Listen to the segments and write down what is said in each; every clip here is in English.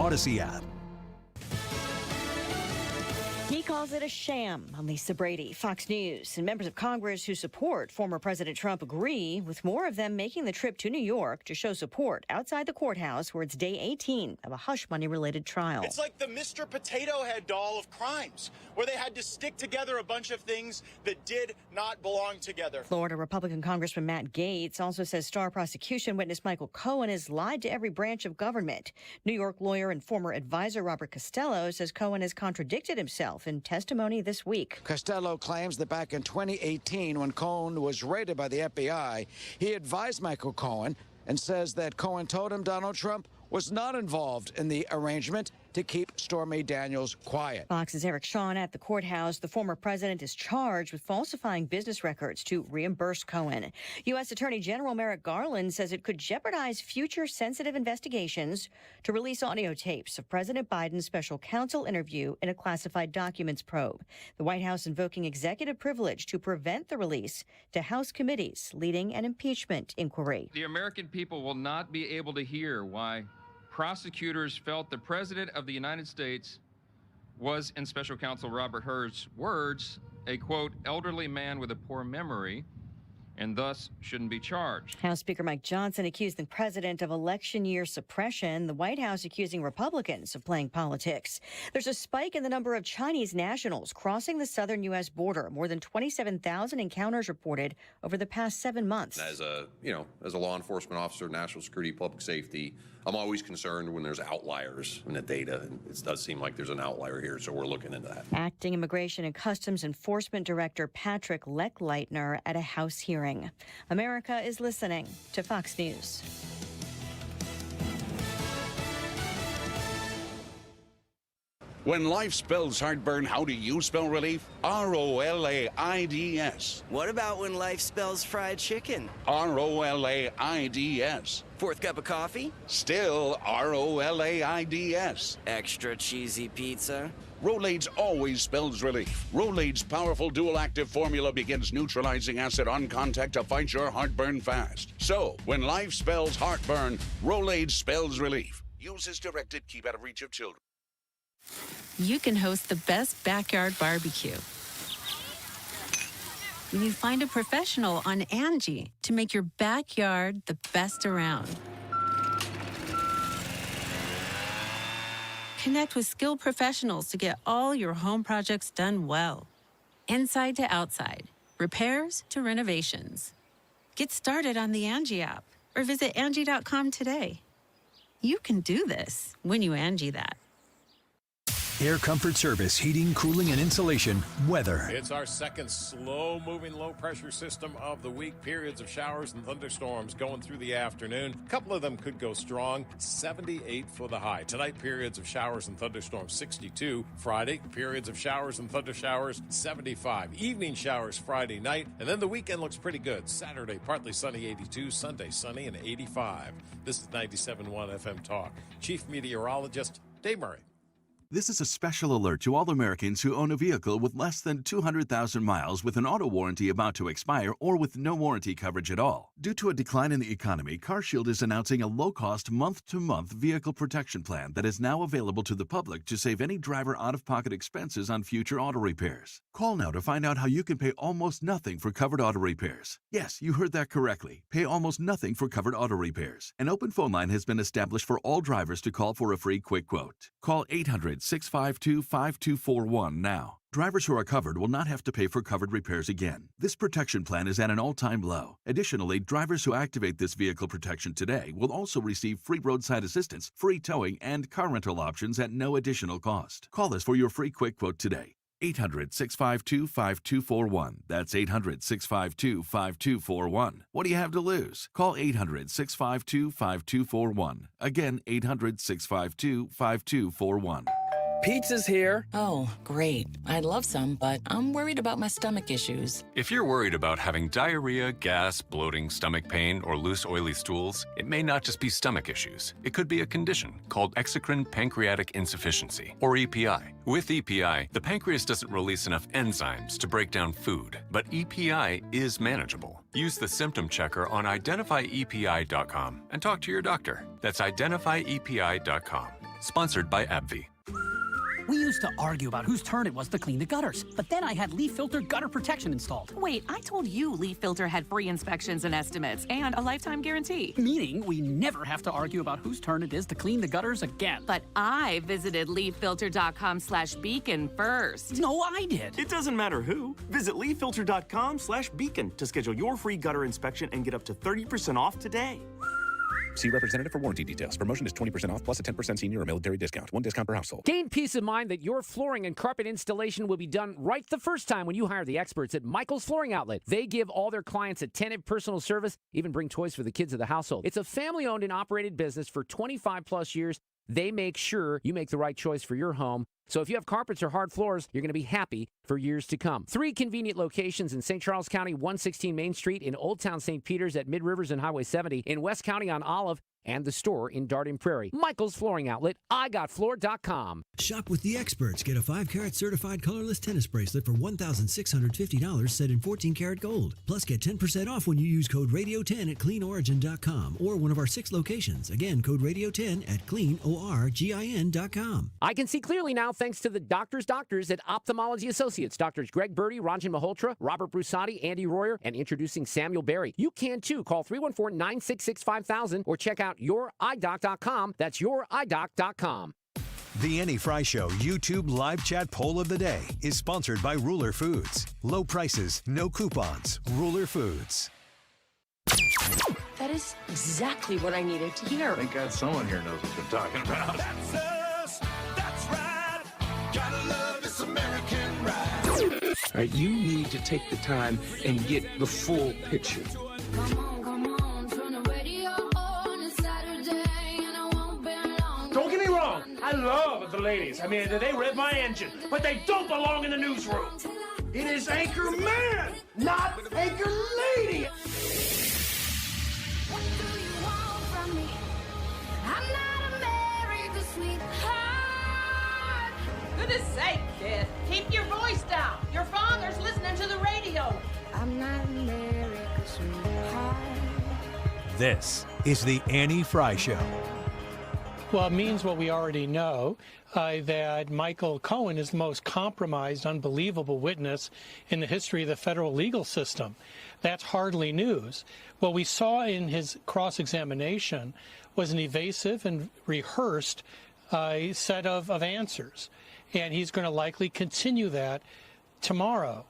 Odyssey app. He calls it a sham. I'm Lisa Brady, Fox News. And members of Congress who support former President Trump agree, with more of them making the trip to New York to show support outside the courthouse where it's day 18 of a hush money-related trial. It's like the Mr. Potato Head doll of crimes, where they had to stick together a bunch of things that did not belong together. Florida Republican Congressman Matt Gaetz also says star prosecution witness Michael Cohen has lied to every branch of government. New York lawyer and former advisor Robert Costello says Cohen has contradicted himself in testimony this week. Costello claims that back in 2018, when Cohen was raided by the FBI, he advised Michael Cohen and says that Cohen told him Donald Trump was not involved in the arrangement to keep Stormy Daniels quiet. Fox's Eric Shawn at the courthouse. The former president is charged with falsifying business records to reimburse Cohen. U.S. Attorney General Merrick Garland says it could jeopardize future sensitive investigations to release audio tapes of President Biden's special counsel interview in a classified documents probe. The White House invoking executive privilege to prevent the release to House committees leading an impeachment inquiry. The American people will not be able to hear why prosecutors felt the President of the United States was, in Special Counsel Robert Hur's words, a, quote, elderly man with a poor memory, and thus shouldn't be charged. House Speaker Mike Johnson accused the president of election year suppression. The White House accusing Republicans of playing politics. There's a spike in the number of Chinese nationals crossing the southern U.S. border. More than 27,000 encounters reported over the past 7 months. As a law enforcement officer, national security, public safety, I'm always concerned when there's outliers in the data. And it does seem like there's an outlier here, so we're looking into that. Acting Immigration and Customs Enforcement Director Patrick Leckleitner at a House hearing. America is listening to Fox News. When life spells heartburn, how do you spell relief? R-O-L-A-I-D-S. What about when life spells fried chicken? R-O-L-A-I-D-S. Fourth cup of coffee? Still R-O-L-A-I-D-S. Extra cheesy pizza? Rolaids always spells relief. Rolaids' powerful dual-active formula begins neutralizing acid on contact to fight your heartburn fast. So, when life spells heartburn, Rolaids spells relief. Use as directed. Keep out of reach of children. You can host the best backyard barbecue when you find a professional on Angie to make your backyard the best around. Connect with skilled professionals to get all your home projects done well. Inside to outside, repairs to renovations. Get started on the Angie app or visit Angie.com today. You can do this when you Angie that. Air Comfort Service, heating, cooling, and insulation, weather. It's our second slow-moving low-pressure system of the week. Periods of showers and thunderstorms going through the afternoon. A couple of them could go strong. 78 for the high. Tonight, periods of showers and thunderstorms, 62. Friday, periods of showers and thundershowers, 75. Evening showers Friday night. And then the weekend looks pretty good. Saturday, partly sunny, 82. Sunday, sunny and 85. This is 97.1 FM Talk. Chief Meteorologist Dave Murray. This is a special alert to all Americans who own a vehicle with less than 200,000 miles with an auto warranty about to expire or with no warranty coverage at all. Due to a decline in the economy, CarShield is announcing a low-cost month-to-month vehicle protection plan that is now available to the public to save any driver out-of-pocket expenses on future auto repairs. Call now to find out how you can pay almost nothing for covered auto repairs. Yes, you heard that correctly. Pay almost nothing for covered auto repairs. An open phone line has been established for all drivers to call for a free quick quote. Call 800-652-5241 now. Drivers who are covered will not have to pay for covered repairs again. This protection plan is at an all-time low. Additionally, drivers who activate this vehicle protection today will also receive free roadside assistance, free towing, and car rental options at no additional cost. Call us for your free quick quote today. 800-652-5241. That's 800-652-5241. What do you have to lose? Call 800-652-5241. Again, 800-652-5241. Pizza's here. Oh, great. I'd love some, but I'm worried about my stomach issues. If you're worried about having diarrhea, gas, bloating, stomach pain, or loose, oily stools, it may not just be stomach issues. It could be a condition called exocrine pancreatic insufficiency, or EPI. With EPI, the pancreas doesn't release enough enzymes to break down food, but EPI is manageable. Use the symptom checker on identifyepi.com and talk to your doctor. That's identifyepi.com. Sponsored by AbbVie. We used to argue about whose turn it was to clean the gutters, but then I had leaf filter gutter protection installed. Wait, I told you Leaf Filter had free inspections and estimates and a lifetime guarantee. Meaning we never have to argue about whose turn it is to clean the gutters again. But I visited leaffilter.com/beacon first. No, I did. It doesn't matter who. Visit leaffilter.com/beacon to schedule your free gutter inspection and get up to 30% off today. See representative for warranty details. Promotion is 20% off plus a 10% senior or military discount. One discount per household. Gain peace of mind that your flooring and carpet installation will be done right the first time when you hire the experts at Michael's Flooring Outlet. They give all their clients attentive personal service, even bring toys for the kids of the household. It's a family-owned and operated business for 25-plus years. They make sure you make the right choice for your home. So if you have carpets or hard floors, you're going to be happy for years to come. 3 convenient locations in St. Charles County, 116 Main Street, in Old Town St. Peters at Mid-Rivers and Highway 70, in West County on Olive, and the store in Darden Prairie. Michael's Flooring Outlet, IGotFloor.com. Shop with the experts. Get a 5-carat certified colorless tennis bracelet for $1,650 set in 14-karat gold. Plus, get 10% off when you use code RADIO10 at CleanOrigin.com or one of our 6 locations. Again, code RADIO10 at CleanOrigin.com. I can see clearly now thanks to the doctors at Ophthalmology Associates. Doctors Greg Birdie, Ranjan Malhotra, Robert Brusati, Andy Royer, and introducing Samuel Berry. You can too. Call 314-966-5000 or check out youridoc.com. That's youridoc.com. The Annie Fry Show YouTube live chat poll of the day is sponsored by Ruler Foods. Low prices, no coupons. Ruler Foods. That is exactly what I needed to hear. Thank God someone here knows what they're talking about. That's us. That's right. Gotta love this American ride. All right, you need to take the time and get the full picture. Don't get me wrong, I love the ladies. I mean, they rev my engine, but they don't belong in the newsroom. It is Anchor Man, not Anchor Lady. What do you want from me? I'm not America's sweetheart. Goodness sake, kid. Keep your voice down. Your father's listening to the radio. I'm not America's sweetheart. This is the Annie Fry Show. Well, it means what we already know, that Michael Cohen is the most compromised, unbelievable witness in the history of the federal legal system. That's hardly news. What we saw in his cross-examination was an evasive and rehearsed set of answers, and he's going to likely continue that tomorrow.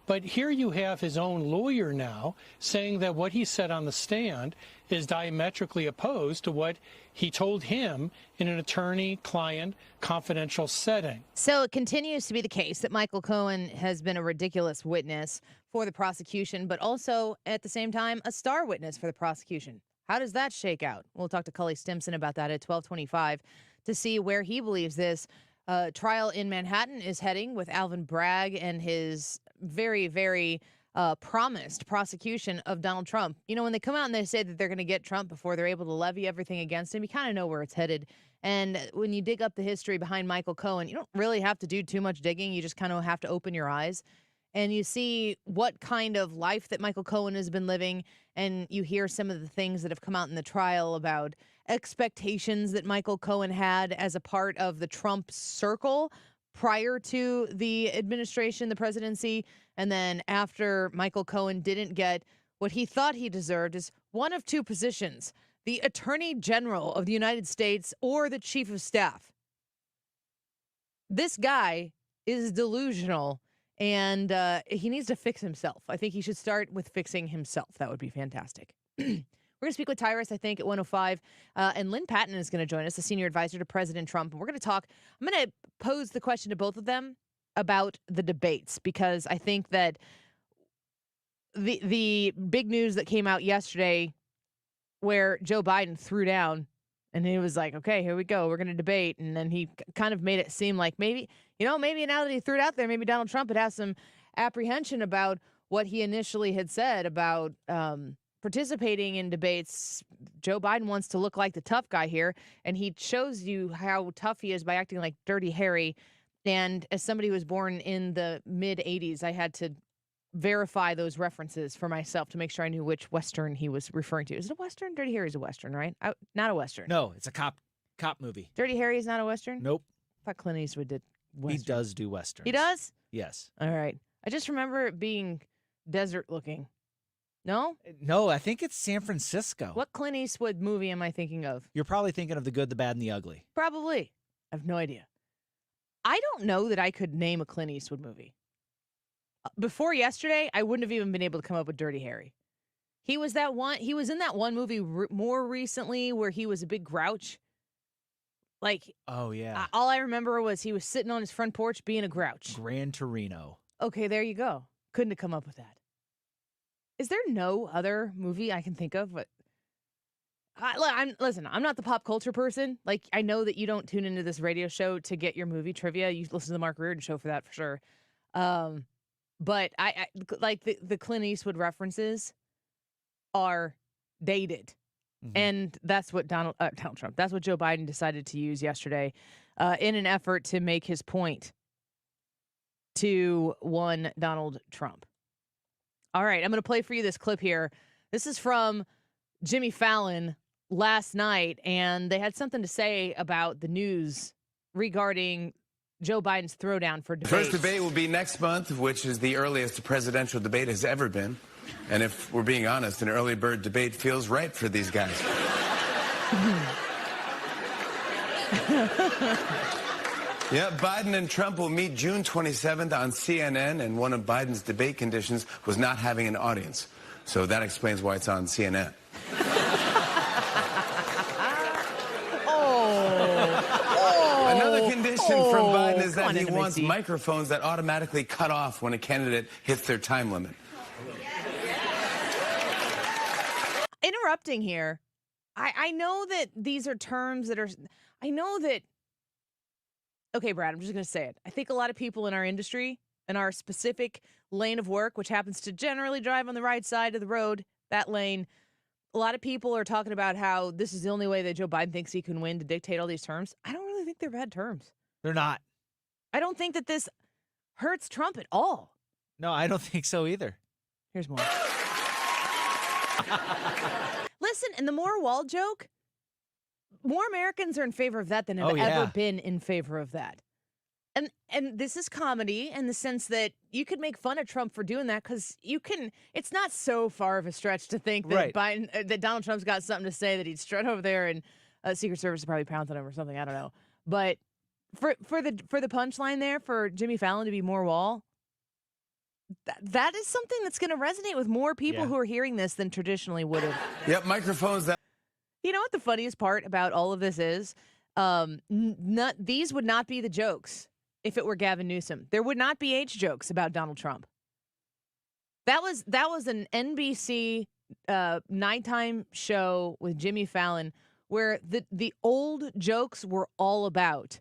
But here you have his own lawyer now saying that what he said on the stand is diametrically opposed to what he told him in an attorney-client confidential setting. So it continues to be the case that Michael Cohen has been a ridiculous witness for the prosecution, but also at the same time a star witness for the prosecution. How does that shake out? We'll talk to Cully Stimson about that at 12:25 to see where he believes this trial in Manhattan is heading with Alvin Bragg and his very, very promised prosecution of Donald Trump. You know, when they come out and they say that they're going to get Trump before they're able to levy everything against him, you kind of know where it's headed. And when you dig up the history behind Michael Cohen, you don't really have to do too much digging. You just kind of have to open your eyes. And you see what kind of life that Michael Cohen has been living, and you hear some of the things that have come out in the trial about expectations that Michael Cohen had as a part of the Trump circle prior to the administration, the presidency, and then after Michael Cohen didn't get what he thought he deserved is one of 2 positions, the Attorney General of the United States or the Chief of Staff. This guy is delusional. And he needs to fix himself. I think he should start with fixing himself. That would be fantastic. We're going to speak with Tyrus, I think, at 1:05. And Lynne Patton is going to join us, the senior advisor to President Trump. And we're going to talk. I'm going to pose the question to both of them about the debates, because I think that the big news that came out yesterday where Joe Biden threw down and he was like, okay, here we go. We're going to debate. And then he kind of made it seem like maybe now that he threw it out there, maybe Donald Trump had had some apprehension about what he initially had said about participating in debates. Joe Biden wants to look like the tough guy here, and he shows you how tough he is by acting like Dirty Harry. And as somebody who was born in the mid-'80s, I had to verify those references for myself to make sure I knew which Western he was referring to. Is it a Western? Dirty Harry's a Western, right? Not a Western. No, it's a cop Cop movie. Dirty Harry is not a Western? Nope. I thought Clint Eastwood did Western. He does do Westerns. He does? Yes. All right. I just remember it being desert looking. No? No, I think it's San Francisco. What Clint Eastwood movie am I thinking of? You're probably thinking of The Good, the Bad, and the Ugly. Probably. I have no idea. I don't know that I could name a Clint Eastwood movie. Before yesterday, I wouldn't have even been able to come up with Dirty Harry. He was in that one movie more recently where he was a big grouch. Like, oh, yeah. All I remember was he was sitting on his front porch being a grouch. Gran Torino. Okay, there you go. Couldn't have come up with that. Is there no other movie I can think of? But listen, I'm not the pop culture person. Like, I know that you don't tune into this radio show to get your movie trivia. You listen to the Mark Reardon show for that, for sure. But I like the Clint Eastwood references are dated. Mm-hmm. And that's what Donald Trump, that's what Joe Biden decided to use yesterday in an effort to make his point to one Donald Trump. All right, I'm going to play for you this clip here. This is from Jimmy Fallon last night, and they had something to say about the news regarding Joe Biden's throwdown for debate. First debate will be next month, which is the earliest a presidential debate has ever been. And if we're being honest, an early bird debate feels right for these guys. Yeah, Biden and Trump will meet June 27th on CNN, and one of Biden's debate conditions was not having an audience. So that explains why it's on CNN. Another condition from Biden is that he wants microphones that automatically cut off when a candidate hits their time limit. Interrupting here. I know that these are terms that are, I know that, okay, Brad, I'm just going to say it. I think a lot of people in our industry, in our specific lane of work, which happens to generally drive on the right side of the road, that lane, a lot of people are talking about how this is the only way that Joe Biden thinks he can win to dictate all these terms. I don't really think they're bad terms. They're not. I don't think that this hurts Trump at all. No, I don't think so either. Here's more. Listen, and the more wall joke, more Americans are in favor of that than have ever been in favor of that. And this is comedy in the sense that you could make fun of Trump for doing that because you can. It's not so far of a stretch to think that Biden, that Donald Trump's got something to say that he'd strut over there and Secret Service would probably pounce on him or something. I don't know. But for the punchline there for Jimmy Fallon to be more wall, that is something that's going to resonate with more people who are hearing this than traditionally would have. Yep, microphones that. You know what the funniest part about all of this is? These would not be the jokes if it were Gavin Newsom. There would not be age jokes about Donald Trump. That was an NBC nighttime show with Jimmy Fallon where the old jokes were all about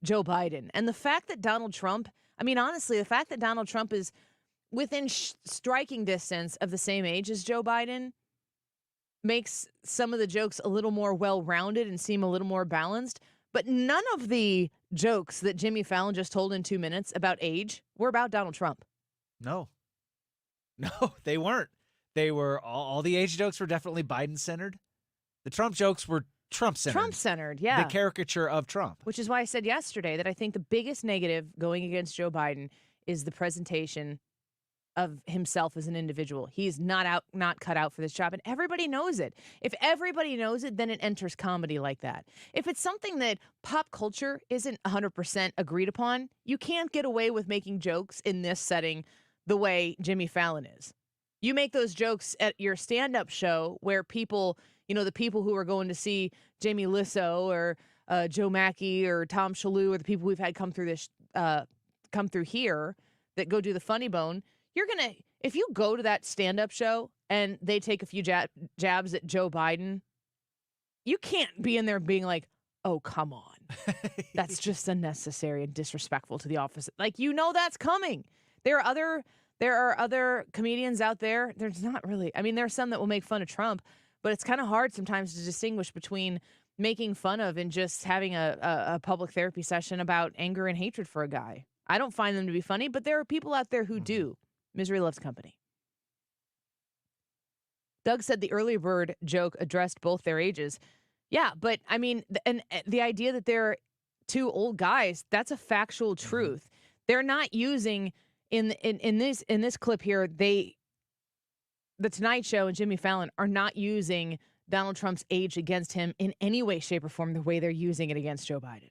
Joe Biden. And the fact that Donald Trump, I mean, honestly, the fact that Donald Trump is within striking distance of the same age as Joe Biden makes some of the jokes a little more well-rounded and seem a little more balanced. But none of the jokes that Jimmy Fallon just told in 2 minutes about age were about Donald Trump. No, they weren't. They were all the age jokes were definitely Biden-centered. The Trump jokes were Trump-centered. Trump-centered, yeah. The caricature of Trump. Which is why I said yesterday that I think the biggest negative going against Joe Biden is the presentation of himself as an individual. He's not cut out for this job, and everybody knows it. If everybody knows it, then it enters comedy like that. If it's something that pop culture isn't 100% agreed upon, you can't get away with making jokes in this setting the way Jimmy Fallon is. You make those jokes at your stand-up show where people, you know, the people who are going to see Jamie Lissow or Joe Mackey or Tom Shalhoub or the people we've had come through here that go do the funny bone, if you go to that stand-up show and they take a few jabs at Joe Biden, you can't be in there being like, oh, come on. That's just unnecessary and disrespectful to the office. Like, you know that's coming. There are other comedians out there. There's not really. I mean, there are some that will make fun of Trump, but it's kind of hard sometimes to distinguish between making fun of and just having a public therapy session about anger and hatred for a guy. I don't find them to be funny, but there are people out there who do. Misery loves company. Doug said the early bird joke addressed both their ages. Yeah, but I mean, the idea that they're two old guys, that's a factual truth. They're not using in this clip here, the Tonight Show and Jimmy Fallon are not using Donald Trump's age against him in any way, shape, or form the way they're using it against Joe Biden.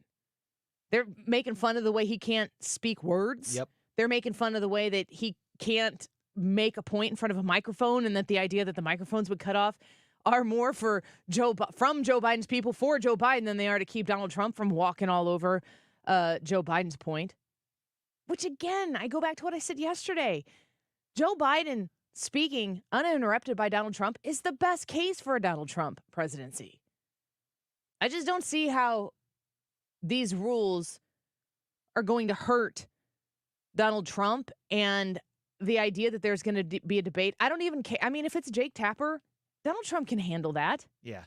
They're making fun of the way he can't speak words. Yep. They're making fun of the way that he can't make a point in front of a microphone, and that the idea that the microphones would cut off are more from Joe Biden's people for Joe Biden than they are to keep Donald Trump from walking all over Joe Biden's point. Which, again, I go back to what I said yesterday. Joe Biden speaking uninterrupted by Donald Trump is the best case for a Donald Trump presidency. I just don't see how these rules are going to hurt Donald Trump, and the idea that there's going to be a debate. I don't even care. I mean, if it's Jake Tapper, Donald Trump can handle that. Yeah.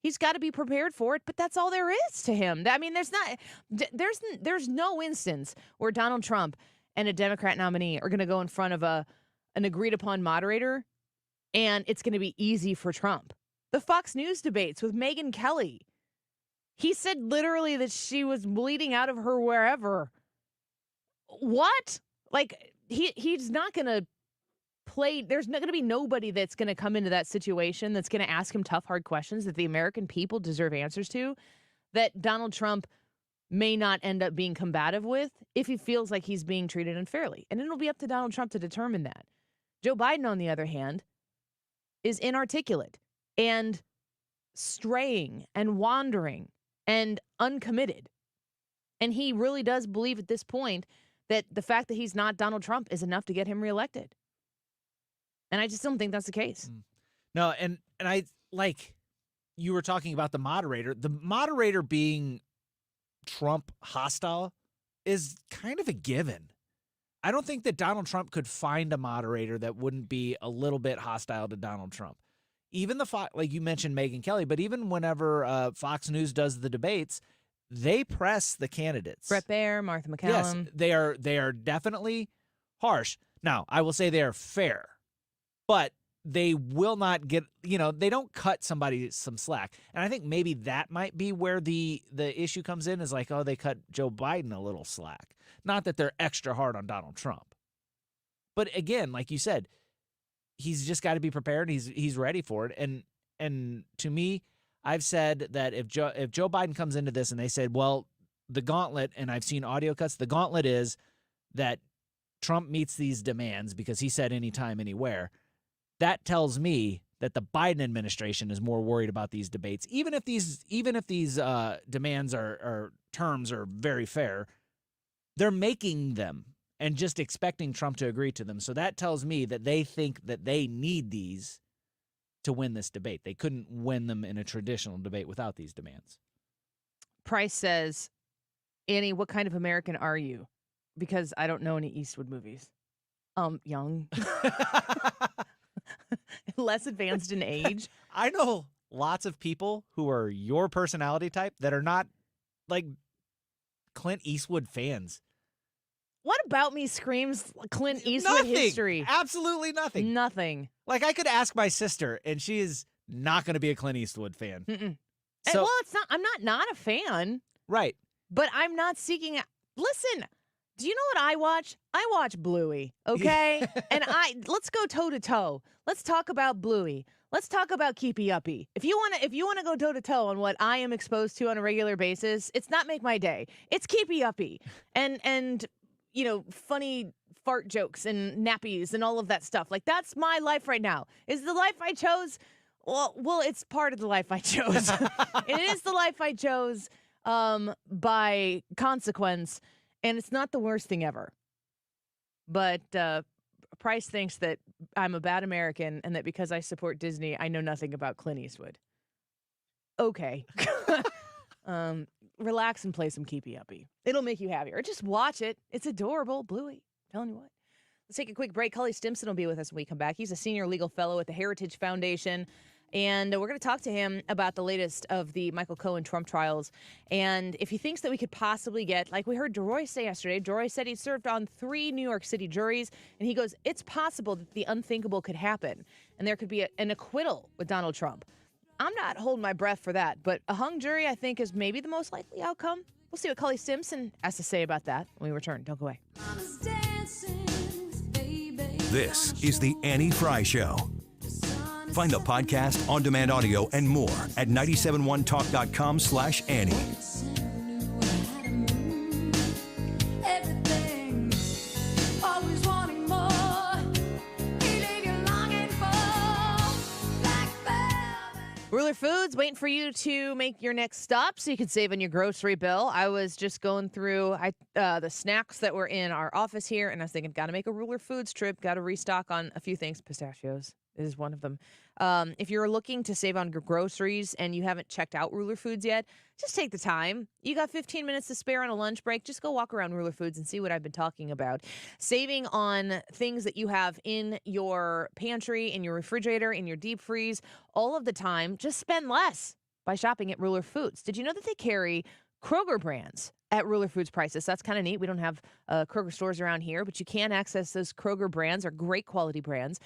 He's got to be prepared for it, but that's all there is to him. I mean, there's no instance where Donald Trump and a Democrat nominee are going to go in front of an agreed upon moderator, and it's going to be easy for Trump. The Fox News debates with Megyn Kelly. He said literally that she was bleeding out of her wherever. What? Like, he's not going to play. There's not going to be nobody that's going to come into that situation that's going to ask him tough, hard questions that the American people deserve answers to, that Donald Trump may not end up being combative with if he feels like he's being treated unfairly. And it'll be up to Donald Trump to determine that. Joe Biden, on the other hand, is inarticulate and straying and wandering and uncommitted. And he really does believe at this point that the fact that he's not Donald Trump is enough to get him reelected. And I just don't think that's the case. No, and I, like, you were talking about the moderator being Trump hostile is kind of a given. I don't think that Donald Trump could find a moderator that wouldn't be a little bit hostile to Donald Trump. Even like you mentioned Megyn Kelly, but even whenever Fox News does the debates, they press the candidates. Brett Baer, Martha McCallum. Yes, they are definitely harsh. Now, I will say they are fair, but they will not get, they don't cut somebody some slack. And I think maybe that might be where the issue comes in, is like, oh, they cut Joe Biden a little slack. Not that they're extra hard on Donald Trump. But again, like you said, he's just got to be prepared. He's ready for it. And to me, I've said that if Joe Biden comes into this and they said, well, the gauntlet, and I've seen audio cuts, the gauntlet is that Trump meets these demands because he said anytime, anywhere. That tells me that the Biden administration is more worried about these debates, even if these demands or terms are very fair. They're making them and just expecting Trump to agree to them. So that tells me that they think that they need these to win this debate. They couldn't win them in a traditional debate without these demands. Price says, Annie, what kind of American are you? Because I don't know any Eastwood movies. Young. Less advanced in age. I know lots of people who are your personality type that are not like Clint Eastwood fans. What about me screams Clint Eastwood history? Absolutely nothing. Nothing. Like, I could ask my sister, and she is not going to be a Clint Eastwood fan. Mm-mm. So, well, it's not. I'm not a fan. Right. But I'm not seeking. Listen, do you know what I watch? I watch Bluey. Okay, and let's go toe to toe. Let's talk about Bluey. Let's talk about Keepy Uppy. If you wanna go toe to toe on what I am exposed to on a regular basis, it's not Make My Day. It's Keepy Uppy and funny fart jokes and nappies and all of that stuff. Like, that's my life right now. Is the life I chose? Well, it's part of the life I chose. It is the life I chose by consequence, and it's not the worst thing ever. But Price thinks that I'm a bad American and that because I support Disney, I know nothing about Clint Eastwood. Okay. Relax and play some Keepy Uppy. It'll make you happier. Just watch it. It's adorable. Bluey. I'm telling you what. Let's take a quick break. Cully Stimson will be with us when we come back. He's a senior legal fellow at the Heritage Foundation. And we're going to talk to him about the latest of the Michael Cohen Trump trials. And if he thinks that we could possibly get, like we heard DeRoy say yesterday, DeRoy said he served on 3 New York City juries. And he goes, it's possible that the unthinkable could happen. And there could be an acquittal with Donald Trump. I'm not holding my breath for that, but a hung jury, I think, is maybe the most likely outcome. We'll see what Cully Stimson has to say about that when we return. Don't go away. This is the Annie Fry Show. Find the podcast, on-demand audio, and more at 971talk.com/Annie. Ruler Foods, waiting for you to make your next stop so you can save on your grocery bill. I was just going through the snacks that were in our office here, and I was thinking, got to make a Ruler Foods trip, got to restock on a few things. Pistachios is one of them. If you're looking to save on your groceries and you haven't checked out Ruler Foods yet, just take the time. You got 15 minutes to spare on a lunch break. Just go walk around Ruler Foods and see what I've been talking about. Saving on things that you have in your pantry, in your refrigerator, in your deep freeze, all of the time. Just spend less by shopping at Ruler Foods. Did you know that they carry Kroger brands at Ruler Foods prices? That's kind of neat. We don't have Kroger stores around here, but you can access those Kroger brands. They're great quality brands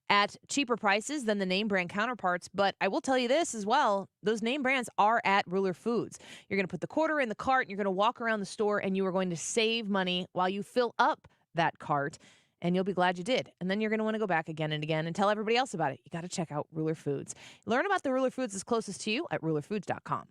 at cheaper prices than the name brand counterparts. But I will tell you this as well, those name brands are at Ruler Foods. You're going to put the quarter in the cart, and you're going to walk around the store, and you are going to save money while you fill up that cart, and you'll be glad you did. And then you're going to want to go back again and again and tell everybody else about it. You got to check out Ruler Foods. Learn about the Ruler Foods that's closest to you at rulerfoods.com.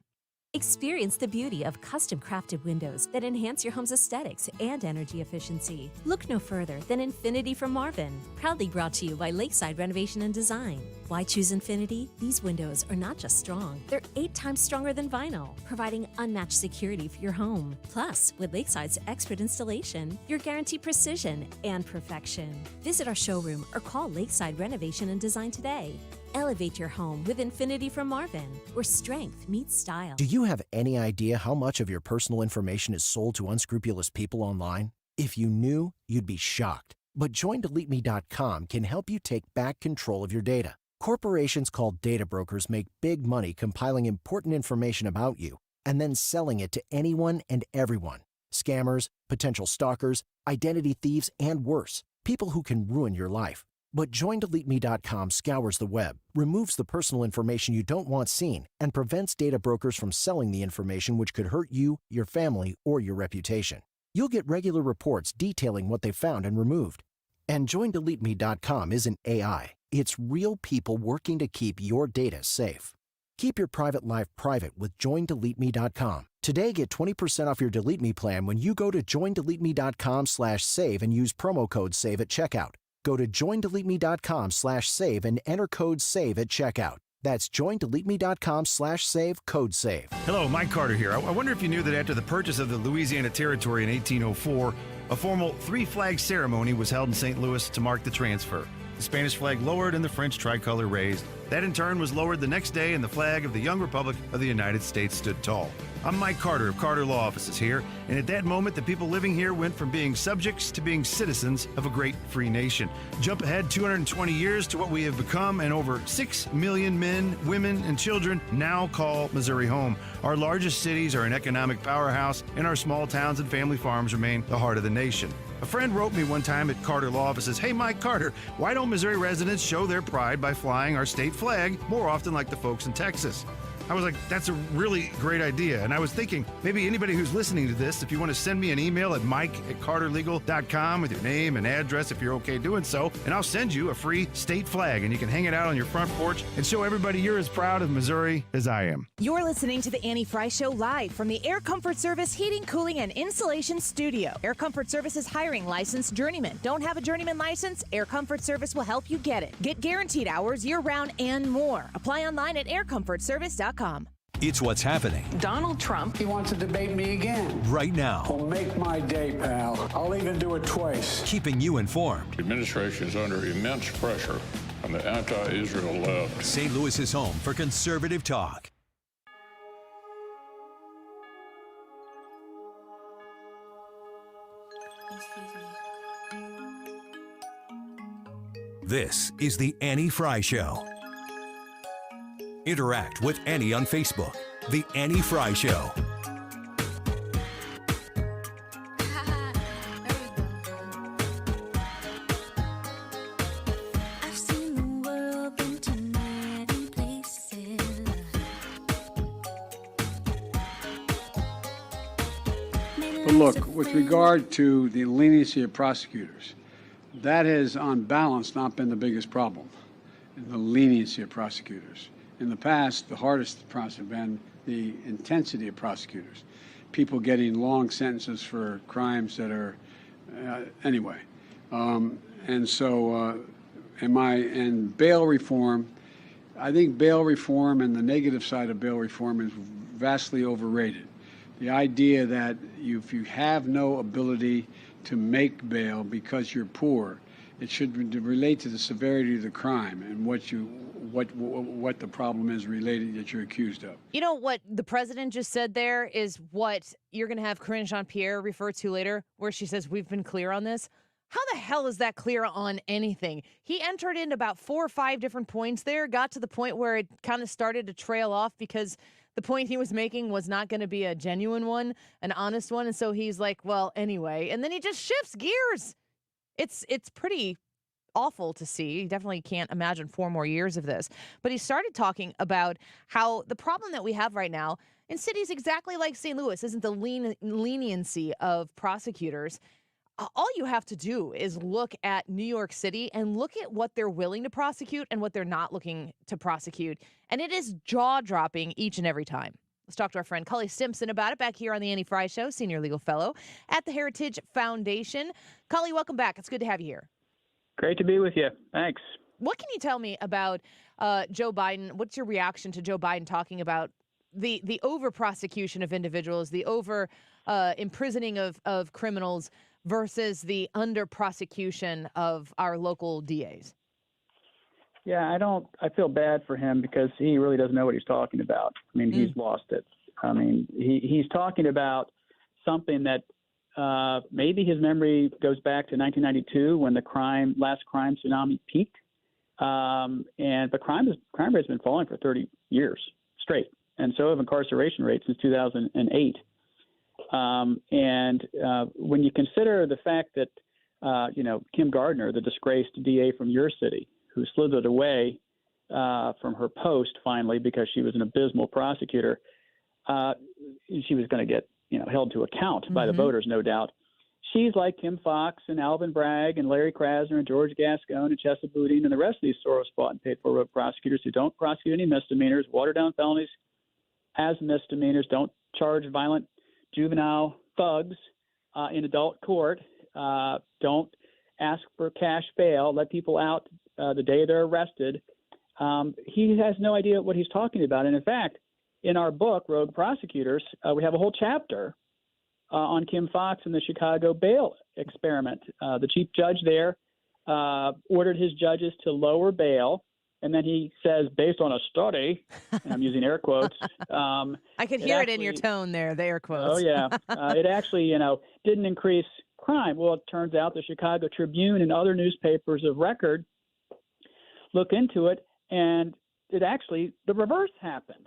Experience the beauty of custom-crafted windows that enhance your home's aesthetics and energy efficiency. Look no further than Infinity from Marvin, proudly brought to you by Lakeside Renovation and Design. Why choose Infinity? These windows are not just strong, they're 8 times stronger than vinyl, providing unmatched security for your home. Plus, with Lakeside's expert installation, you're guaranteed precision and perfection. Visit our showroom or call Lakeside Renovation and Design today. Elevate your home with Infinity from Marvin, where strength meets style. Do you have any idea how much of your personal information is sold to unscrupulous people online? If you knew, you'd be shocked. But JoinDeleteMe.com can help you take back control of your data. Corporations called data brokers make big money compiling important information about you and then selling it to anyone and everyone. Scammers, potential stalkers, identity thieves, and worse, people who can ruin your life. But JoinDeleteMe.com scours the web, removes the personal information you don't want seen, and prevents data brokers from selling the information which could hurt you, your family, or your reputation. You'll get regular reports detailing what they found and removed. And JoinDeleteMe.com isn't AI. It's real people working to keep your data safe. Keep your private life private with JoinDeleteMe.com. Today, get 20% off your Delete Me plan when you go to JoinDeleteMe.com/save and use promo code SAVE at checkout. Go to joindeleteme.com/save and enter code SAVE at checkout. That's joindeleteme.com/save, code SAVE. Hello, Mike Carter here. I wonder if you knew that after the purchase of the Louisiana Territory in 1804, a formal three-flag ceremony was held in St. Louis to mark the transfer. The Spanish flag lowered and the French tricolor raised. That in turn was lowered the next day and the flag of the young Republic of the United States stood tall. I'm Mike Carter of Carter Law Offices here, and at that moment the people living here went from being subjects to being citizens of a great free nation. Jump ahead 220 years to what we have become, and over 6 million men, women, and children now call Missouri home. Our largest cities are an economic powerhouse, and our small towns and family farms remain the heart of the nation. A friend wrote me one time at Carter Law Offices, "Hey, Mike Carter, why don't Missouri residents show their pride by flying our state flag more often like the folks in Texas?" I was like, that's a really great idea. And I was thinking, maybe anybody who's listening to this, if you want to send me an email at mike@carterlegal.com with your name and address if you're okay doing so, and I'll send you a free state flag, and you can hang it out on your front porch and show everybody you're as proud of Missouri as I am. You're listening to the Annie Fry Show live from the Air Comfort Service Heating, Cooling, and Insulation Studio. Air Comfort Service is hiring licensed journeymen. Don't have a journeyman license? Air Comfort Service will help you get it. Get guaranteed hours year-round and more. Apply online at aircomfortservice.com. It's what's happening Donald Trump. He wants to debate me again. right now. Will make my day, pal. I'll even do it twice. Keeping you informed. The administration is under immense pressure from the anti-Israel left. St. Louis is home for conservative talk. This is the Annie Fry Show. Interact with Annie on Facebook. The Annie Fry Show. But look, with regard to the leniency of prosecutors, that has, on balance, not been the biggest problem, the leniency of prosecutors. In the past, the hardest process has been the intensity of prosecutors, people getting long sentences for crimes that are, anyway. And bail reform, I think bail reform and the negative side of bail reform is vastly overrated. The idea that if you have no ability to make bail because you're poor, it should relate to the severity of the crime and what the problem is related that you're accused of. You know what the president just said there is what you're going to have Corinne Jean-Pierre refer to later, where she says, we've been clear on this. How the hell is that clear on anything? He entered in about 4 or 5 different points there, got to the point where it kind of started to trail off because the point he was making was not going to be a genuine one, an honest one. And so he's like, well, anyway. And then he just shifts gears. It's pretty awful to see. You definitely can't imagine 4 more years of this. But he started talking about how the problem that we have right now in cities exactly like St. Louis isn't the leniency of prosecutors. All you have to do is look at New York City and look at what they're willing to prosecute and what they're not looking to prosecute. And it is jaw-dropping each and every time. Let's talk to our friend Cully Stimson about it back here on the Annie Fry Show, Senior Legal Fellow at the Heritage Foundation. Cully, welcome back. It's good to have you here. Great to be with you. Thanks. What can you tell me about Joe Biden? What's your reaction to Joe Biden talking about the over-prosecution of individuals, the over-imprisoning of criminals, versus the under-prosecution of our local DAs? Yeah, I feel bad for him because he really doesn't know what he's talking about. I mean, he's lost it. I mean, he's talking about something that maybe his memory goes back to 1992 when the last crime tsunami peaked. And the crime rate's been falling for 30 years straight. And so have incarceration rates since 2008. When you consider the fact that, Kim Gardner, the disgraced DA from your city, who slithered away from her post finally because she was an abysmal prosecutor, she was going to get, held to account by the voters, no doubt. She's like Kim Foxx and Alvin Bragg and Larry Krasner and George Gascon and Chesa Boudin and the rest of these Soros-bought and paid-for rogue prosecutors who don't prosecute any misdemeanors, water down felonies as misdemeanors, don't charge violent juvenile thugs in adult court, don't ask for cash bail, let people out the day they're arrested. He has no idea what he's talking about. And in fact, in our book, Rogue Prosecutors, we have a whole chapter on Kim Foxx and the Chicago bail experiment. The chief judge there ordered his judges to lower bail. And then he says, based on a study, and I'm using air quotes. I could hear it in your tone there, the air quotes. Oh, yeah. It actually, didn't increase crime. Well, it turns out the Chicago Tribune and other newspapers of record look into it, and it actually, the reverse happened,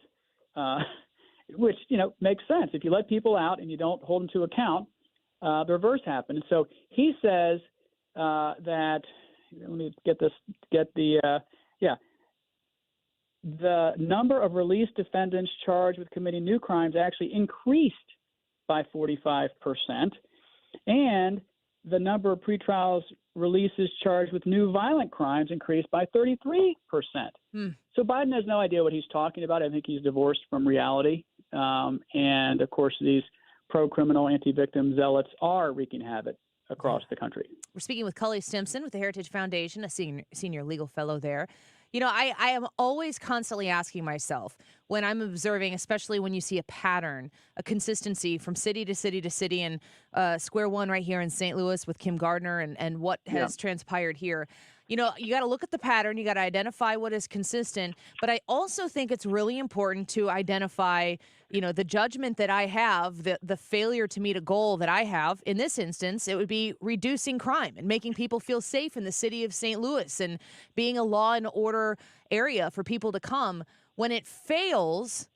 which, makes sense. If you let people out and you don't hold them to account, the reverse happened. And so he says that, let me the number of released defendants charged with committing new crimes actually increased by 45%, and the number of pretrials releases charged with new violent crimes increased by 33%. So Biden has no idea what he's talking about. I think he's divorced from reality. And, of course, these pro-criminal, anti-victim zealots are wreaking havoc across the country. We're speaking with Cully Stimson with the Heritage Foundation, a senior legal fellow there. I am always constantly asking myself when I'm observing, especially when you see a pattern, a consistency from city to city to city, and square one right here in St. Louis with Kim Gardner and what has transpired here. You got to look at the pattern. You got to identify what is consistent. But I also think it's really important to identify, the judgment that I have, the failure to meet a goal that I have. In this instance, it would be reducing crime and making people feel safe in the city of St. Louis and being a law and order area for people to come. When it fails,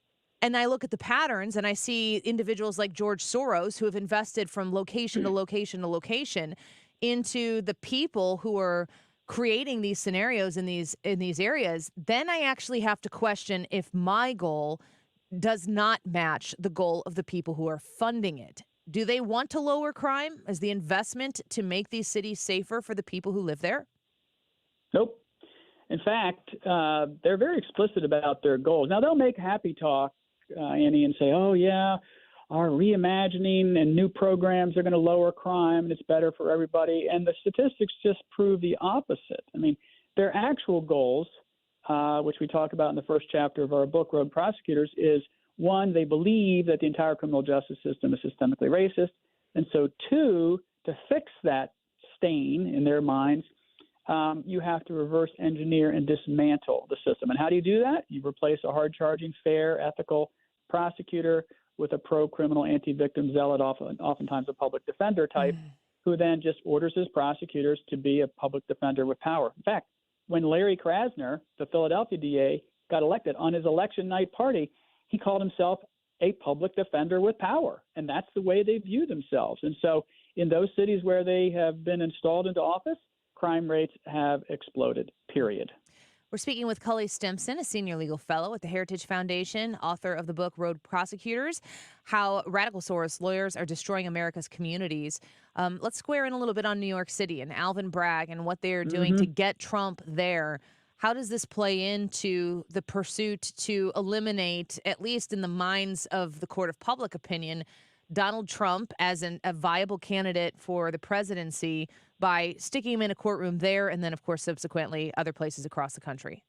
and I look at the patterns and I see individuals like George Soros who have invested from location to location to location into the people who are creating these scenarios in these areas, then I actually have to question if my goal does not match the goal of the people who are funding it. do they want to lower crime? Is the investment to make these cities safer for the people who live there? Nope. In fact, they're very explicit about their goals. Now, they'll make happy talk, Annie, and say, oh, yeah, our reimagining and new programs are going to lower crime and it's better for everybody. And the statistics just prove the opposite. I mean, their actual goals, which we talk about in the first chapter of our book, Road Prosecutors, is one, they believe that the entire criminal justice system is systemically racist. And so, two, to fix that stain in their minds, you have to reverse engineer and dismantle the system. And how do you do that? You replace a hard-charging, fair, ethical prosecutor with a pro-criminal, anti-victim zealot, oftentimes a public defender type, who then just orders his prosecutors to be a public defender with power. In fact, when Larry Krasner, the Philadelphia DA, got elected on his election night party, he called himself a public defender with power, and that's the way they view themselves. And so in those cities where they have been installed into office, crime rates have exploded, period. We're speaking with Cully Stimson, a senior legal fellow at the Heritage Foundation, author of the book Road Prosecutors, How Radical Source Lawyers Are Destroying America's Communities. Let's square in a little bit on New York City and Alvin Bragg and what they're doing to get Trump there. How does this play into the pursuit to eliminate, at least in the minds of the court of public opinion, Donald Trump as a viable candidate for the presidency by sticking him in a courtroom there and then, of course, subsequently other places across the country?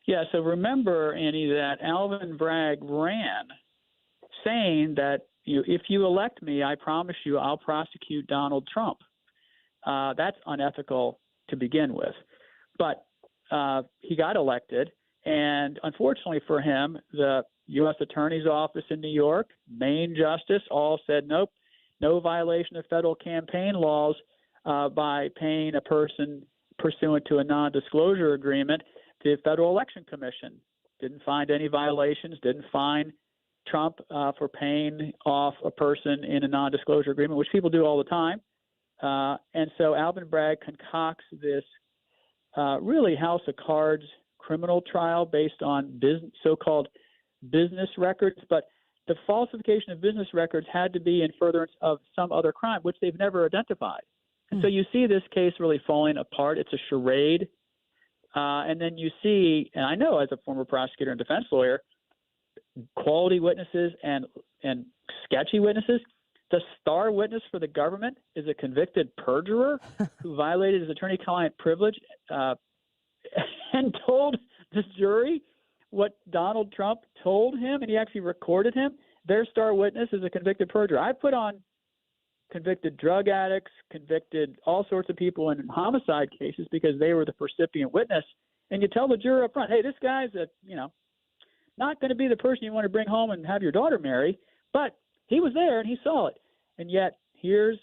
Yeah, so remember, Annie, that Alvin Bragg ran saying that if you elect me, I promise you I'll prosecute Donald Trump. That's unethical to begin with. But he got elected, and unfortunately for him, the U.S. Attorney's Office in New York, Maine Justice, all said, nope, no violation of federal campaign laws by paying a person pursuant to a non-disclosure agreement. The Federal Election Commission didn't find any violations, didn't fine Trump for paying off a person in a non-disclosure agreement, which people do all the time. And so Alvin Bragg concocts this really house of cards criminal trial based on so-called business records, but the falsification of business records had to be in furtherance of some other crime, which they've never identified. And so you see this case really falling apart. It's a charade. And then you see, and I know as a former prosecutor and defense lawyer, quality witnesses and sketchy witnesses. The star witness for the government is a convicted perjurer who violated his attorney-client privilege and told the jury what Donald Trump told him, and he actually recorded him. Their star witness is a convicted perjurer. I put on convicted drug addicts, convicted all sorts of people in homicide cases because they were the recipient witness. And you tell the juror up front, hey, this guy's not going to be the person you want to bring home and have your daughter marry, but he was there and he saw it. And yet here's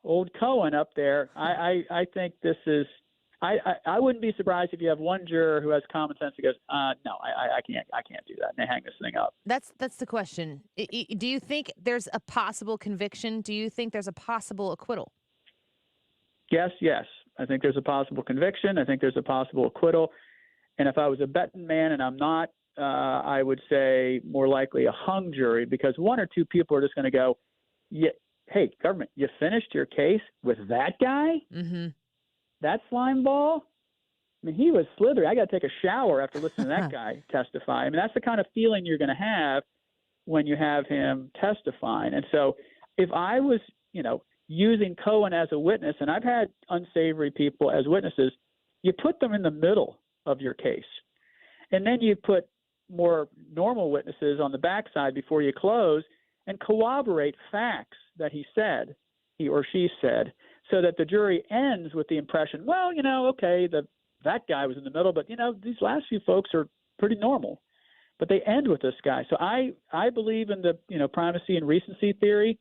old Cohen up there. I think this is I wouldn't be surprised if you have one juror who has common sense who goes, no, I can't do that, and they hang this thing up. That's the question. Do you think there's a possible conviction? Do you think there's a possible acquittal? Yes. I think there's a possible conviction. I think there's a possible acquittal. And if I was a betting man, and I'm not, I would say more likely a hung jury, because one or two people are just going to go, yeah, hey, government, you finished your case with that guy? Mm-hmm. That slime ball? I mean, he was slithery. I got to take a shower after listening to that guy testify. I mean, that's the kind of feeling you're going to have when you have him testifying. And so if I was, using Cohen as a witness, and I've had unsavory people as witnesses, you put them in the middle of your case. And then you put more normal witnesses on the backside before you close and corroborate facts that he or she said, so that the jury ends with the impression, well, okay, that guy was in the middle, but, these last few folks are pretty normal. But they end with this guy. So I believe in the, primacy and recency theory.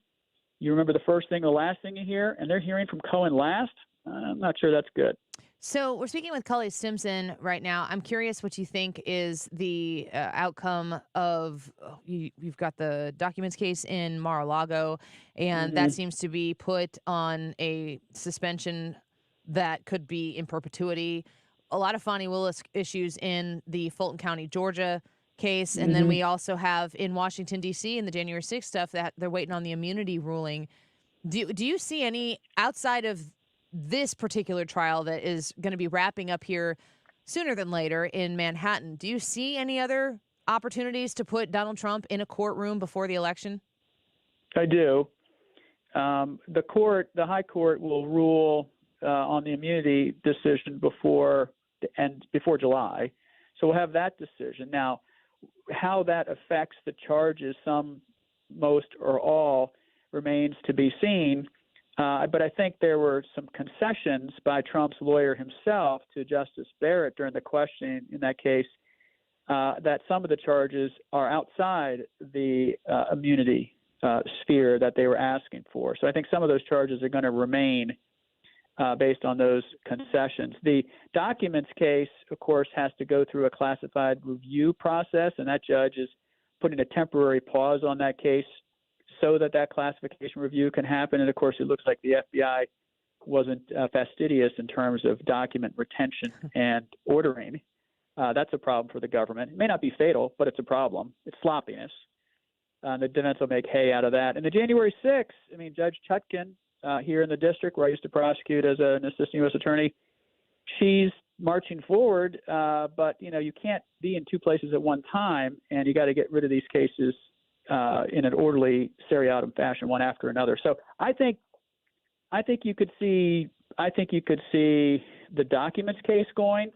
You remember the first thing, the last thing you hear, and they're hearing from Cohen last. I'm not sure that's good. So we're speaking with Cully Stimson right now. I'm curious what you think is the outcome of you've got the documents case in Mar-a-Lago, and that seems to be put on a suspension that could be in perpetuity. A lot of Fonnie Willis issues in the Fulton County, Georgia case. And then we also have in Washington, D.C., in the January 6th stuff that they're waiting on the immunity ruling. Do you see any, outside of this particular trial that is going to be wrapping up here sooner than later in Manhattan, do you see any other opportunities to put Donald Trump in a courtroom before the election? I do. The high court will rule on the immunity decision before July. So we'll have that decision. Now, how that affects the charges, some, most, or all, remains to be seen. But I think there were some concessions by Trump's lawyer himself to Justice Barrett during the questioning in that case that some of the charges are outside the immunity sphere that they were asking for. So I think some of those charges are going to remain based on those concessions. The documents case, of course, has to go through a classified review process, and that judge is putting a temporary pause on that case so that classification review can happen. And, of course, it looks like the FBI wasn't fastidious in terms of document retention and ordering. That's a problem for the government. It may not be fatal, but it's a problem. It's sloppiness. The defense will make hay out of that. And the January 6th, Judge Chutkan here in the district where I used to prosecute as an assistant U.S. attorney, she's marching forward, but, you can't be in two places at one time, and you got to get rid of these cases in an orderly seriatim fashion, one after another. So I think you could see the documents case going.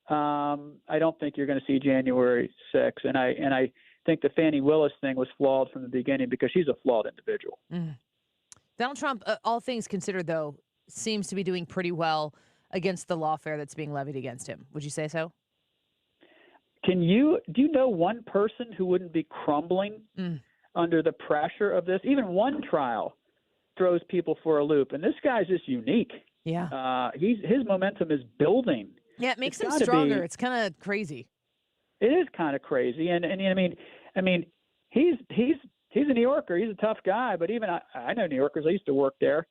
I don't think you're going to see January 6th, and I think the Fani Willis thing was flawed from the beginning because she's a flawed individual. Donald Trump, all things considered, though, seems to be doing pretty well against the lawfare that's being levied against him. Would you say so? Do you know one person who wouldn't be crumbling under the pressure of this? Even one trial throws people for a loop, and this guy's just unique. Yeah. His momentum is building. Yeah, it makes him stronger. It's kind of crazy. It is kind of crazy, and he's a New Yorker. He's a tough guy, but even I know New Yorkers. I used to work there.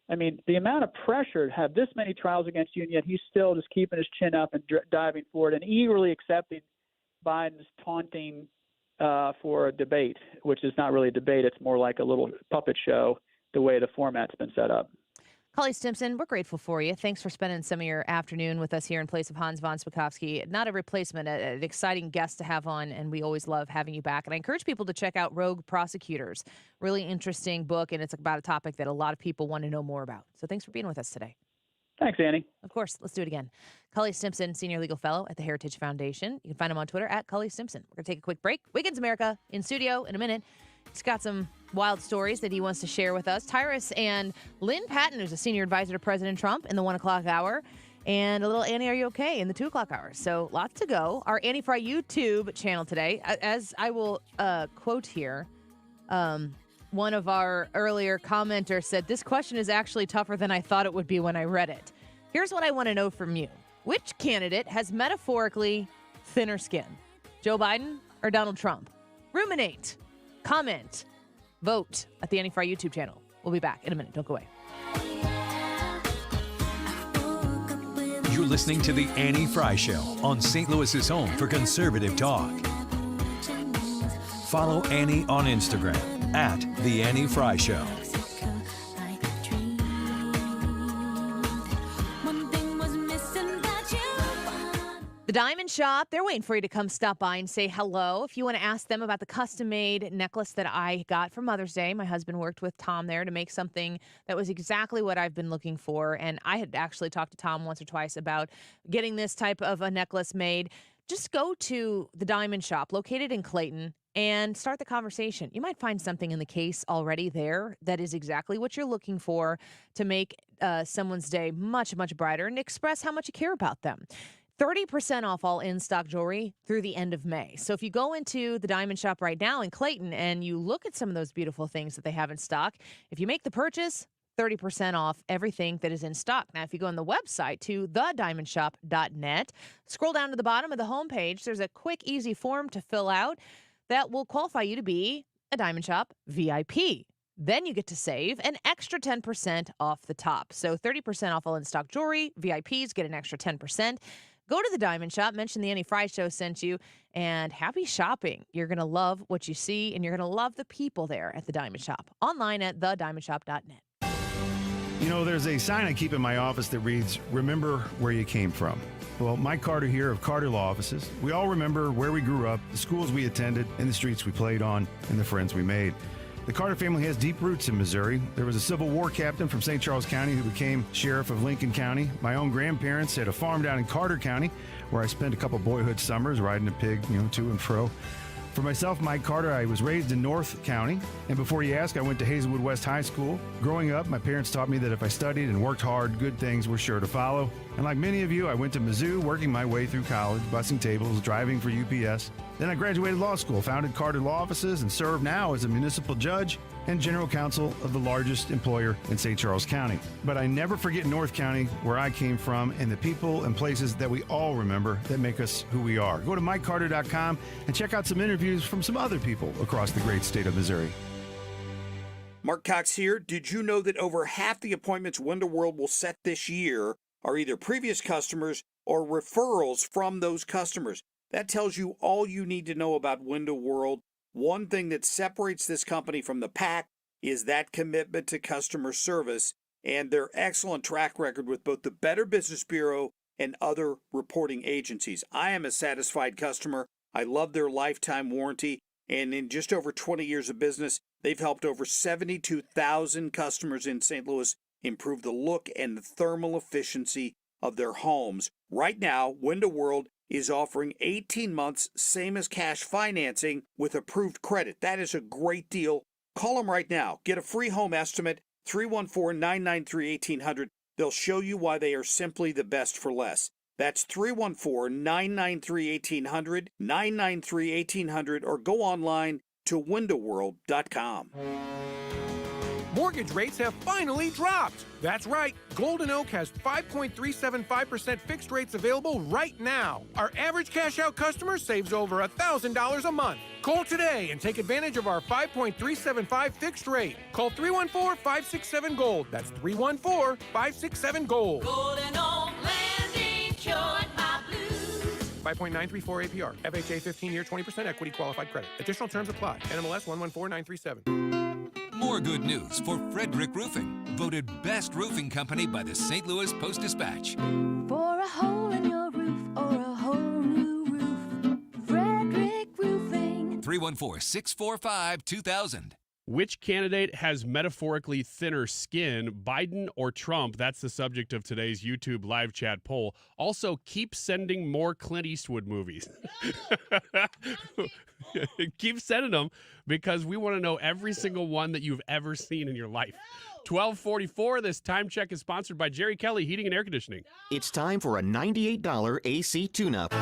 The amount of pressure to have this many trials against you, and yet he's still just keeping his chin up and diving forward and eagerly accepting Biden's taunting for a debate, which is not really a debate. It's more like a little puppet show, the way the format's been set up. Cully Stimson, we're grateful for you. Thanks for spending some of your afternoon with us here in place of Hans von Spakovsky. Not a replacement, an exciting guest to have on, and we always love having you back. And I encourage people to check out Rogue Prosecutors. Really interesting book, and it's about a topic that a lot of people want to know more about. So thanks for being with us today. Thanks, Annie. Of course. Let's do it again. Cully Stimson, Senior Legal Fellow at the Heritage Foundation. You can find him on Twitter at Cully Stimson. We're going to take a quick break. Wiggins America in studio in a minute. He's got some wild stories that he wants to share with us. Tyrus and Lynne Patton, who's a senior advisor to President Trump in the 1 o'clock hour, and a little Annie, Are You Okay? in the 2 o'clock hour. So lots to go. Our Annie Fry YouTube channel today, as I will quote here, one of our earlier commenters said, "This question is actually tougher than I thought it would be when I read it. Here's what I want to know from you. Which candidate has metaphorically thinner skin? Joe Biden or Donald Trump? Ruminate. Comment. Vote at the Annie Fry YouTube channel. We'll be back in a minute. Don't go away." You're listening to The Annie Fry Show on St. Louis's home for conservative talk. Follow Annie on Instagram at The Annie Fry Show. The Diamond Shop, they're waiting for you to come stop by and say hello. If you want to ask them about the custom-made necklace that I got for Mother's Day, my husband worked with Tom there to make something that was exactly what I've been looking for. And I had actually talked to Tom once or twice about getting this type of a necklace made. Just go to the Diamond Shop located in Clayton and start the conversation. You might find something in the case already there that is exactly what you're looking for to make someone's day much, much brighter and express how much you care about them. 30% off all in-stock jewelry through the end of May. So if you go into the Diamond Shop right now in Clayton and you look at some of those beautiful things that they have in stock, if you make the purchase, 30% off everything that is in stock. Now, if you go on the website to thediamondshop.net, scroll down to the bottom of the homepage, there's a quick, easy form to fill out that will qualify you to be a Diamond Shop VIP. Then you get to save an extra 10% off the top. So 30% off all in-stock jewelry. VIPs get an extra 10%. Go to the Diamond Shop, mention the Annie Fry Show sent you, and happy shopping. You're going to love what you see, and you're going to love the people there at the Diamond Shop. Online at thediamondshop.net. You know, there's a sign I keep in my office that reads, "Remember where you came from." Well, Mike Carter here of Carter Law Offices. We all remember where we grew up, the schools we attended, and the streets we played on, and the friends we made. The Carter family has deep roots in Missouri. There was a Civil War captain from St. Charles County who became sheriff of Lincoln County. My own grandparents had a farm down in Carter County where I spent a couple boyhood summers riding a pig, to and fro. For myself, Mike Carter, I was raised in North County, and before you ask, I went to Hazelwood West High School. Growing up, my parents taught me that if I studied and worked hard, good things were sure to follow. And like many of you, I went to Mizzou, working my way through college, bussing tables, driving for UPS. Then I graduated law school, founded Carter Law Offices, and serve now as a municipal judge and general counsel of the largest employer in St. Charles County. But I never forget North County, where I came from, and the people and places that we all remember that make us who we are. Go to MikeCarter.com and check out some interviews from some other people across the great state of Missouri. Mark Cox here. Did you know that over half the appointments Window World will set this year are either previous customers or referrals from those customers? That tells you all you need to know about Window World. One thing that separates this company from the pack is that commitment to customer service and their excellent track record with both the Better Business Bureau and other reporting agencies. I am a satisfied customer. I love their lifetime warranty, and in just over 20 years of business, they've helped over 72,000 customers in St. Louis improve the look and the thermal efficiency of their homes. Right now, Window World is offering 18 months, same as cash financing with approved credit. That is a great deal. Call them right now. Get a free home estimate, 314-993-1800. They'll show you why they are simply the best for less. That's 314-993-1800, 993-1800, or go online to windowworld.com. Mortgage rates have finally dropped. That's right. Golden Oak has 5.375% fixed rates available right now. Our average cash-out customer saves over $1,000 a month. Call today and take advantage of our 5.375 fixed rate. Call 314-567-GOLD. That's 314-567-GOLD. Golden Oak Landing cured my blues. 5.934 APR. FHA 15-year 20% equity qualified credit. Additional terms apply. NMLS 114937. More good news for Frederick Roofing, voted best roofing company by the St. Louis Post-Dispatch. For a hole in your roof or a whole new roof, Frederick Roofing. 314-645-2000. Which candidate has metaphorically thinner skin, Biden or Trump? That's the subject of today's YouTube live chat poll. Also, keep sending more Clint Eastwood movies. Keep sending them because we want to know every single one that you've ever seen in your life. 1244, this time check is sponsored by Jerry Kelly Heating and Air Conditioning. It's time for a $98 AC tune-up.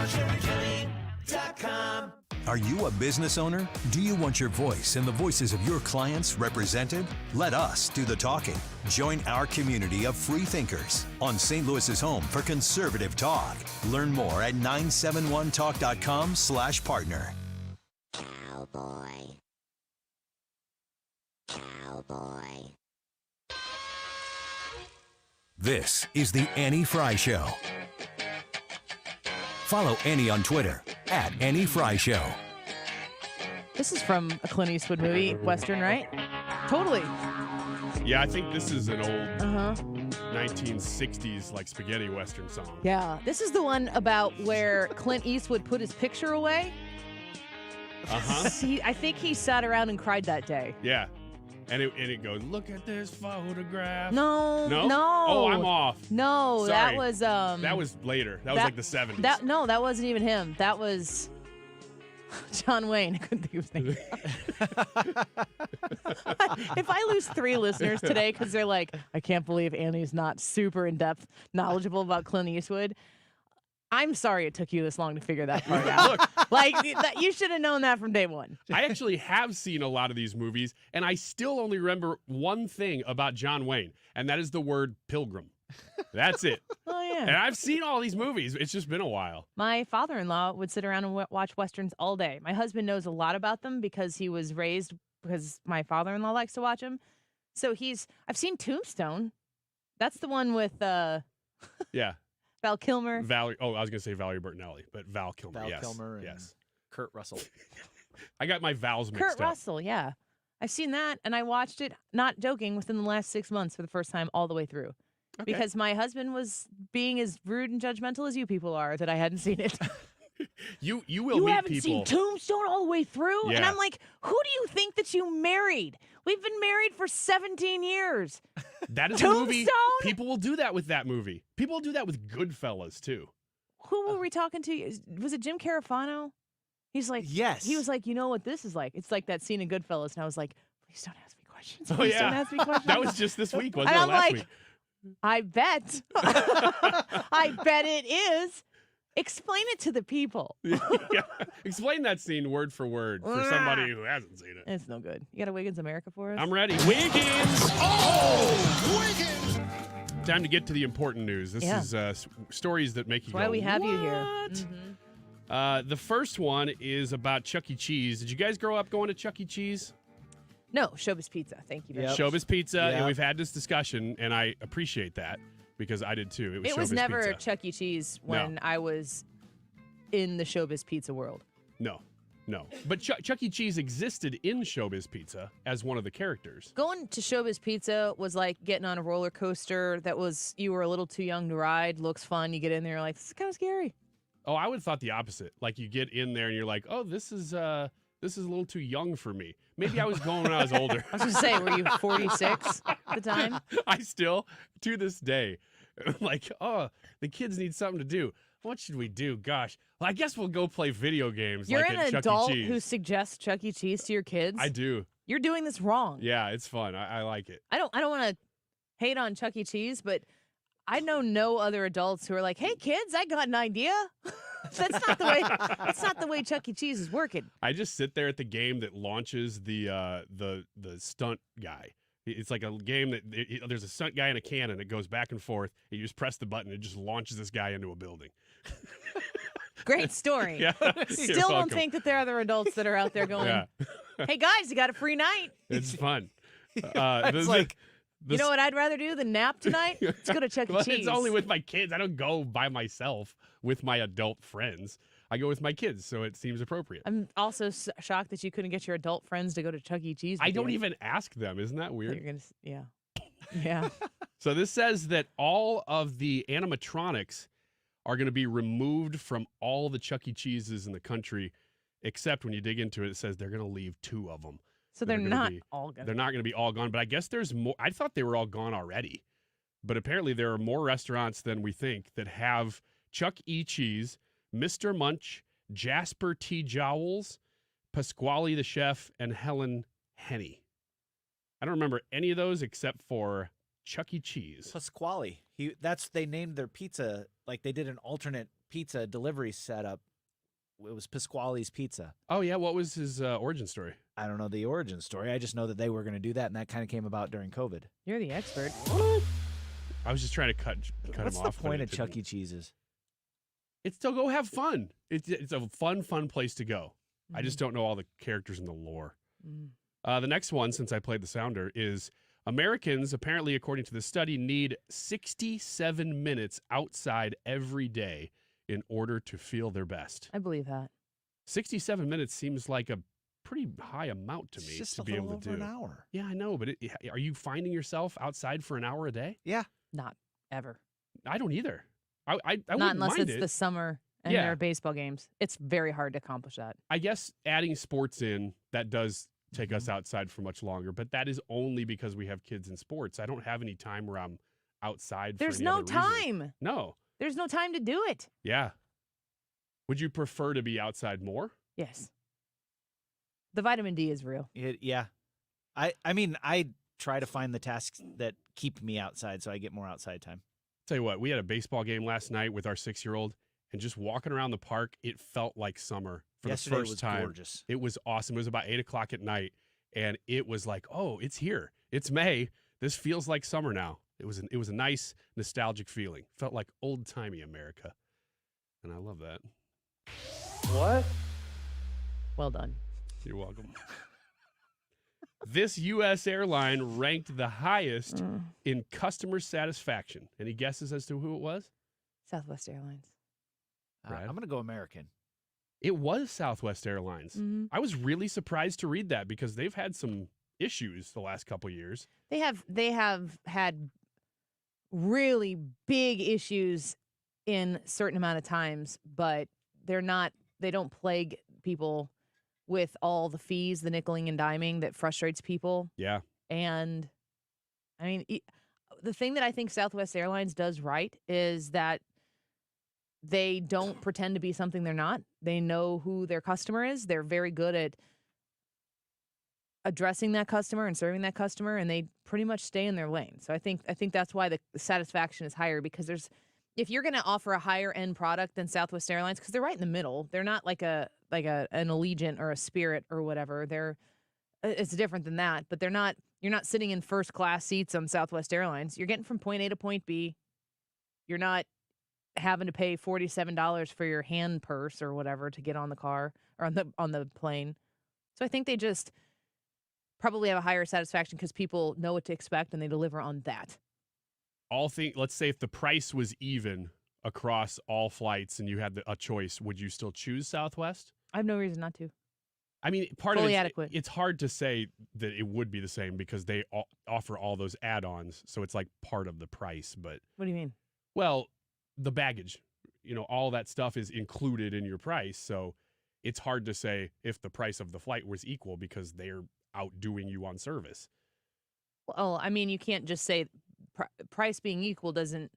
Are you a business owner? Do you want your voice and the voices of your clients represented? Let us do the talking. Join our community of free thinkers on St. Louis's home for conservative talk. Learn more at 971talk.com/partner. Cowboy. Cowboy. This is the Annie Fry Show. Follow Annie on Twitter at Annie Fry Show. This is from a Clint Eastwood movie, Western, right? Totally. Yeah, I think this is an old 1960s like spaghetti Western song. Yeah, this is the one about where Clint Eastwood put his picture away. I think he sat around and cried that day. Yeah. And it goes, look at this photograph. No. Oh, I'm off. No, Sorry. that was later. That was like the 70s. That wasn't even him. That was John Wayne. I couldn't think of his name. If I lose 3 listeners today because they're like, I can't believe Annie's not super in-depth knowledgeable about Clint Eastwood, I'm sorry it took you this long to figure that part out. You should have known that from day one. I actually have seen a lot of these movies, and I still only remember one thing about John Wayne, and that is the word pilgrim. That's it. Oh, yeah. And I've seen all these movies. It's just been a while. My father-in-law would sit around and watch Westerns all day. My husband knows a lot about them because he was raised because my father-in-law likes to watch them. So I've seen Tombstone. That's the one with yeah. Val Kilmer. Valerie. Oh, I was gonna say Valerie Bertinelli, but Val Kilmer. Val yes. Kilmer and yes. Kurt Russell. I got my Vals mixed Kurt up. Russell, yeah. I've seen that, and I watched it, not joking, within the last 6 months for the first time all the way through. Okay. Because my husband was being as rude and judgmental as you people are that I hadn't seen it. You will You meet haven't people. seen Tombstone all the way through? And Yeah. I'm like, who do you think that you married? We've been married for 17 years. That is a movie. Tombstone? People will do that with that movie. People will do that with Goodfellas too. Who were we talking to? Was it Jim Carafano? He's like, yes. He was like, you know what this is like? It's like that scene in Goodfellas. And I was like, please don't ask me questions. Oh Please yeah, don't ask me questions. that was just this week, wasn't And it? I'm Last like, week. I bet. I bet it is. Explain it to the people. Yeah. Explain that scene word for word for somebody who hasn't seen it. It's no good. You got a Wiggins America for us? I'm ready. Wiggins! Oh! Wiggins! Time to get to the important news. This Yeah. is stories that make you That's why go, we have you here. "What?" Mhm. The first one is about Chuck E. Cheese. Did you guys grow up going to Chuck E. Cheese? No, Showbiz Pizza. Thank you very much. Showbiz Pizza, and Yep. we've had this discussion, and I appreciate that because I did too. It was Showbiz never Pizza. Chuck E. Cheese when I was in the Showbiz Pizza world. No. But Chuck E. Cheese existed in Showbiz Pizza as one of the characters. Going to Showbiz Pizza was like getting on a roller coaster that was, you were a little too young to ride. Looks fun. You get in there, like, this is kind of scary. Oh, I would have thought the opposite. Like you get in there and you're like, oh, this is a little too young for me. Maybe I was going when I was older. I was going to say, were you 46 at the time? I still, to this day, like, oh, the kids need something to do. What should we do? Gosh. Well, I guess we'll go play video games. You're like an at Chuck adult E. Cheese. who suggests Chuck E. Cheese to your kids. I do. You're doing this wrong. Yeah, it's fun. I like it. I don't want to hate on Chuck E. Cheese, but I know no other adults who are like, "Hey kids, I got an idea." That's not the way. That's not the way Chuck E. Cheese is working. I just sit there at the game that launches the stunt guy. It's like a game that there's a stunt guy in a cannon. It goes back and forth. You just press the button. It just launches this guy into a building. Great story. Yeah, Still you're don't welcome. think that there are other adults that are out there going, Yeah. "Hey guys, you got a free night." It's fun. It's like, You know what I'd rather do than nap tonight? Let's go to Chuck E. Well, Cheese. it's only with my kids. I don't go by myself with my adult friends. I go with my kids, so it seems appropriate. I'm also shocked that you couldn't get your adult friends to go to Chuck E. Cheese. I with don't you. even ask them. Isn't that weird? You're gonna, yeah, yeah. So this says that all of the animatronics are going to be removed from all the Chuck E. Cheeses in the country, except when you dig into it, it says they're going to leave 2 of them. So they're gonna not be- all gonna. They're not going to be all gone, but I guess there's more. I thought they were all gone already, but apparently there are more restaurants than we think that have Chuck E. Cheese, Mr. Munch, Jasper T. Jowls, Pasquale the Chef, and Helen Henny. I don't remember any of those except for Chuck E. Cheese. Pasquale. They named their pizza, like they did an alternate pizza delivery setup. It was Pasquale's Pizza. Oh yeah, what was his origin story? I don't know the origin story. I just know that they were going to do that, and that kind of came about during COVID. You're the expert. I was just trying to cut What's him the off. point of Chuck E. Cheese's? It's to go have fun. It's a fun place to go. I just don't know all the characters in the lore. The next one, since I played the sounder, is Americans, apparently, according to the study, need 67 minutes outside every day in order to feel their best. I believe that. 67 minutes seems like a pretty high amount to me It's just to a be little able to over do. an hour. Yeah, I know, but are you finding yourself outside for an hour a day? Yeah. Not ever. I don't either. I Not wouldn't unless mind it's it. the summer and Yeah. there are baseball games. It's very hard to accomplish that. I guess adding sports in, that does take us outside for much longer, but that is only because we have kids in sports. I don't have any time where I'm outside There's for any no other reason. time. No. There's no time to do it. Yeah. Would you prefer to be outside more? Yes. The vitamin D is real. Yeah. I mean, I try to find the tasks that keep me outside so I get more outside time. Tell you what, we had a baseball game last night with our 6-year-old, and just walking around the park, it felt like summer for Yesterday the first was time. gorgeous. It was awesome. It was about 8 o'clock at night, and it was like, oh, it's here. It's May. This feels like summer now. It was a nice, nostalgic feeling. Felt like old-timey America, and I love that. What? Well done. You're welcome. This U.S. airline ranked the highest in customer satisfaction. Any guesses as to who it was? Southwest Airlines. Brad? I'm going to go American. It was Southwest Airlines. Mhm. I was really surprised to read that because they've had some issues the last couple years. They have had really big issues in a certain amount of times, but they don't plague people with all the fees, the nickeling and diming that frustrates people. Yeah. And I mean, the thing that I think Southwest Airlines does right is that they don't pretend to be something they're not. They know who their customer is. They're very good at addressing that customer and serving that customer, and they pretty much stay in their lane. So I think that's why the satisfaction is higher, because if you're going to offer a higher end product than Southwest Airlines, because they're right in the middle, they're not like an Allegiant or a Spirit or whatever. It's different than that, but you're not sitting in first class seats on Southwest Airlines. You're getting from point A to point B. You're not having to pay $47 for your hand purse or whatever to get on the car or on the plane. So I think they just probably have a higher satisfaction because people know what to expect and they deliver on that. Let's say if the price was even across all flights and you had a choice, would you still choose Southwest? I have no reason not to. I mean, part Fully of adequate. It's hard to say that it would be the same because they offer all those add-ons, so it's like part of the price. But What do you mean? well, the baggage, all that stuff is included in your price, so it's hard to say if the price of the flight was equal because they're outdoing you on service. Well, I mean, you can't just say price being equal doesn't.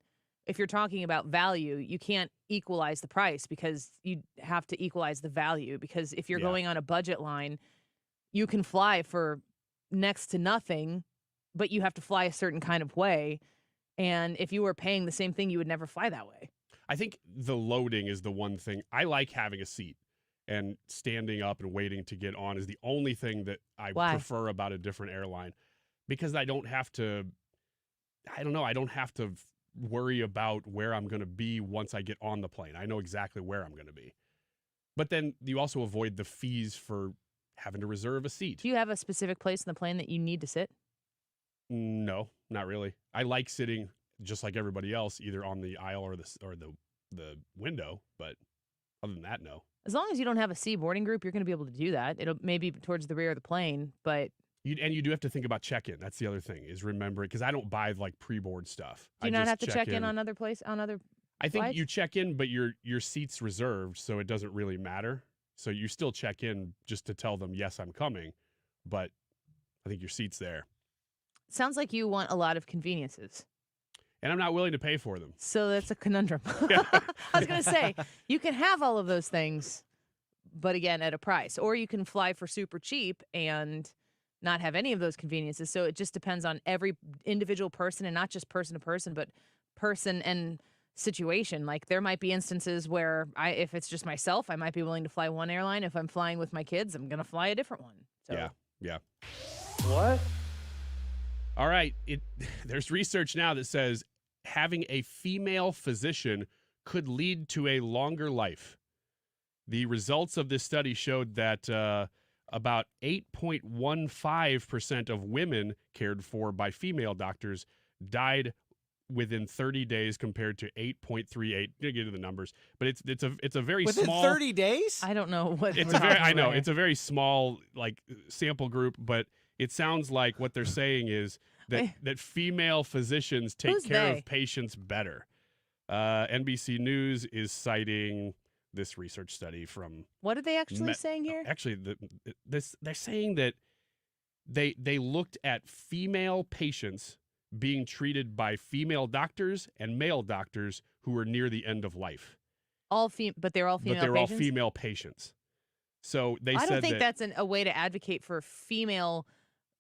If you're talking about value, you can't equalize the price because you have to equalize the value. Because if you're going on a budget line, you can fly for next to nothing, but you have to fly a certain kind of way. And if you were paying the same thing, you would never fly that way. I think the loading is the one thing. I like having a seat, and standing up and waiting to get on is the only thing that I prefer about a different airline, because I don't have to worry about where I'm going to be once I get on the plane. I know exactly where I'm going to be. But then you also avoid the fees for having to reserve a seat. Do you have a specific place in the plane that you need to sit? No, not really. I like sitting just like everybody else, either on the aisle or the window. But other than that, no. As long as you don't have a C boarding group, you're going to be able to do that. It'll maybe towards the rear of the plane, but you do have to think about check-in. That's the other thing, is remember, because I don't buy like pre-board stuff. do you not have to check in on other I think flights? you check in, but your seat's reserved, so it doesn't really matter. So you still check in just to tell them, yes, I'm coming, but I think your seat's there. Sounds like you want a lot of conveniences. And I'm not willing to pay for them. So that's a conundrum. I was going to say, you can have all of those things, but again, at a price. Or you can fly for super cheap and not have any of those conveniences. So it just depends on every individual person, and not just person to person, but person and situation. Like there might be instances where if it's just myself, I might be willing to fly one airline. If I'm flying with my kids, I'm going to fly a different one. So. Yeah. What? All right. There's research now that says having a female physician could lead to a longer life. The results of this study showed that about 8.15% of women cared for by female doctors died within 30 days, compared to 8.38. You get to the numbers, but it's a very within small. 30 days? I don't know what. It's a very small sample group, but it sounds like what they're saying is that female physicians take care of patients better. NBC News is citing this research study from. What are they actually saying here? Actually, they're saying that they looked at female patients being treated by female doctors and male doctors who were near the end of life. But they're all female. But they're patients? all female patients. So they said I don't think that's a way to advocate for female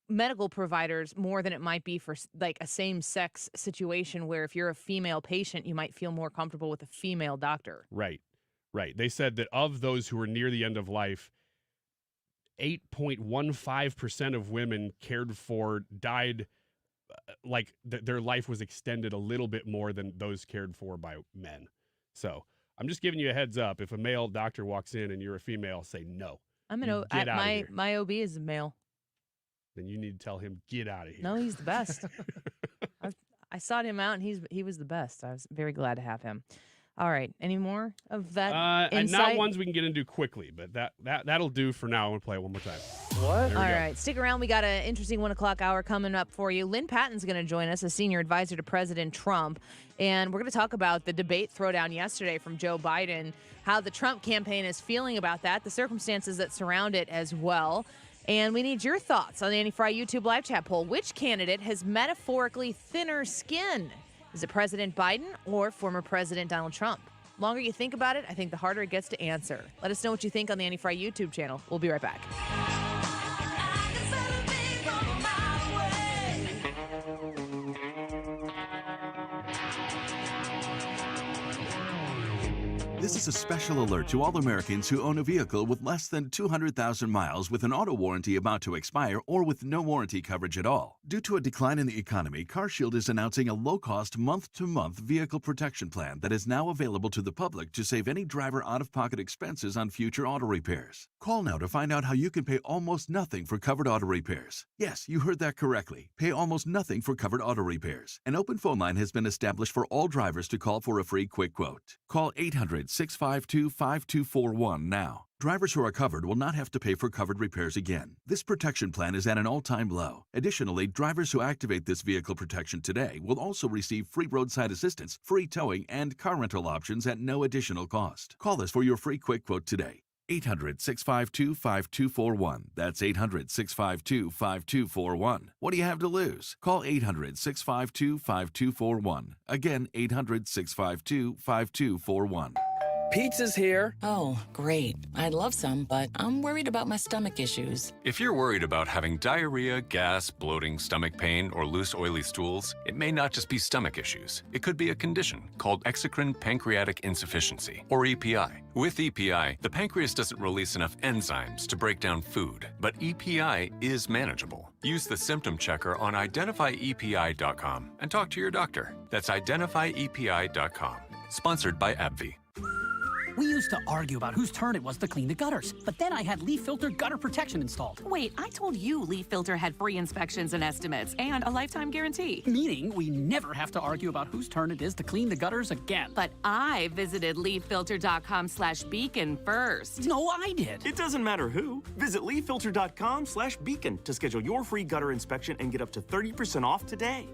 medical providers more than it might be for like a same-sex situation where if you're a female patient, you might feel more comfortable with a female doctor. Right. They said that of those who were near the end of life, 8.15% of women cared for died their life was extended a little bit more than those cared for by men. So I'm just giving you a heads up. If a male doctor walks in and you're a female, say no. My OB is a male. Then you need to tell him, get out of here. No, he's the best. I sought him out, and he was the best. I was very glad to have him. All right. Any more of that And insight? not ones we can get into quickly, but that'll do for now. I'm going to play it one more time. What? All right. Stick around. We got an interesting 1 o'clock hour coming up for you. Lynne Patton's going to join us, a senior advisor to President Trump. And we're going to talk about the debate throwdown yesterday from Joe Biden, how the Trump campaign is feeling about that, the circumstances that surround it as well. And we need your thoughts on the Annie Fry YouTube live chat poll. Which candidate has metaphorically thinner skin? Is it President Biden or former President Donald Trump? The longer you think about it, I think the harder it gets to answer. Let us know what you think on the Annie Fry YouTube channel. We'll be right back. This is a special alert to all Americans who own a vehicle with less than 200,000 miles with an auto warranty about to expire or with no warranty coverage at all. Due to a decline in the economy, CarShield is announcing a low-cost month-to-month vehicle protection plan that is now available to the public to save any driver out-of-pocket expenses on future auto repairs. Call now to find out how you can pay almost nothing for covered auto repairs. Yes, you heard that correctly. Pay almost nothing for covered auto repairs. An open phone line has been established for all drivers to call for a free quick quote. Call 800-652-5241 now. Drivers who are covered will not have to pay for covered repairs again. This protection plan is at an all-time low. Additionally, drivers who activate this vehicle protection today will also receive free roadside assistance, free towing, and car rental options at no additional cost. Call us for your free quick quote today. 800-652-5241. That's 800-652-5241. What do you have to lose? Call 800-652-5241. Again, 800-652-5241. Pizza's here. Oh, great. I'd love some, but I'm worried about my stomach issues. If you're worried about having diarrhea, gas, bloating, stomach pain, or loose, oily stools, it may not just be stomach issues. It could be a condition called exocrine pancreatic insufficiency, or EPI. With EPI, the pancreas doesn't release enough enzymes to break down food, but EPI is manageable. Use the symptom checker on identifyepi.com and talk to your doctor. That's identifyepi.com. Sponsored by AbbVie. We used to argue about whose turn it was to clean the gutters, but then I had leaf filter gutter protection installed. Wait, I told you Leaf Filter had free inspections and estimates and a lifetime guarantee. Meaning we never have to argue about whose turn it is to clean the gutters again. But I visited leaffilter.com/beacon first. No, I did. It doesn't matter who. Visit leaffilter.com/beacon to schedule your free gutter inspection and get up to 30% off today.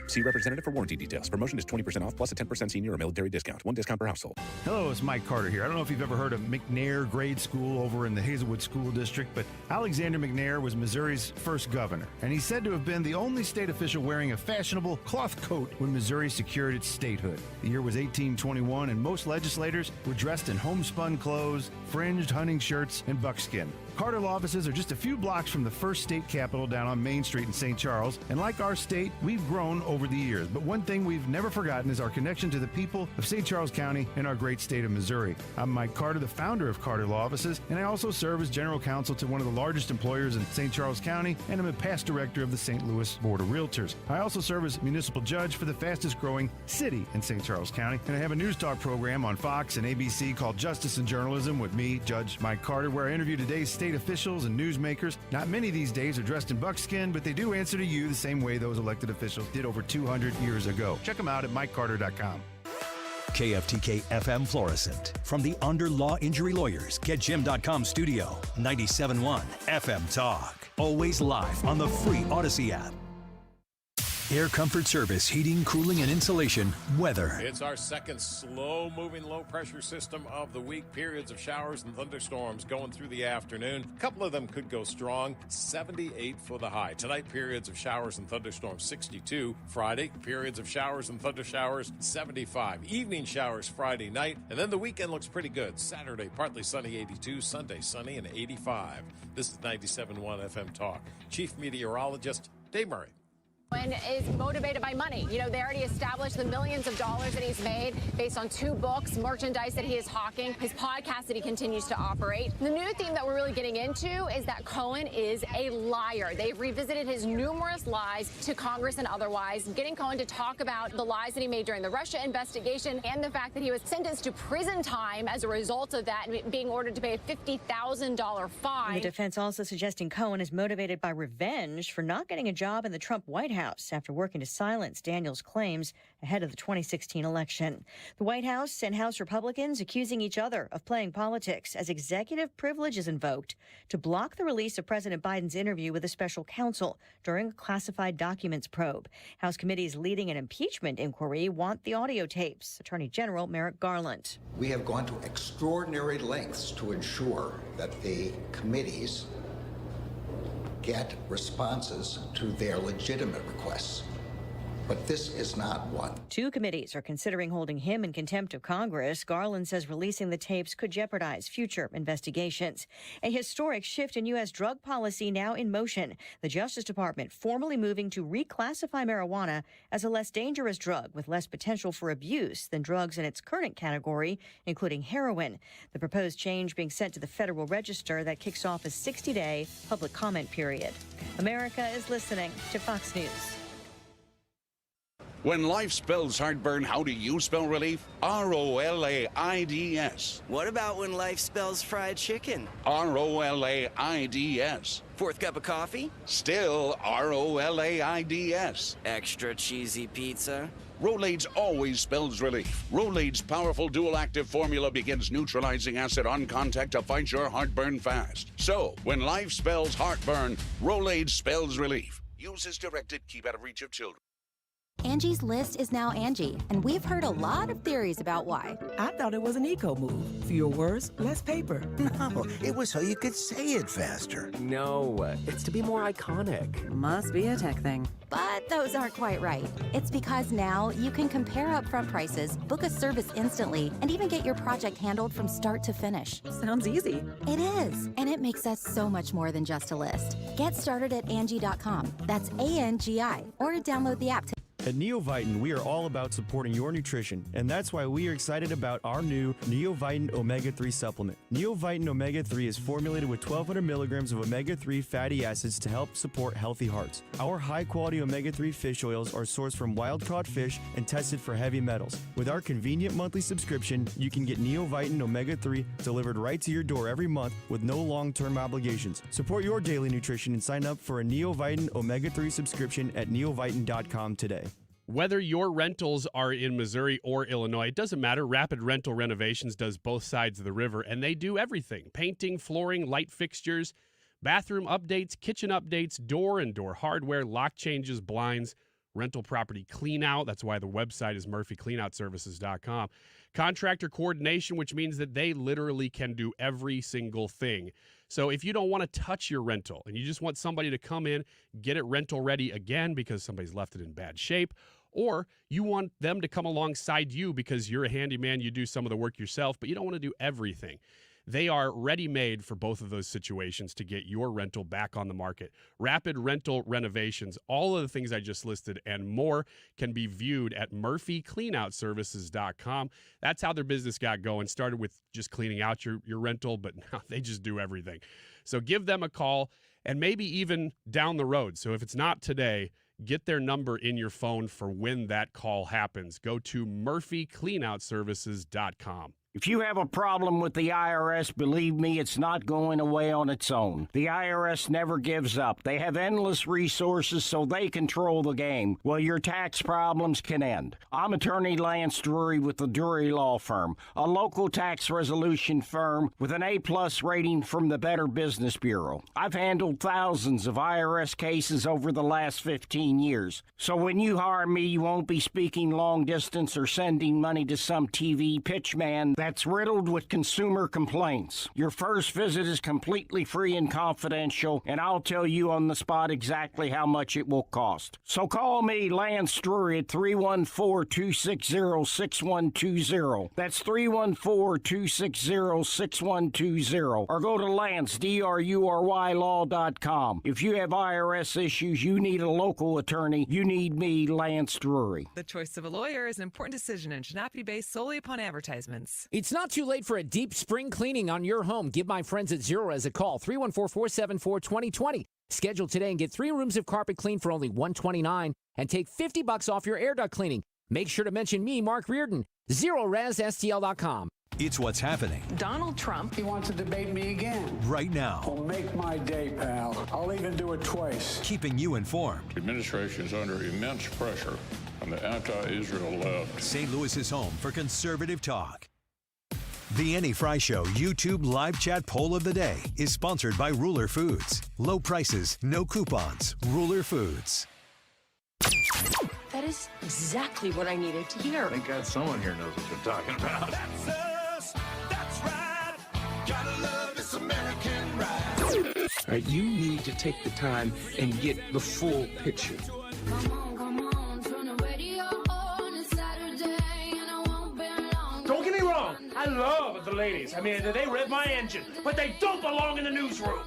See representative for warranty details. Promotion is 20% off plus a 10% senior or military discount. One discount per household. Hello, it's Mike Carter here. I don't know if you've ever heard of McNair Grade School over in the Hazelwood School District, but Alexander McNair was Missouri's first governor, and he's said to have been the only state official wearing a fashionable cloth coat when Missouri secured its statehood. The year was 1821, and most legislators were dressed in homespun clothes, fringed hunting shirts, and buckskin. Carter law offices are just a few blocks from the first state capitol down on Main Street in St. Charles, and like our state, we've grown over the years. But one thing we've never forgotten is our connection to the people of St. Charles County and our great state of Missouri. I'm Mike Carter, the founder of Carter Law Offices, and I also serve as general counsel to one of the largest employers in St. Charles County, and I'm a past director of the St. Louis Board of Realtors. I also serve as municipal judge for the fastest growing city in St. Charles County, and I have a news talk program on Fox and ABC called Justice and Journalism with me, Judge Mike Carter, where I interview today's state officials and newsmakers. Not many these days are dressed in buckskin, but they do answer to you the same way those elected officials did over 200 years ago. Check them out at MikeCarter.com. KFTK FM Florissant. From the Under Law Injury Lawyers, GetJim.com studio. 97.1 FM Talk. Always live on the free Odyssey app. Air Comfort Service, heating, cooling, and insulation, weather. It's our second slow-moving low-pressure system of the week. Periods of showers and thunderstorms going through the afternoon. A couple of them could go strong. 78 for the high. Tonight, periods of showers and thunderstorms, 62. Friday, periods of showers and thundershowers, 75. Evening showers Friday night. And then the weekend looks pretty good. Saturday, partly sunny, 82. Sunday, sunny and 85. This is 97.1 FM Talk. Chief Meteorologist Dave Murray. Is motivated by money. You know, they already established the millions of dollars that he's made based on 2 books, merchandise that he is hawking, his podcast that he continues to operate. The new theme that we're really getting into is that Cohen is a liar. They've revisited his numerous lies to Congress and otherwise, getting Cohen to talk about the lies that he made during the Russia investigation and the fact that he was sentenced to prison time as a result of that, being ordered to pay a $50,000 fine. The defense also suggesting Cohen is motivated by revenge for not getting a job in the Trump White House House after working to silence Daniels' claims ahead of the 2016 election. The White House and House Republicans accusing each other of playing politics as executive privilege is invoked to block the release of President Biden's interview with a special counsel during a classified documents probe. House committees leading an impeachment inquiry want the audio tapes. Attorney General Merrick Garland. We have gone to extraordinary lengths to ensure that the committees get responses to their legitimate requests. But this is not one. 2 committees are considering holding him in contempt of Congress. Garland says releasing the tapes could jeopardize future investigations. A historic shift in U.S. drug policy now in motion. The Justice Department formally moving to reclassify marijuana as a less dangerous drug with less potential for abuse than drugs in its current category, including heroin. The proposed change being sent to the Federal Register that kicks off a 60-day public comment period. America is listening to Fox News. When life spells heartburn, how do you spell relief? R-O-L-A-I-D-S. What about when life spells fried chicken? R-O-L-A-I-D-S. 4th cup of coffee? Still R-O-L-A-I-D-S. Extra cheesy pizza? Rolaids always spells relief. Rolaids' powerful dual-active formula begins neutralizing acid on contact to fight your heartburn fast. So, when life spells heartburn, Rolaids spells relief. Use as directed. Keep out of reach of children. Angie's List is now Angie, and we've heard a lot of theories about why. I thought it was an eco move. Fewer words, less paper. No, it was so you could say it faster. No, it's to be more iconic. Must be a tech thing. But those aren't quite right. It's because now you can compare upfront prices, book a service instantly, and even get your project handled from start to finish. Sounds easy. It is, and it makes us so much more than just a list. Get started at Angie.com. That's ANGI, or download the app today. At Neovitin, we are all about supporting your nutrition, and that's why we are excited about our new Neovitin Omega-3 supplement. Neovitin Omega-3 is formulated with 1,200 milligrams of omega-3 fatty acids to help support healthy hearts. Our high-quality omega-3 fish oils are sourced from wild-caught fish and tested for heavy metals. With our convenient monthly subscription, you can get Neovitin Omega-3 delivered right to your door every month with no long-term obligations. Support your daily nutrition and sign up for a Neovitin Omega-3 subscription at neovitin.com today. Whether your rentals are in Missouri or Illinois, it doesn't matter. Rapid Rental Renovations does both sides of the river, and they do everything. Painting, flooring, light fixtures, bathroom updates, kitchen updates, door and door hardware, lock changes, blinds, rental property clean out. That's why the website is murphycleanoutservices.com. Contractor coordination, which means that they literally can do every single thing. So if you don't want to touch your rental and you just want somebody to come in, get it rental ready again because somebody's left it in bad shape, or you want them to come alongside you because you're a handyman, you do some of the work yourself, but you don't want to do everything. They are ready-made for both of those situations to get your rental back on the market. Rapid Rental Renovations, all of the things I just listed and more can be viewed at murphycleanoutservices.com. That's how their business got going. Started with just cleaning out your rental, but now they just do everything. So give them a call and maybe even down the road. So if it's not today, get their number in your phone for when that call happens. Go to murphycleanoutservices.com. If you have a problem with the IRS, believe me, it's not going away on its own. The IRS never gives up. They have endless resources, so they control the game. Well, your tax problems can end. I'm attorney Lance Drury with the Drury Law Firm, a local tax resolution firm with an A-plus rating from the Better Business Bureau. I've handled thousands of IRS cases over the last 15 years. So when you hire me, you won't be speaking long distance or sending money to some TV pitchman that's riddled with consumer complaints. Your first visit is completely free and confidential, and I'll tell you on the spot exactly how much it will cost. So call me, Lance Drury, at 314-260-6120. That's 314-260-6120. Or go to Lance, DRURYlaw.com. If you have IRS issues, you need a local attorney, you need me, Lance Drury. The choice of a lawyer is an important decision and should not be based solely upon advertisements. It's not too late for a deep spring cleaning on your home. Give my friends at Zerorez a call, 314-474-2020. Schedule today and get 3 rooms of carpet clean for only $129 and take $50 off your air duct cleaning. Make sure to mention me, Mark Reardon. ZerorezSTL.com. It's what's happening Donald Trump. He wants to debate me again. right now. Well, make my day, pal. I'll even do it twice. Keeping you informed. The administration is under immense pressure from the anti-Israel left. St. Louis's home for conservative talk. The Annie Fry Show YouTube live chat poll of the day is sponsored by Ruler Foods. Low prices, no coupons. Ruler Foods. That is exactly what I needed to hear. Thank God someone here knows what they're talking about. That's us. That's right. Gotta love this American ride. All right, you need to take the time and get the full picture. Don't get me wrong, I love the ladies. I mean, they rev my engine, but they don't belong in the newsroom.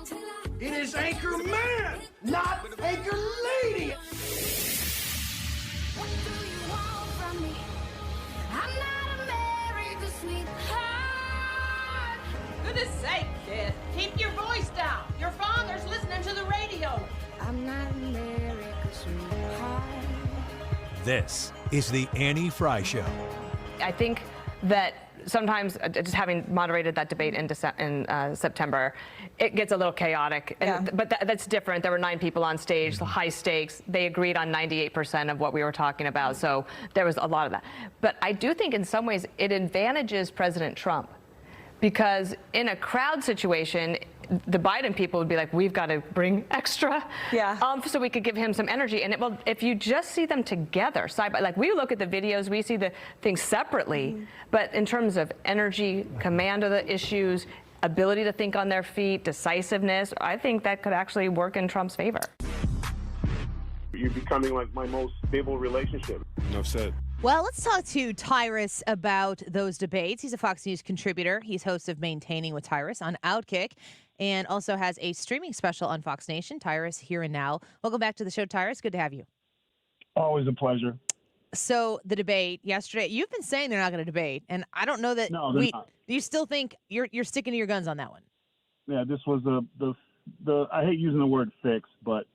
It is Anchor Man, not Anchor Lady. What do you want from me? I'm not America's sweetheart. Goodness sake, kid. Keep your voice down. Your father's listening to the radio. I'm not America's sweetheart. This is the Annie Fry Show. I think that sometimes, just having moderated that debate in September, it gets a little chaotic. But that's different. There were 9 people on stage, so high stakes. They agreed on 98% of what we were talking about, so there was a lot of that. But I do think in some ways it advantages President Trump, because in a crowd situation, the Biden people would be like, we've got to bring extra, so we could give him some energy. And if you just see them together, side by, like we look at the videos, we see the things separately, but in terms of energy, command of the issues, ability to think on their feet, decisiveness, I think that could actually work in Trump's favor. You're becoming like my most stable relationship. Enough said. Well, let's talk to Tyrus about those debates. He's a Fox News contributor. He's host of Maintaining with Tyrus on Outkick and also has a streaming special on Fox Nation, Tyrus Here and Now. Welcome back to the show, Tyrus. Good to have you. Always a pleasure. So the debate yesterday, you've been saying they're not going to debate, and I don't know that they're not. Do you still think you're sticking to your guns on that one? Yeah, this was the I hate using the word fix, but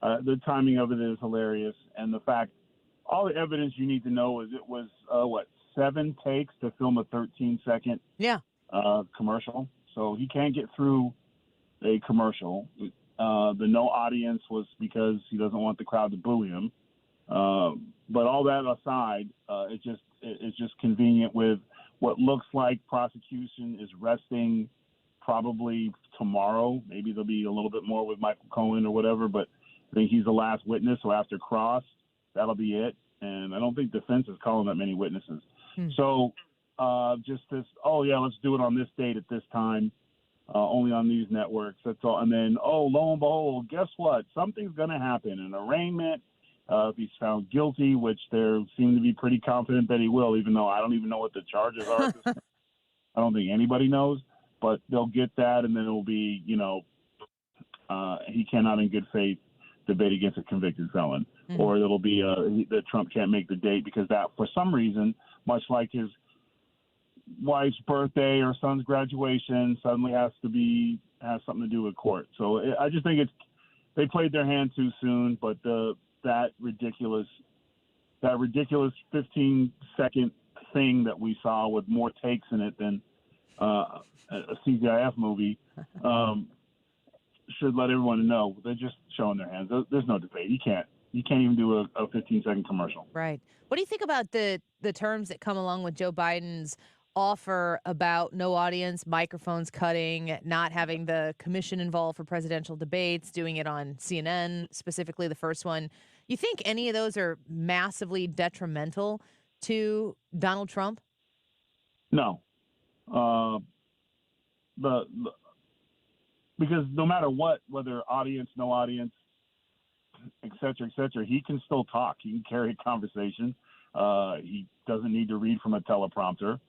the timing of it is hilarious, and the fact, all the evidence you need to know is it was 7 takes to film a 13-second commercial. So he can't get through a commercial. The no audience was because he doesn't want the crowd to boo him. But all that aside, it's just convenient with what looks like prosecution is resting probably tomorrow. Maybe there'll be a little bit more with Michael Cohen or whatever, but I think he's the last witness. So after cross, that'll be it. And I don't think defense is calling that many witnesses. So just this, let's do it on this date at this time, only on these networks. That's all. And then, lo and behold, guess what? Something's going to happen. An arraignment, if he's found guilty, which they seem to be pretty confident that he will, even though I don't even know what the charges are. At this point. I don't think anybody knows. But they'll get that, and then it will be, he cannot in good faith debate against a convicted felon. Mm-hmm. Or it'll be that Trump can't make the date because that, for some reason, much like his wife's birthday or son's graduation, suddenly has something to do with court. So I just think they played their hand too soon. But that ridiculous 15-second thing that we saw with more takes in it than a CGIF movie should let everyone know they're just showing their hands. There's no debate. You can't even do a 15-second commercial. Right. What do you think about the terms that come along with Joe Biden's offer about no audience, microphones cutting, not having the commission involved for presidential debates, doing it on CNN, specifically the first one? You think any of those are massively detrimental to Donald Trump? No. Because no matter what, whether audience, no audience, et cetera, he can still talk. He can carry a conversation. He doesn't need to read from a teleprompter.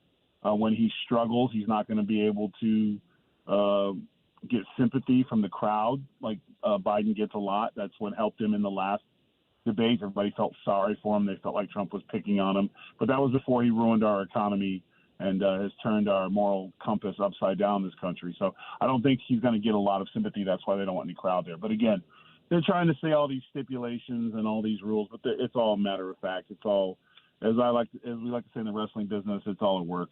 When he struggles, he's not going to be able to get sympathy from the crowd like Biden gets a lot. That's what helped him in the last debate. Everybody felt sorry for him. They felt like Trump was picking on him. But that was before he ruined our economy and has turned our moral compass upside down in this country. So I don't think he's going to get a lot of sympathy. That's why they don't want any crowd there. But again, they're trying to say all these stipulations and all these rules, but it's all a matter of fact. It's all, as we like to say in the wrestling business, it's all at work.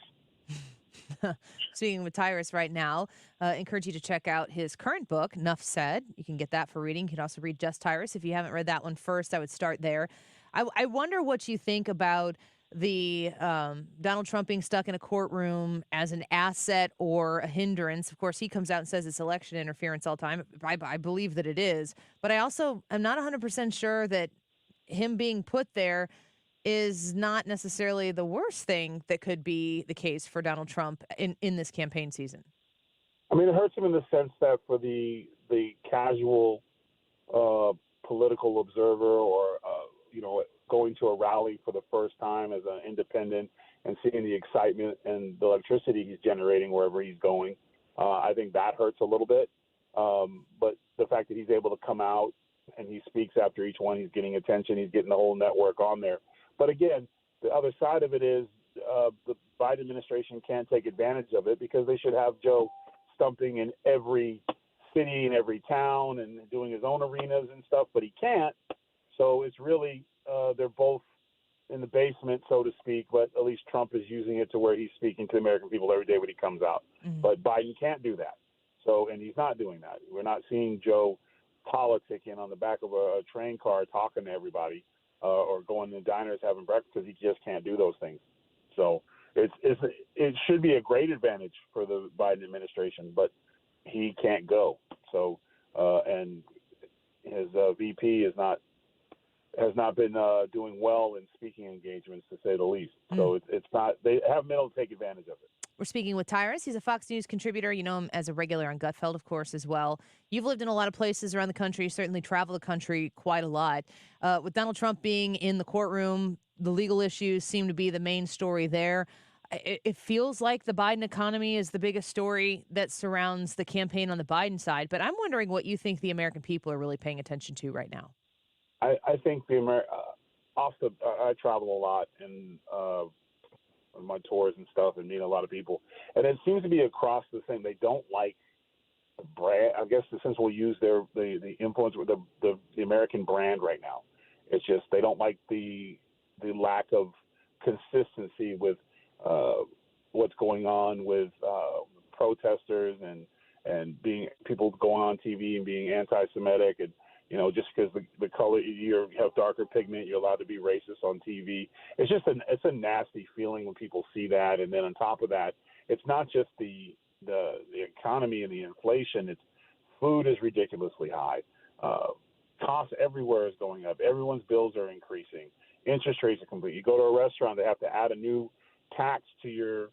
speaking with Tyrus right now. Encourage you to check out his current book, Nuff Said. You can get that for reading. You can also read Just Tyrus. If you haven't read that one first, I would start there. I wonder what you think about the Donald Trump being stuck in a courtroom as an asset or a hindrance. Of course, he comes out and says it's election interference all the time. I believe that it is. But I also am not 100% sure that him being put there is not necessarily the worst thing that could be the case for Donald Trump in this campaign season. I mean, it hurts him in the sense that for the casual political observer or, going to a rally for the first time as an independent and seeing the excitement and the electricity he's generating wherever he's going, I think that hurts a little bit. But the fact that he's able to come out and he speaks after each one, he's getting attention, he's getting the whole network on there. But again, the other side of it is the Biden administration can't take advantage of it because they should have Joe stumping in every city and every town and doing his own arenas and stuff, but he can't. So it's really they're both in the basement, so to speak, but at least Trump is using it to where he's speaking to the American people every day when he comes out. Mm-hmm. But Biden can't do that. So, and he's not doing that. We're not seeing Joe politicking on the back of a train car talking to everybody or going to diners having breakfast because he just can't do those things. So it should be a great advantage for the Biden administration, but he can't go. So and his VP has not been doing well in speaking engagements, to say the least. So it's not, they haven't been able to take advantage of it. We're speaking with Tyrus. He's a Fox News contributor. You know him as a regular on Gutfeld, of course, as well. You've lived in a lot of places around the country. You certainly travel the country quite a lot. With Donald Trump being in the courtroom, the legal issues seem to be the main story there. It feels like the Biden economy is the biggest story that surrounds the campaign on the Biden side. But I'm wondering what you think the American people are really paying attention to right now. I think I travel a lot and on my tours and stuff and meet a lot of people, and it seems to be across the thing. They don't like the brand. I guess since we'll use the influence with the American brand right now, it's just they don't like the lack of consistency with what's going on with protesters and being people going on TV and being anti-Semitic and. Just because the color you have darker pigment, you're allowed to be racist on TV. It's just it's a nasty feeling when people see that. And then on top of that, it's not just the economy and the inflation. It's food is ridiculously high. Costs everywhere is going up. Everyone's bills are increasing. Interest rates are complete. You go to a restaurant, they have to add a new tax to your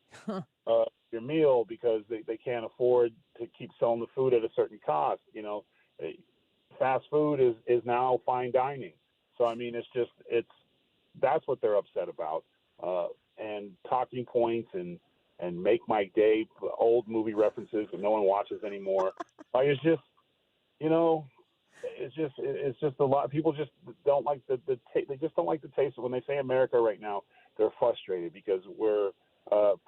meal because they can't afford to keep selling the food at a certain cost. Fast food is now fine dining. So, I mean, that's what they're upset about. And talking points and Make My Day, old movie references that no one watches anymore. Like, it's just a lot. People just don't like they just don't like the taste of when they say America right now. They're frustrated because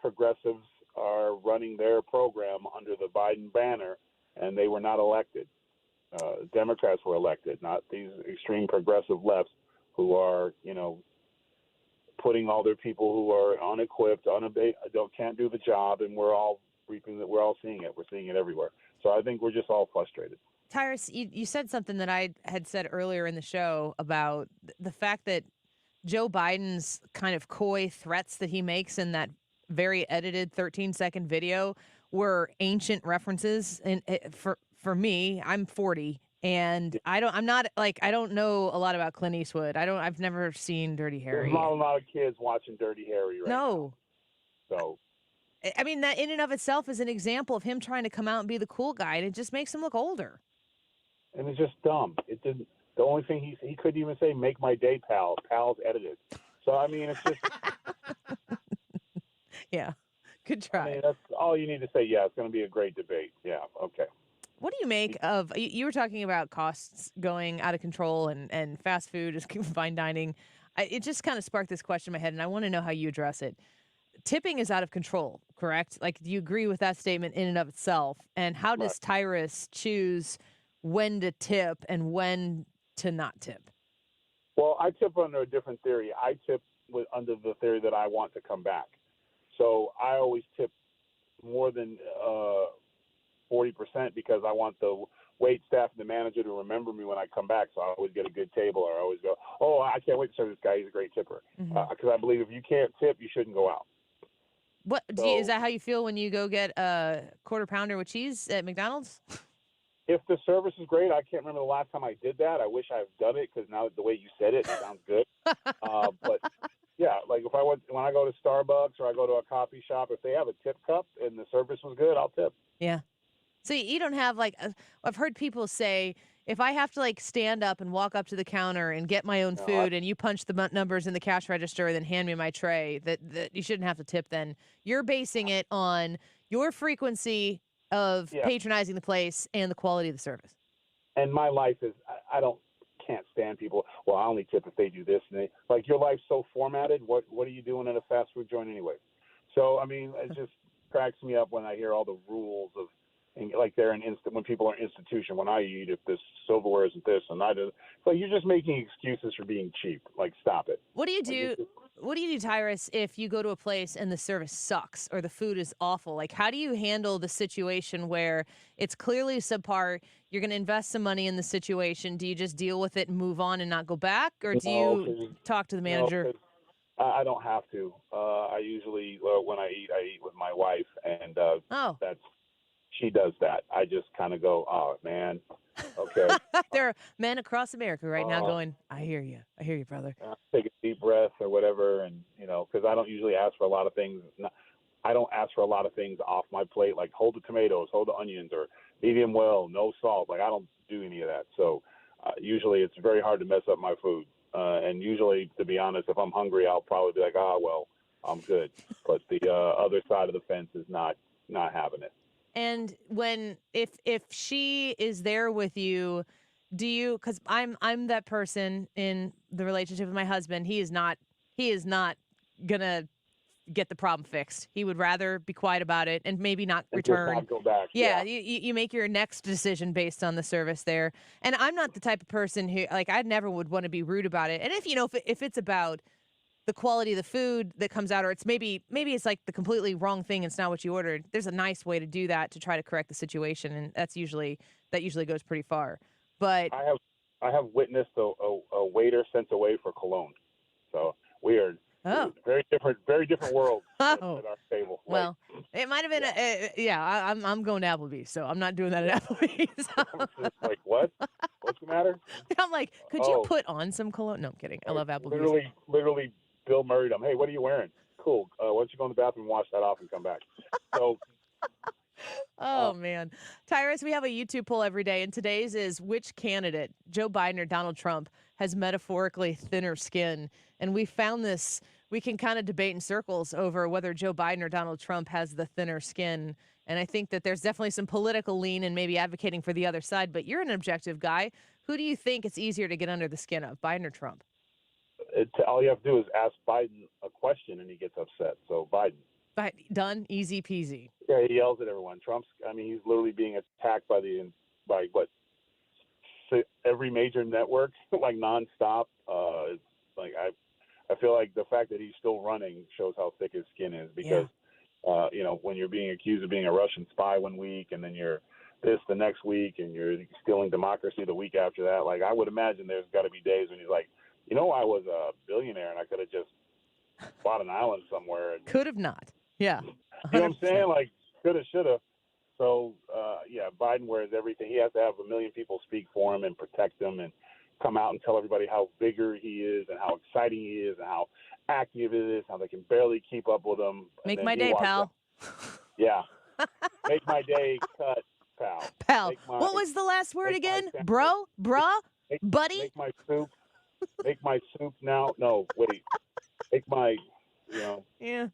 progressives are running their program under the Biden banner and they were not elected. Democrats were elected, not these extreme progressive lefts who are, putting all their people who are unequipped, can't do the job, and we're all seeing it. We're seeing it everywhere. So I think we're just all frustrated. Tyrus, you said something that I had said earlier in the show about the fact that Joe Biden's kind of coy threats that he makes in that very edited 13-second video were ancient references. And for me, I'm 40, and I don't know a lot about Clint Eastwood. I've never seen Dirty Harry. There's not a lot of kids watching Dirty Harry right now. So, I mean, that in and of itself is an example of him trying to come out and be the cool guy, and it just makes him look older. And it's just dumb. It didn't. The only thing he couldn't even say "Make My Day, pal." Pal's edited. So I mean, it's just. Yeah, good try. I mean, that's all you need to say. Yeah, it's going to be a great debate. Yeah, okay. What do you make of, you were talking about costs going out of control and fast food is fine dining. It just kind of sparked this question in my head, and I want to know how you address it. Tipping is out of control, correct? Like, do you agree with that statement in and of itself? And how does Tyrus choose when to tip and when to not tip? Well, I tip under a different theory. I tip under the theory that I want to come back. So I always tip more than 40% because I want the wait staff and the manager to remember me when I come back. So I always get a good table, or I always go, oh, I can't wait to serve this guy. He's a great tipper. Because I believe if you can't tip, you shouldn't go out. What is that how you feel when you go get a quarter pounder with cheese at McDonald's? If the service is great, I can't remember the last time I did that. I wish I've done it because now the way you said it sounds good. But yeah, like when I go to Starbucks or I go to a coffee shop, if they have a tip cup and the service was good, I'll tip. Yeah. So you don't have I've heard people say, if I have to stand up and walk up to the counter and get my own food and you punch the numbers in the cash register and then hand me my tray, that you shouldn't have to tip then. You're basing it on your frequency of patronizing the place and the quality of the service. And my life is, I can't stand people. Well, I only tip if they do this. And your life's so formatted. What are you doing at a fast food joint anyway? So, I mean, it just cracks me up when I hear all the rules of, when people are in institution, when I eat, if this silverware isn't this and I do. So you're just making excuses for being cheap. Stop it. What do you do? What do you do, Tyrus, if you go to a place and the service sucks or the food is awful? How do you handle the situation where it's clearly subpar? You're going to invest some money in the situation. Do you just deal with it and move on and not go back? Or do you talk to the manager? I don't have to. I usually, when I eat with my wife. And she does that. I just kind of go, oh, man, okay. There are men across America right now going, I hear you. I hear you, brother. Take a deep breath or whatever. And, because I don't usually ask for a lot of things. I don't ask for a lot of things off my plate, like hold the tomatoes, hold the onions, or medium well, no salt. I don't do any of that. So usually it's very hard to mess up my food. And usually, to be honest, if I'm hungry, I'll probably be like, well, I'm good. But the other side of the fence is not having it. And if she is there with you, do you? Because I'm that person in the relationship with my husband. He is not gonna get the problem fixed. He would rather be quiet about it and maybe not return. Just not go back. Yeah, you make your next decision based on the service there. And I'm not the type of person who I never would want to be rude about it. And if it's about the quality of the food that comes out, or it's maybe it's the completely wrong thing, it's not what you ordered. There's a nice way to do that to try to correct the situation, and that usually goes pretty far. But I have witnessed a waiter sent away for cologne. So we are very different worlds at our table. Well, it might have been I'm going to Applebee's, so I'm not doing that at Applebee's. What? What's the matter? I'm could you put on some cologne? No, I'm kidding. I love Applebee's. Literally. Bill Murray'd him. Hey, what are you wearing? Cool. Why don't you go in the bathroom and wash that off and come back? So. Oh, man. Tyrus, we have a YouTube poll every day, and today's is which candidate, Joe Biden or Donald Trump, has metaphorically thinner skin. And we found this, we can kind of debate in circles over whether Joe Biden or Donald Trump has the thinner skin. And I think that there's definitely some political lean and maybe advocating for the other side. But you're an objective guy. Who do you think it's easier to get under the skin of, Biden or Trump? All you have to do is ask Biden a question and he gets upset. So Biden. Done. Easy peasy. Yeah, he yells at everyone. He's literally being attacked by every major network, nonstop. I feel like the fact that he's still running shows how thick his skin is because, when you're being accused of being a Russian spy one week and then you're this the next week and you're stealing democracy the week after that, I would imagine there's got to be days when he's like, I was a billionaire and I could have just bought an island somewhere. Could have not. Yeah. 100%. You know what I'm saying? Coulda, shoulda. So, Biden wears everything. He has to have a million people speak for him and protect him and come out and tell everybody how bigger he is and how exciting he is and how active it is, how they can barely keep up with him. Make my day, pal. Yeah. Make my day, cut, pal. Pal. What was the last word again? Bro? Bruh? Buddy? Make my soup. Make my soup now. No, wait. Make my, Yeah.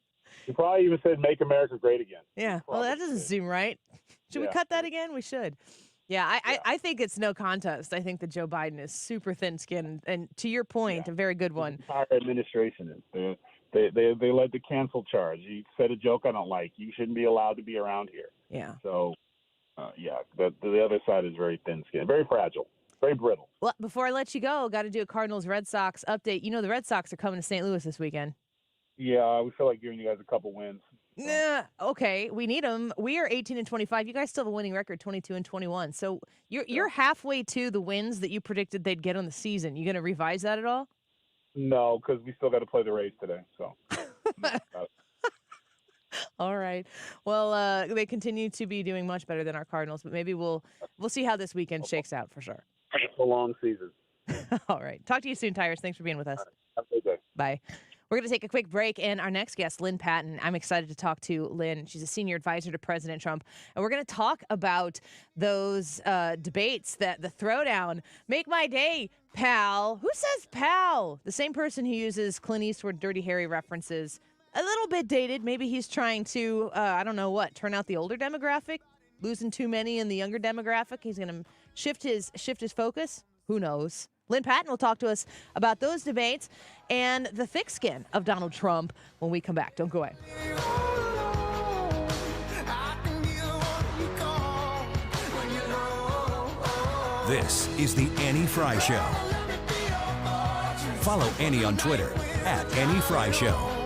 You probably even said make America great again. Yeah. Well, that doesn't seem right. Should we cut that again? We should. Yeah, I think it's no contest. I think that Joe Biden is super thin-skinned. And to your point, a very good one. The entire administration is. They led the cancel charge. You said a joke I don't like. You shouldn't be allowed to be around here. Yeah. So, the other side is very thin-skinned, very fragile. Very brittle. Well, before I let you go, got to do a Cardinals-Red Sox update. The Red Sox are coming to St. Louis this weekend. Yeah, we feel like giving you guys a couple wins. Nah, okay, we need them. We are 18-25. You guys still have a winning record, 22-21. So you're halfway to the wins that you predicted they'd get on the season. You going to revise that at all? No, because we still got to play the Rays today. So. All right. Well, they continue to be doing much better than our Cardinals, but maybe we'll see how this weekend shakes out for sure. It's a long season. All right. Talk to you soon, Tyrus. Thanks for being with us. Have a good day. Bye. We're going to take a quick break, and our next guest, Lynne Patton. I'm excited to talk to Lynne. She's a senior advisor to President Trump, and we're going to talk about those debates, the throwdown. Make my day, pal. Who says pal? The same person who uses Clint Eastwood Dirty Harry references. A little bit dated. Maybe he's trying to, I don't know what, turn out the older demographic, losing too many in the younger demographic. He's going to shift his focus. Who knows? Lynne Patton will talk to us about those debates and the thick skin of Donald Trump when we come back. Don't go away. This is the Annie Fry Show. Follow Annie on Twitter @AnnieFryShow.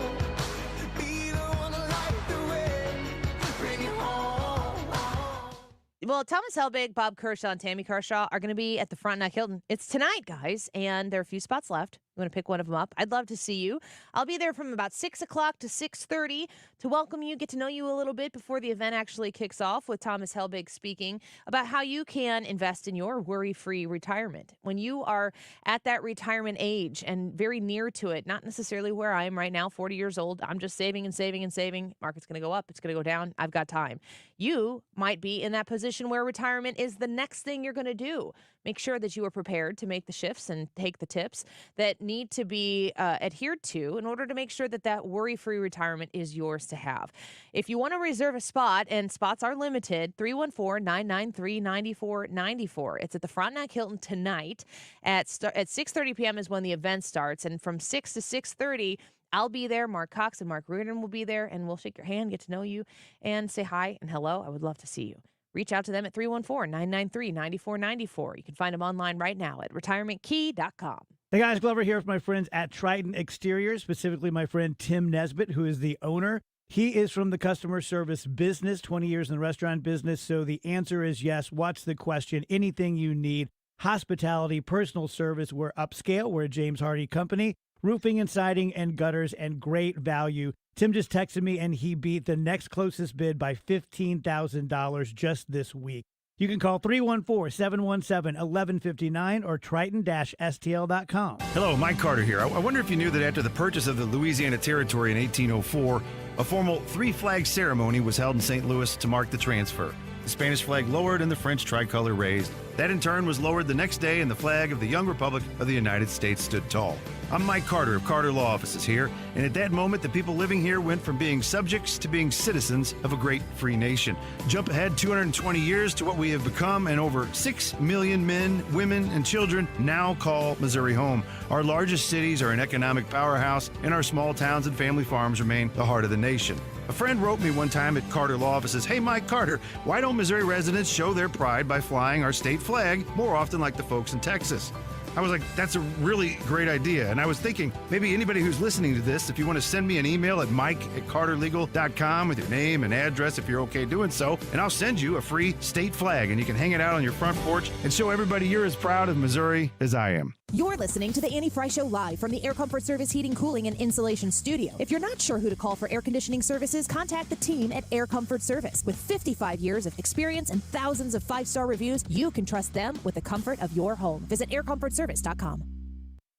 Well, Thomas Helbig, Bob Kershaw, and Tammy Kershaw are going to be at the Frontenac Hilton. It's tonight, guys, and there are a few spots left. You want to pick one of them up? I'd love to see you. I'll be there from about 6 o'clock to 6:30 to welcome you, get to know you a little bit before the event actually kicks off, with Thomas Helbig speaking about how you can invest in your worry-free retirement. When you are at that retirement age and very near to it, not necessarily where I am right now, 40 years old, I'm just saving and saving and saving. Market's going to go up. It's going to go down. I've got time. You might be in that position where retirement is the next thing you're going to do. Make sure that you are prepared to make the shifts and take the tips that need to be adhered to in order to make sure that that worry-free retirement is yours to have. If you want to reserve a spot, and spots are limited, 314-993-9494. It's at the Frontenac Hilton tonight at 6:30 p.m. is when the event starts, and from 6 to 6:30, I'll be there. Mark Cox and Mark Reardon will be there, and we'll shake your hand, get to know you, and say hi and hello. I would love to see you. Reach out to them at 314-993-9494. You can find them online right now at retirementkey.com. Hey guys, Glover here with my friends at Triton Exteriors, specifically my friend Tim Nesbitt, who is the owner. He is from the customer service business, 20 years in the restaurant business. So the answer is yes. What's the question? Anything you need. Hospitality, personal service. We're upscale. We're a James Hardy company. Roofing and siding and gutters and great value. Tim just texted me and he beat the next closest bid by $15,000 just this week. You can call 314-717-1159 or triton-stl.com. Hello, Mike Carter here. I wonder if you knew that after the purchase of the Louisiana Territory in 1804, a formal three-flag ceremony was held in St. Louis to mark the transfer. The Spanish flag lowered and the French tricolor raised. That in turn was lowered the next day and the flag of the young Republic of the United States stood tall. I'm Mike Carter of Carter Law Offices here, and at that moment the people living here went from being subjects to being citizens of a great free nation. Jump ahead 220 years to what we have become, and over 6 million men, women, and children now call Missouri home. Our largest cities are an economic powerhouse, and our small towns and family farms remain the heart of the nation. A friend wrote me one time at Carter Law Offices, "Hey, Mike Carter, why don't Missouri residents show their pride by flying our state flag more often like the folks in Texas?" I was like, that's a really great idea. And I was thinking, maybe anybody who's listening to this, if you want to send me an email at mike@carterlegal.com with your name and address if you're okay doing so, and I'll send you a free state flag, and you can hang it out on your front porch and show everybody you're as proud of Missouri as I am. You're listening to the Annie Fry Show live from the Air Comfort Service Heating, Cooling, and Insulation Studio. If you're not sure who to call for air conditioning services, contact the team at Air Comfort Service. With 55 years of experience and thousands of 5-star reviews, you can trust them with the comfort of your home. Visit aircomfortservice.com.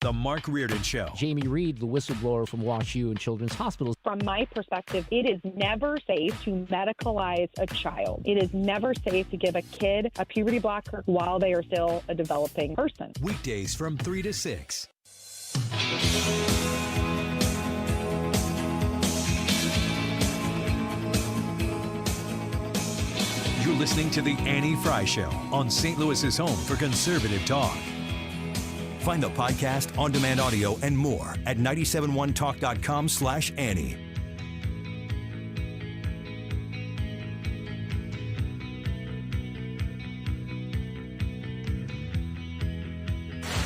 The Mark Reardon Show. Jamie Reed, the whistleblower from WashU and Children's Hospitals. From my perspective, it is never safe to medicalize a child. It is never safe to give a kid a puberty blocker while they are still a developing person. Weekdays from 3 to 6. You're listening to the Annie Fry Show on St. Louis's home for conservative talk. Find the podcast, on-demand audio, and more at 971talk.com/Annie.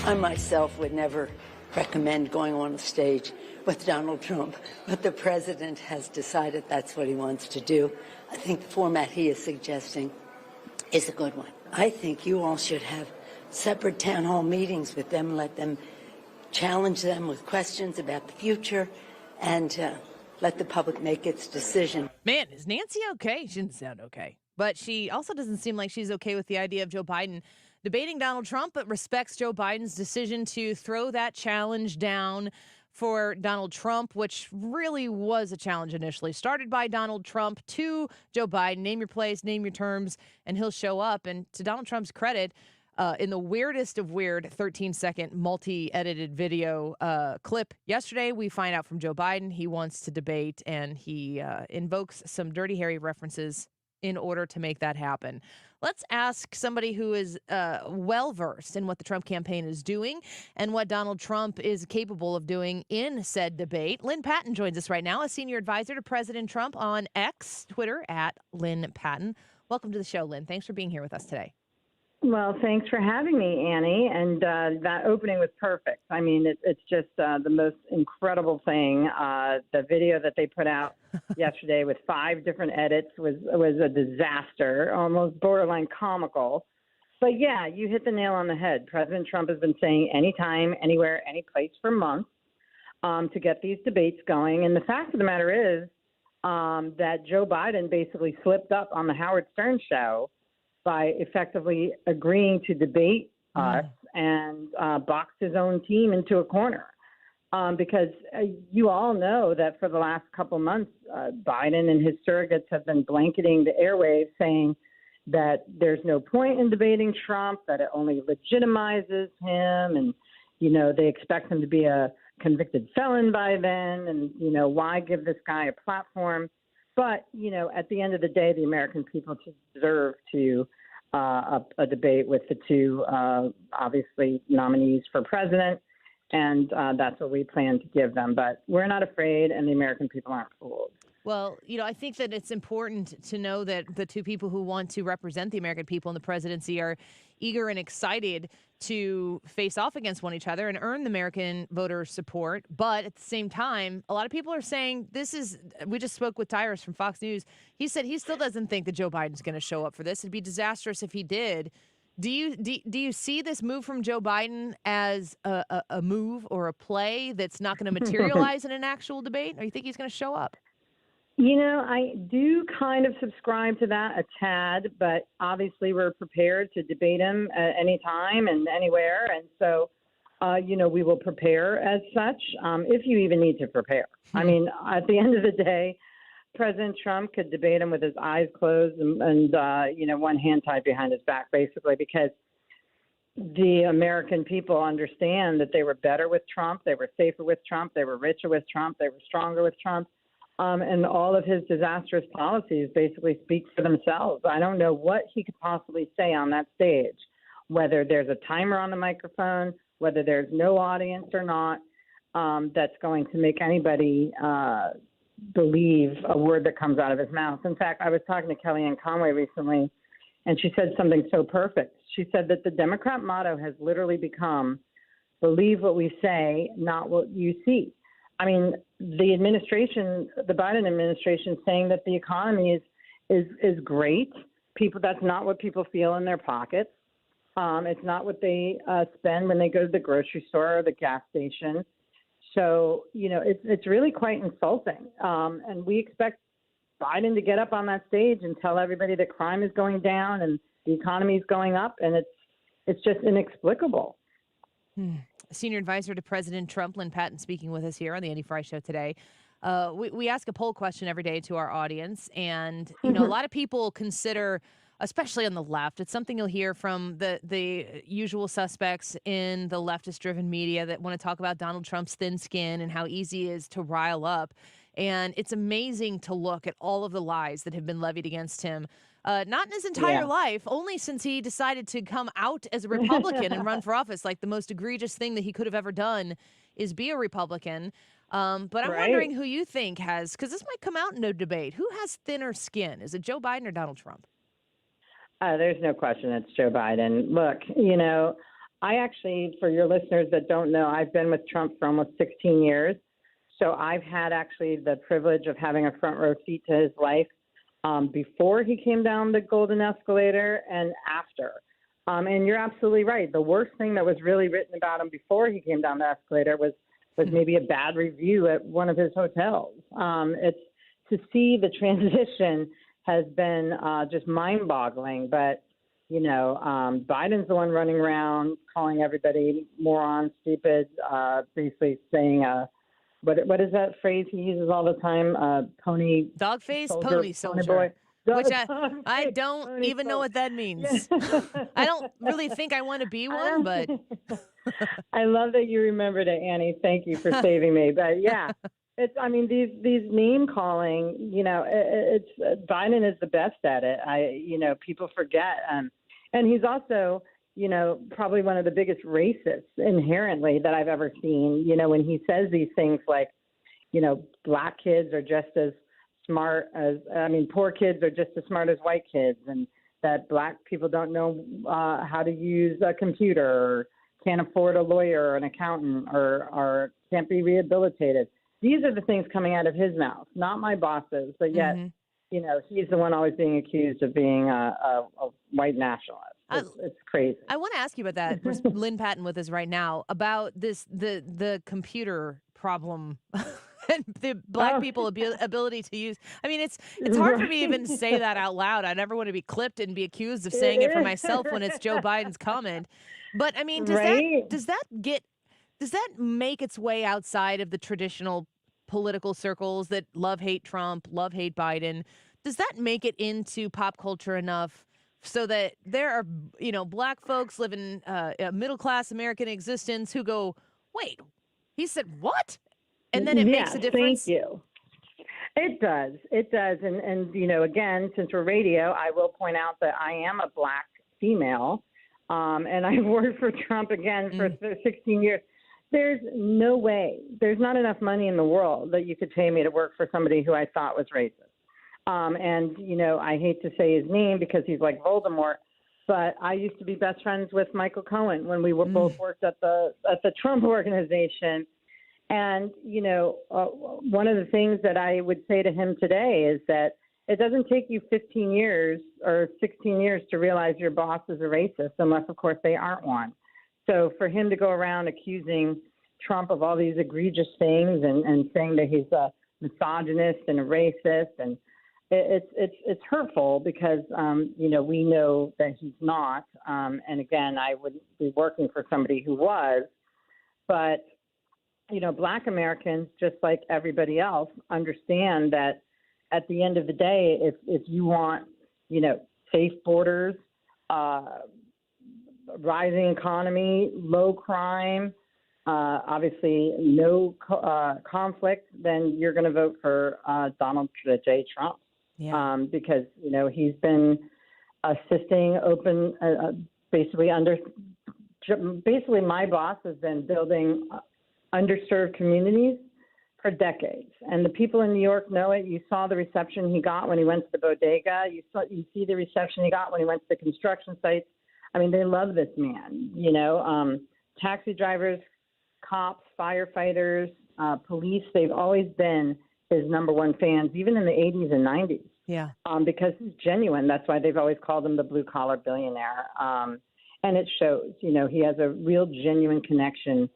I myself would never recommend going on the stage with Donald Trump, but the president has decided that's what he wants to do. I think the format he is suggesting is a good one. I think you all should have separate town hall meetings with them, let them challenge them with questions about the future, and let the public make its decision. Man, is Nancy okay? She didn't sound okay. But she also doesn't seem like she's okay with the idea of Joe Biden debating Donald Trump, but respects Joe Biden's decision to throw that challenge down for Donald Trump, which really was a challenge initially. Started by Donald Trump to Joe Biden, name your place, name your terms, and he'll show up. And to Donald Trump's credit, in the weirdest of weird 13-second multi-edited video clip yesterday, we find out from Joe Biden he wants to debate, and he invokes some Dirty Harry references in order to make that happen. Let's ask somebody who is well-versed in what the Trump campaign is doing and what Donald Trump is capable of doing in said debate. Lynne Patton joins us right now, a senior advisor to President Trump on X, Twitter, at Lynne Patton. Welcome to the show, Lynne. Thanks for being here with us today. Well, thanks for having me, Annie. And that opening was perfect. I mean, it's just the most incredible thing. The video that they put out yesterday with 5 different edits was a disaster, almost borderline comical. But yeah, you hit the nail on the head. President Trump has been saying anytime, anywhere, any place for months to get these debates going. And the fact of the matter is that Joe Biden basically slipped up on the Howard Stern show by effectively agreeing to debate us and boxed his own team into a corner. Because you all know that for the last couple months, Biden and his surrogates have been blanketing the airwaves saying that there's no point in debating Trump, that it only legitimizes him, and, you know, they expect him to be a convicted felon by then, and, you know, why give this guy a platform? But, you know, at the end of the day, the American people deserve to a debate with the 2, obviously, nominees for president. And that's what we plan to give them. But we're not afraid, and the American people aren't fooled. Well, you know, I think that it's important to know that the 2 people who want to represent the American people in the presidency are eager and excited to face off against one another and earn the American voter support. But at the same time, a lot of people are saying we just spoke with Tyrus from Fox News. He said he still doesn't think that Joe Biden's going to show up for this. It'd be disastrous if he did. Do you see this move from Joe Biden as a move or a play that's not going to materialize in an actual debate? Or you think he's going to show up? You know, I do kind of subscribe to that a tad, but obviously we're prepared to debate him at any time and anywhere. And so, you know, we will prepare as such, if you even need to prepare. I mean, at the end of the day, President Trump could debate him with his eyes closed and you know, one hand tied behind his back, basically, because the American people understand that they were better with Trump, they were safer with Trump, they were richer with Trump, they were stronger with Trump. And all of his disastrous policies basically speak for themselves. I don't know what he could possibly say on that stage, whether there's a timer on the microphone, whether there's no audience or not, that's going to make anybody believe a word that comes out of his mouth. In fact, I was talking to Kellyanne Conway recently, and she said something so perfect. She said that the Democrat motto has literally become, believe what we say, not what you see. I mean, the administration, the Biden administration, saying that the economy is great. That's not what people feel in their pockets. It's not what they spend when they go to the grocery store or the gas station. So, you know, it's really quite insulting. And we expect Biden to get up on that stage and tell everybody that crime is going down and the economy is going up, and it's just inexplicable. Senior advisor to President Trump, Lynne Patton, speaking with us here on the Andy Fry Show today. We ask a poll question every day to our audience, and you know, a lot of people consider, especially on the left, it's something you'll hear from the usual suspects in the leftist-driven media that want to talk about Donald Trump's thin skin and how easy it is to rile up. And it's amazing to look at all of the lies that have been levied against him. Not in his entire life, only since he decided to come out as a Republican and run for office. Like, the most egregious thing that he could have ever done is be a Republican. But I'm wondering who you think has, because this might come out in no debate, who has thinner skin? Is it Joe Biden or Donald Trump? There's no question it's Joe Biden. Look, you know, I actually, for your listeners that don't know, I've been with Trump for almost 16 years. So I've had actually the privilege of having a front row seat to his life before he came down the golden escalator and after. And you're absolutely right. The worst thing that was really written about him before he came down the escalator was maybe a bad review at one of his hotels. It's to see the transition has been just mind-boggling. But, Biden's the one running around calling everybody moron, stupid, basically saying what is that phrase he uses all the time? Pony. Dog face, soldier, pony soldier. boy. Which I don't even know what that means. I don't really think I want to be one, but. I love that you remembered it, Annie. Thank you for saving me. But yeah, these name calling, it's Biden is the best at it. People forget. And he's also, probably one of the biggest racists inherently that I've ever seen, when he says these things like, black kids are just as smart as, poor kids are just as smart as white kids, and that black people don't know how to use a computer or can't afford a lawyer or an accountant or can't be rehabilitated. These are the things coming out of his mouth, not my boss's, but yet, he's the one always being accused of being a white nationalist. It's crazy. I want to ask you about that. There's Lynne Patton with us right now about the computer problem and the black people ability to use. It's hard for me to even say that out loud. I never want to be clipped and be accused of saying it for myself when it's Joe Biden's comment. But does that make its way outside of the traditional political circles that hate Trump, hate Biden? Does that make it into pop culture enough so that there are, black folks living a middle-class American existence who go, wait, he said what? And then it makes a difference? Thank you. It does. And again, since we're radio, I will point out that I am a black female, and I've worked for Trump again for 16 years. There's no way, there's not enough money in the world that you could pay me to work for somebody who I thought was racist. I hate to say his name because he's like Voldemort, but I used to be best friends with Michael Cohen when we were both worked at the Trump organization. And, one of the things that I would say to him today is that it doesn't take you 15 years or 16 years to realize your boss is a racist, unless, of course, they aren't one. So for him to go around accusing Trump of all these egregious things and saying that he's a misogynist and a racist, and it's hurtful because, we know that he's not. And again, I wouldn't be working for somebody who was. But, black Americans, just like everybody else, understand that at the end of the day, if you want, safe borders, rising economy, low crime, obviously no conflict, then you're going to vote for Donald J. Trump. Yeah. Because, he's been assisting basically my boss has been building underserved communities for decades. And the people in New York know it. You saw the reception he got when he went to the bodega. You see the reception he got when he went to the construction sites. They love this man, taxi drivers, cops, firefighters, police. They've always been his number one fans, even in the 80s and 90s. Yeah. Because he's genuine. That's why they've always called him the blue collar billionaire. And it shows, he has a real genuine connection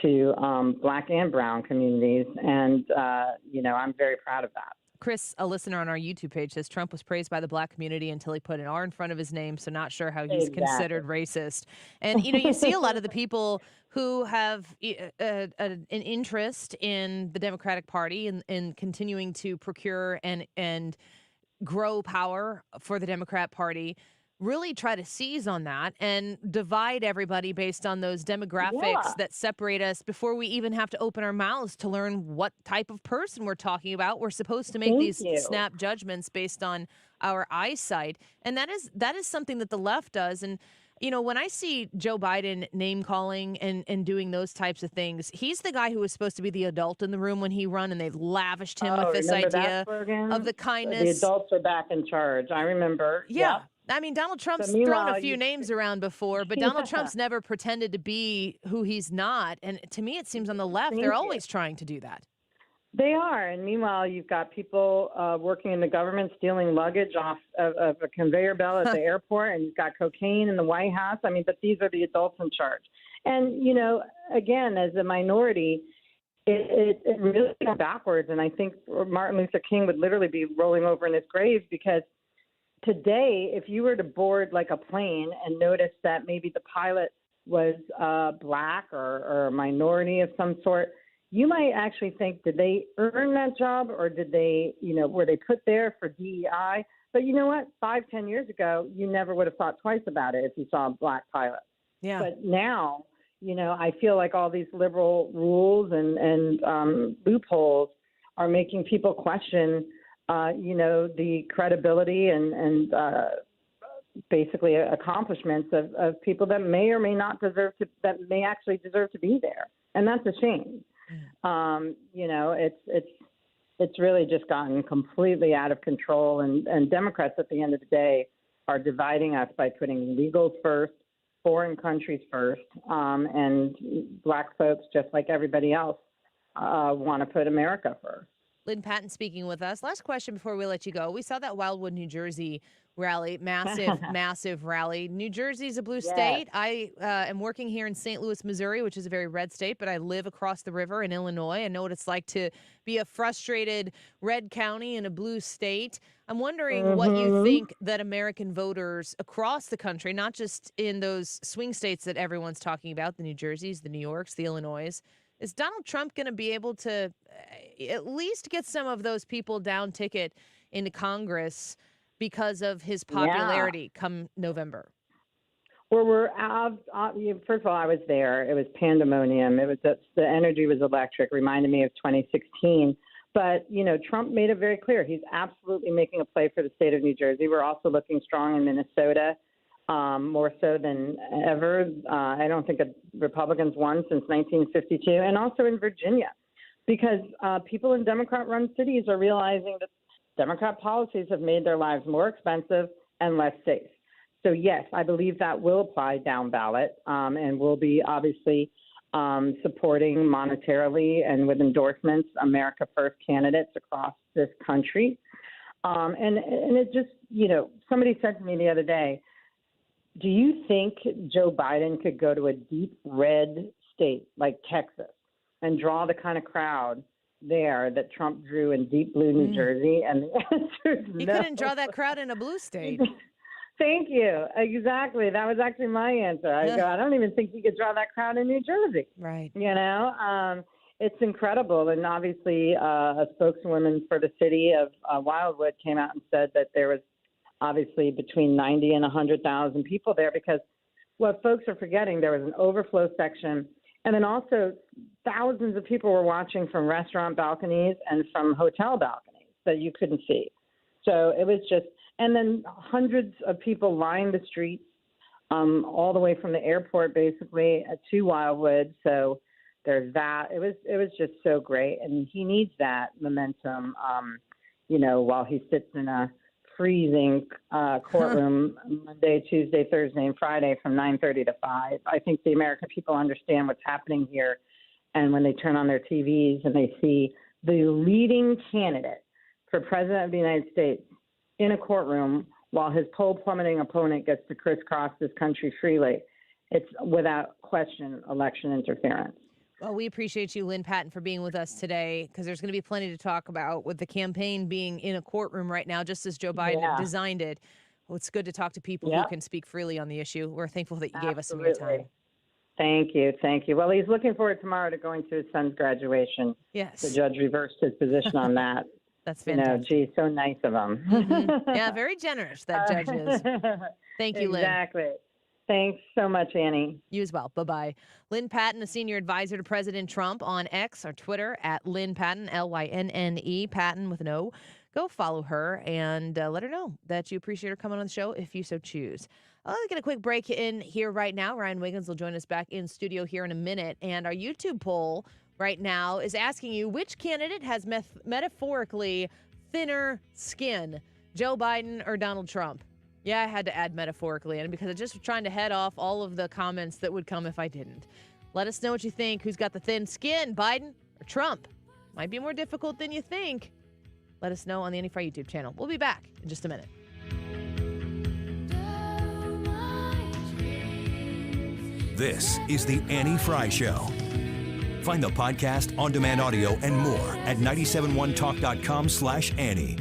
to black and brown communities. And, I'm very proud of that. Chris, a listener on our YouTube page, says Trump was praised by the black community until he put an R in front of his name, so not sure how he's considered racist. And, you see a lot of the people who have an interest in the Democratic Party and continuing to procure and grow power for the Democrat Party really try to seize on that and divide everybody based on those demographics that separate us before we even have to open our mouths to learn what type of person we're talking about. We're supposed to make these snap judgments based on our eyesight. And that is something that the left does. And, when I see Joe Biden name calling and doing those types of things, he's the guy who was supposed to be the adult in the room when he run, and they lavished him with this idea of the kindness. The adults are back in charge. I remember. Yeah. I mean, Donald Trump's So thrown a few names around before, but Yeah. Donald Trump's never pretended to be who he's not. And to me, it seems on the left, they're always trying to do that. They are. And meanwhile, you've got people working in the government stealing luggage off of a conveyor belt at the airport, and you've got cocaine in the White House. I mean, but these are the adults in charge. And, you know, again, as a minority, it really goes backwards. And I think Martin Luther King would literally be rolling over in his grave, because today, if you were to board like a plane and notice that maybe the pilot was black or a minority of some sort, you might actually think, did they earn that job, or did they, you know, were they put there for DEI? But you know what? 5-10 years ago, you never would have thought twice about it if you saw a black pilot. Yeah. But now, you know, I feel like all these liberal rules and loopholes are making people question, you know, the credibility and basically accomplishments of people that may or may not deserve to, that may actually deserve to be there. And that's a shame. You know, it's really just gotten completely out of control, and Democrats at the end of the day are dividing us by putting illegals first, foreign countries first, and black folks, just like everybody else, want to put America first. Lynne Patton speaking with us. Last question before we let you go. We saw that Wildwood, New Jersey rally, massive rally. New Jersey's a blue state. I am working here in St. Louis, Missouri, which is a very red state, but I live across the river in Illinois. I know what it's like to be a frustrated red county in a blue state. I'm wondering what you think that American voters across the country, not just in those swing states that everyone's talking about, the New Jerseys, the New Yorks, the Illinois, is Donald Trump going to be able to at least get some of those people down ticket into Congress because of his popularity come November? Well, first of all, I was there. It was pandemonium. It was the energy was electric. Reminded me of 2016. But you know, Trump made it very clear he's absolutely making a play for the state of New Jersey. We're also looking strong in Minnesota, more so than ever. I don't think Republicans won since 1952, and also in Virginia, because people in Democrat-run cities are realizing that Democrat policies have made their lives more expensive and less safe. So, yes, I believe that will apply down ballot, and will be obviously supporting monetarily and with endorsements America First candidates across this country. And it just, you know, somebody said to me the other day, do you think Joe Biden could go to a deep red state like Texas and draw the kind of crowd there that Trump drew in deep blue New Jersey? And the answer is He no. couldn't draw that crowd in a blue state. Thank you. Exactly. That was actually my answer. I don't even think he could draw that crowd in New Jersey. Right. You know, it's incredible. And obviously a spokeswoman for the city of Wildwood came out and said that there was obviously between 90 and 100,000 people there, because what folks are forgetting, there was an overflow section. And then also thousands of people were watching from restaurant balconies and from hotel balconies that you couldn't see. So it was just, and then hundreds of people lined the streets all the way from the airport basically to Wildwood. So there's that. It was just so great. And he needs that momentum, you know, while he sits in a freezing courtroom Monday, Tuesday, Thursday, and Friday from 9:30 to 5. I think the American people understand what's happening here. And when they turn on their TVs and they see the leading candidate for president of the United States in a courtroom while his poll-plummeting opponent gets to crisscross this country freely, it's without question election interference. Well, we appreciate you, Lynne Patton, for being with us today, because there's going to be plenty to talk about with the campaign being in a courtroom right now, just as Joe Biden designed it. Well, it's good to talk to people who can speak freely on the issue. We're thankful that you gave us some of your time. Thank you. Thank you. Well, he's looking forward tomorrow to going to his son's graduation. Yes. The judge reversed his position on that. That's fantastic. You know, gee, so nice of him. Yeah, very generous, that judge is. Thank you, Lynne. Exactly. Thanks so much, Annie. You as well. Bye-bye. Lynne Patton, a senior advisor to President Trump on X or Twitter at Lynne Patton, Lynnne, Patton with an O. Go follow her and let her know that you appreciate her coming on the show if you so choose. I'll get a quick break in here right now. Ryan Wiggins will join us back in studio here in a minute. And our YouTube poll right now is asking you, which candidate has metaphorically thinner skin, Joe Biden or Donald Trump? Yeah, I had to add metaphorically in because I just was trying to head off all of the comments that would come if I didn't. Let us know what you think. Who's got the thin skin, Biden or Trump? Might be more difficult than you think. Let us know on the Annie Frey YouTube channel. We'll be back in just a minute. This is the Annie Frey Show. Find the podcast, on-demand audio, and more at 971talk.com/Annie.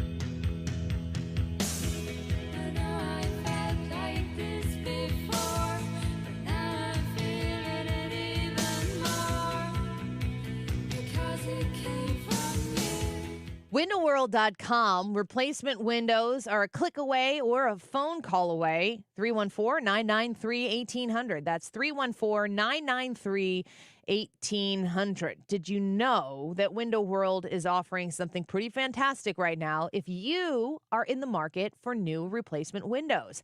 WindowWorld.com. Replacement windows are a click away or a phone call away. 314-993-1800. That's 314-993-1800. Did you know that Window World is offering something pretty fantastic right now if you are in the market for new replacement windows?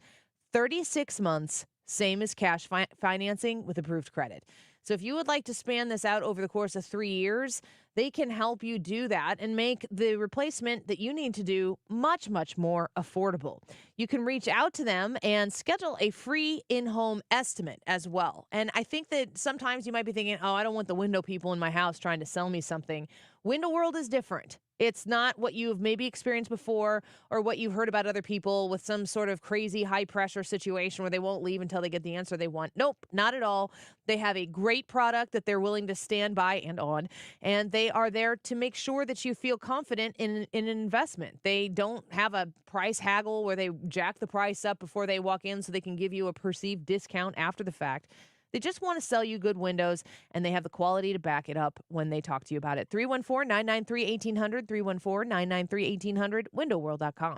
36 months, same as cash financing with approved credit. So if you would like to span this out over the course of 3 years, they can help you do that and make the replacement that you need to do much, much more affordable. You can reach out to them and schedule a free in-home estimate as well. And I think that sometimes you might be thinking, oh, I don't want the window people in my house trying to sell me something. Window World is different. It's not what you've maybe experienced before or what you've heard about other people with some sort of crazy high-pressure situation where they won't leave until they get the answer they want. Nope, not at all. They have a great product that they're willing to stand by and on, and they are there to make sure that you feel confident in an investment. They don't have a price haggle where they jack the price up before they walk in so they can give you a perceived discount after the fact. They just want to sell you good windows, and they have the quality to back it up when they talk to you about it. 314-993-1800, 314-993-1800, windowworld.com.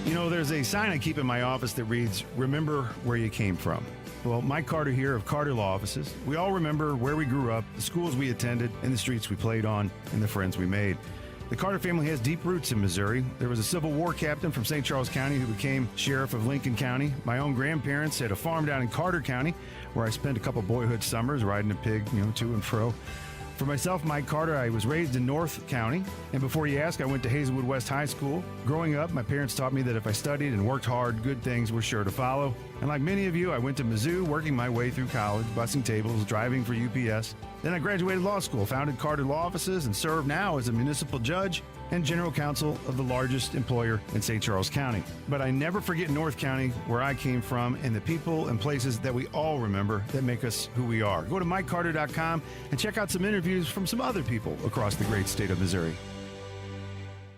You know, there's a sign I keep in my office that reads, "Remember where you came from." Well, Mike Carter here of Carter Law Offices. We all remember where we grew up, the schools we attended, and the streets we played on, and the friends we made. The Carter family has deep roots in Missouri. There was a Civil War captain from St. Charles County who became sheriff of Lincoln County. My own grandparents had a farm down in Carter County where I spent a couple boyhood summers riding a pig, to and fro. For myself, Mike Carter, I was raised in North County, and before you ask, I went to Hazelwood West High School. Growing up, my parents taught me that if I studied and worked hard, good things were sure to follow. And like many of you, I went to Mizzou, working my way through college, bussing tables, driving for UPS. Then I graduated law school, founded Carter Law Offices, and serve now as a municipal judge and general counsel of the largest employer in St. Charles County. But I never forget North County, where I came from, and the people and places that we all remember that make us who we are. Go to MikeCarter.com and check out some interviews from some other people across the great state of Missouri.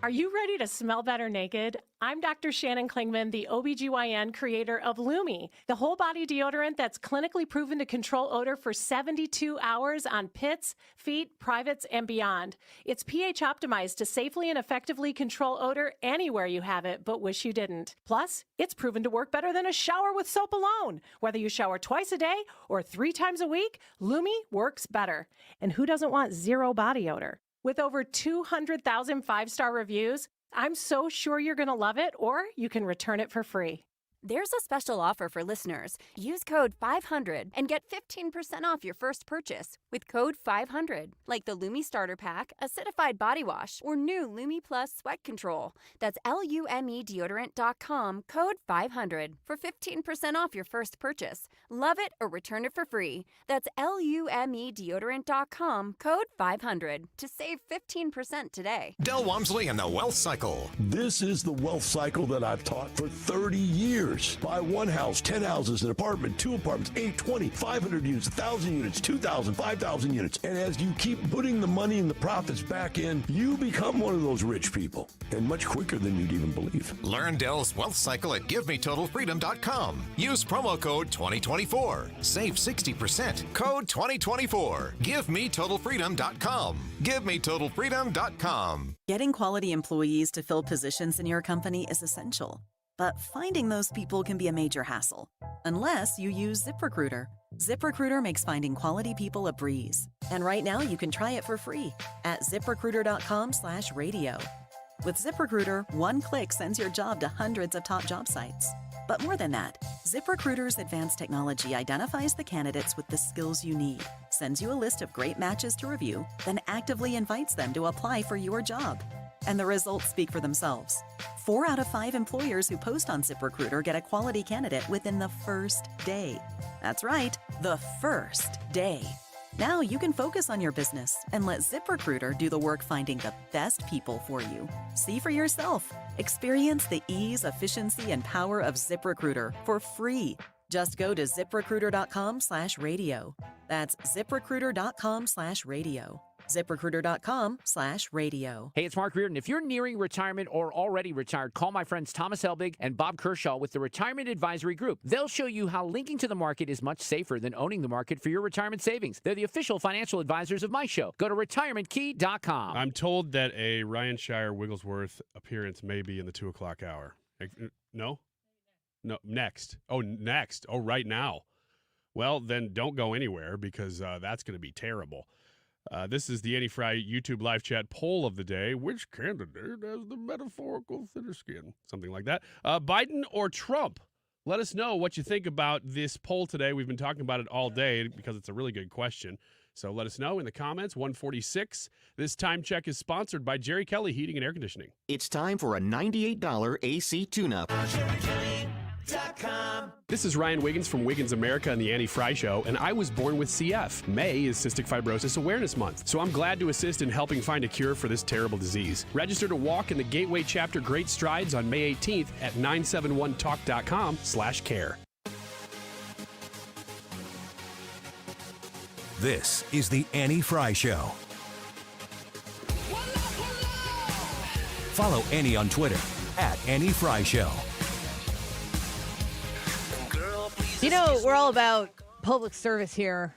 Are you ready to smell better naked? I'm Dr. Shannon Klingman, the OBGYN creator of Lumi, the whole body deodorant that's clinically proven to control odor for 72 hours on pits, feet, privates, and beyond. It's pH optimized to safely and effectively control odor anywhere you have it, but wish you didn't. Plus, it's proven to work better than a shower with soap alone. Whether you shower twice a day or 3 times a week, Lumi works better. And who doesn't want zero body odor? With over 200,000 5-star reviews, I'm so sure you're going to love it, or you can return it for free. There's a special offer for listeners. Use code 500 and get 15% off your first purchase with code 500, like the Lumi Starter Pack, Acidified Body Wash, or new Lumi Plus Sweat Control. That's LUMEdeodorant.com, code 500 for 15% off your first purchase. Love it or return it for free. That's LUMEdeodorant.com, code 500 to save 15% today. Del Walmsley and the Wealth Cycle. This is the wealth cycle that I've taught for 30 years. Buy one house, 10 houses, an apartment, 2 apartments, 8, 20, 500 units, 1,000 units, 2,000, 5,000 units. And as you keep putting the money and the profits back in, you become one of those rich people. And much quicker than you'd even believe. Learn Del's Wealth Cycle at GiveMeTotalFreedom.com. Use promo code 2024. Save 60%. Code 2024. GiveMeTotalFreedom.com. GiveMeTotalFreedom.com. Getting quality employees to fill positions in your company is essential. But finding those people can be a major hassle, unless you use ZipRecruiter. ZipRecruiter makes finding quality people a breeze. And right now you can try it for free at ZipRecruiter.com/radio. With ZipRecruiter, one click sends your job to hundreds of top job sites. But more than that, ZipRecruiter's advanced technology identifies the candidates with the skills you need, sends you a list of great matches to review, then actively invites them to apply for your job. And the results speak for themselves. 4 out of 5 employers who post on ZipRecruiter get a quality candidate within the first day. That's right, the first day. Now you can focus on your business and let ZipRecruiter do the work finding the best people for you. See for yourself. Experience the ease, efficiency, and power of ZipRecruiter for free. Just go to ZipRecruiter.com/radio. That's ZipRecruiter.com/radio. ZipRecruiter.com/radio. Hey, it's Mark Reardon. If you're nearing retirement or already retired, call my friends Thomas Helbig and Bob Kershaw with the Retirement Advisory Group. They'll show you how linking to the market is much safer than owning the market for your retirement savings. They're the official financial advisors of my show. Go to retirementkey.com. I'm told that a Ryan Shire Wigglesworth appearance may be in the 2 o'clock hour. No? No, next. Oh, next. Oh, right now. Well, then don't go anywhere because that's going to be terrible. This is the Annie Fry YouTube live chat poll of the day. Which candidate has the metaphorical thinner skin? Something like that. Biden or Trump? Let us know what you think about this poll today. We've been talking about it all day because it's a really good question. So let us know in the comments. 146. This time check is sponsored by Jerry Kelly Heating and Air Conditioning. It's time for a $98 AC tune-up. This is Ryan Wiggins from Wiggins America and the Annie Fry Show, and I was born with CF. May is Cystic Fibrosis Awareness Month, so I'm glad to assist in helping find a cure for this terrible disease. Register to walk in the Gateway Chapter Great Strides on May 18th at 971talk.com/care. This is the Annie Fry Show. Follow Annie on Twitter at Annie Fry Show. You know, we're all about public service here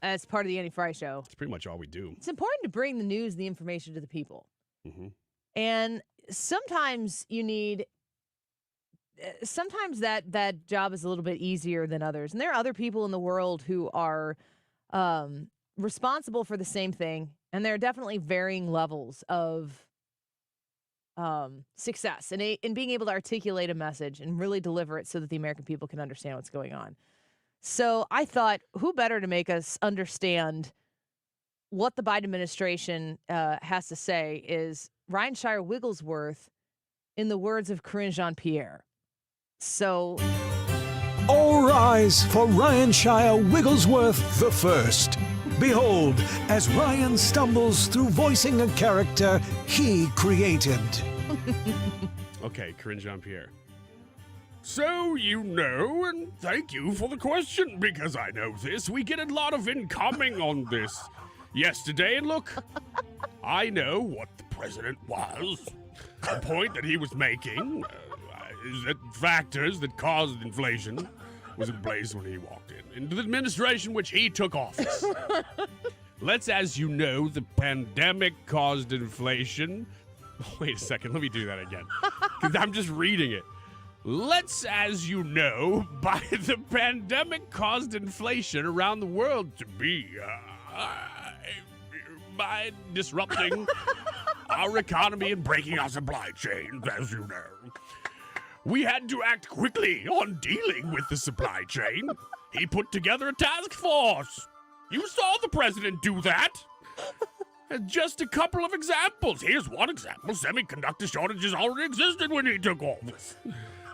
as part of the Annie Fry Show. It's pretty much all we do. It's important to bring the news and the information to the people. Mm-hmm. And sometimes you need, sometimes that job is a little bit easier than others. And there are other people in the world who are responsible for the same thing. And there are definitely varying levels of success in being able to articulate a message and really deliver it so that the American people can understand what's going on. So I thought, who better to make us understand what the Biden administration has to say is Ryan Shire Wigglesworth, in the words of Corinne Jean-Pierre. So, All rise for Ryan Shire Wigglesworth the First. Behold, as Ryan stumbles through voicing a character he created. Okay, Corinne Jean-Pierre. So you know, and thank you for the question, because I know this. We get a lot of incoming on this yesterday, and look, I know what the president was. The point that he was making is that factors that caused inflation was in place when he walked into the administration which he took office. Let's, as you know, the pandemic caused inflation. Wait a second, let me do that again, because I'm just reading it. Let's, as you know, by the pandemic caused inflation around the world to be by disrupting our economy and breaking our supply chains, as you know. We had to act quickly on dealing with the supply chain. He put together a task force. You saw the president do that. Just a couple of examples. Here's one example. Semiconductor shortages already existed when he took office.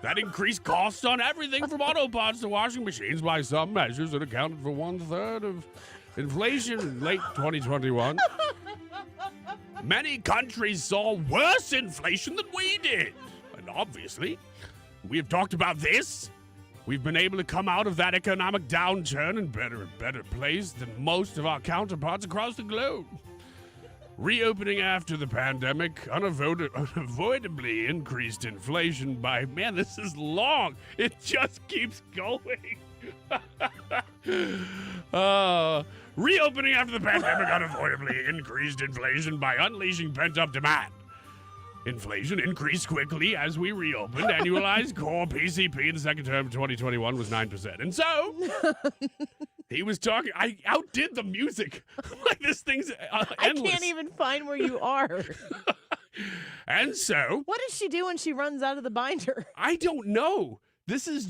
That increased costs on everything from auto parts to washing machines by some measures that accounted for 1/3 of inflation in late 2021. Many countries saw worse inflation than we did. And obviously, we have talked about this. We've been able to come out of that economic downturn in better place than most of our counterparts across the globe. Reopening after the pandemic unavoidably increased inflation by, man, this is long. It just keeps going. Reopening after the pandemic unavoidably increased inflation by unleashing pent-up demand. Inflation increased quickly as we reopened. Annualized core PCP in the second term of 2021 was 9%. And so, he was talking. I outdid the music. Like, this thing's endless. I can't even find where you are. And so, what does she do when she runs out of the binder? I don't know. This is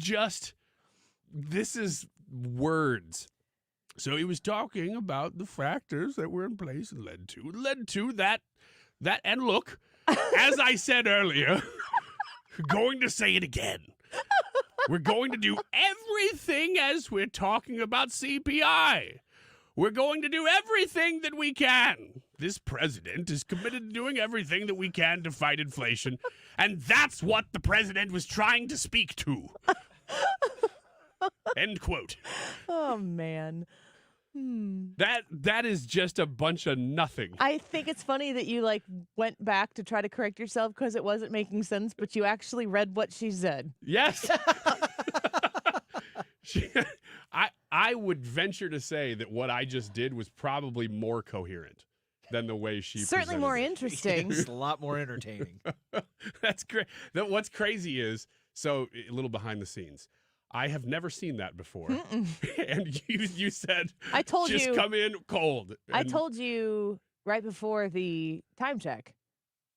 words. So he was talking about the factors that were in place and led to that. And look, as I said earlier, going to say it again. We're going to do everything as we're talking about CPI. We're going to do everything that we can. This president is committed to doing everything that we can to fight inflation, and that's what the president was trying to speak to. End quote. Oh, man. That is just a bunch of nothing. I think it's funny that you went back to try to correct yourself because it wasn't making sense, but you actually read what she said. Yes. I would venture to say that what I just did was probably more coherent than the way she certainly more interesting. It's a lot more entertaining. That's great. What's crazy is, so a little behind the scenes, I have never seen that before. And you said, I told just you, come in cold. I told you right before the time check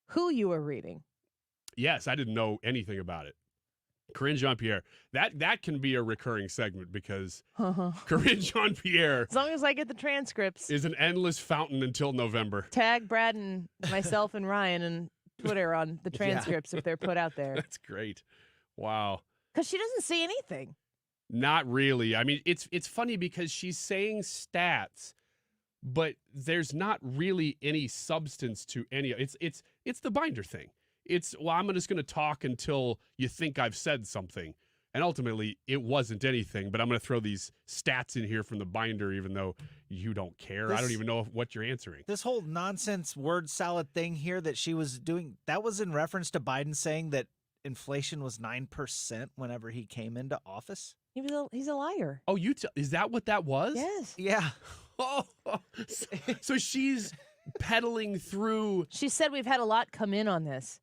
who you were reading. Yes, I didn't know anything about it. Corinne Jean-Pierre. That can be a recurring segment because Corinne Jean-Pierre, as long as I get the transcripts, is an endless fountain until November. Tag Brad and myself and Ryan and Twitter on the transcripts if they're put out there. That's great. Wow. Because she doesn't see anything. Not really. I mean, it's funny because she's saying stats, but there's not really any substance to any. It's the binder thing. I'm just going to talk until you think I've said something. And ultimately, it wasn't anything, but I'm going to throw these stats in here from the binder, even though you don't care. I don't even know what you're answering. This whole nonsense word salad thing here that she was doing, that was in reference to Biden saying that inflation was 9% whenever he came into office. He's a liar. Oh, is that what that was? Yes. Yeah. So she's peddling through. She said we've had a lot come in on this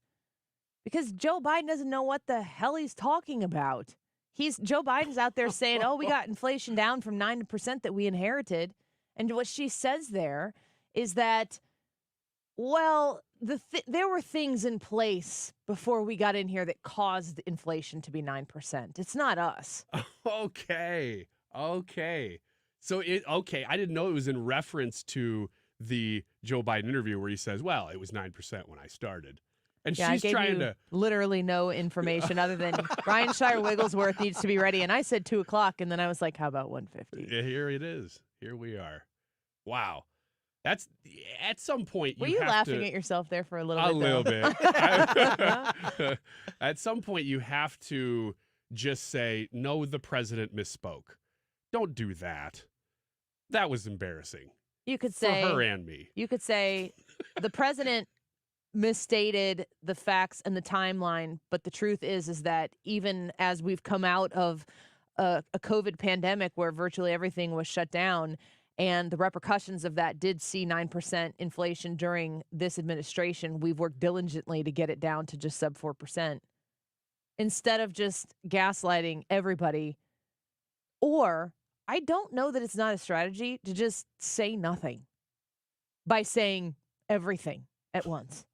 because Joe Biden doesn't know what the hell he's talking about. Joe Biden's out there saying, "Oh, we got inflation down from 9% that we inherited," and what she says there is that, well, there were things in place before we got in here that caused inflation to be 9%. It's not us. Okay. So I didn't know it was in reference to the Joe Biden interview where he says, well, it was 9% when I started. And yeah, she's I gave trying you to literally no information other than Ryan Shire Wigglesworth needs to be ready. And I said 2:00, and then I was like, how about 1:50? Yeah, here it is. Here we are. Wow. That's at some point. Were you laughing at yourself there for a little bit? A little bit. At some point, you have to just say, no, the president misspoke. Don't do that. That was embarrassing. You could say for her and me. You could say the president misstated the facts and the timeline, but the truth is that even as we've come out of a COVID pandemic where virtually everything was shut down, and the repercussions of that did see 9% inflation during this administration, we've worked diligently to get it down to just sub 4%. Instead of just gaslighting everybody, or I don't know that it's not a strategy to just say nothing by saying everything at once.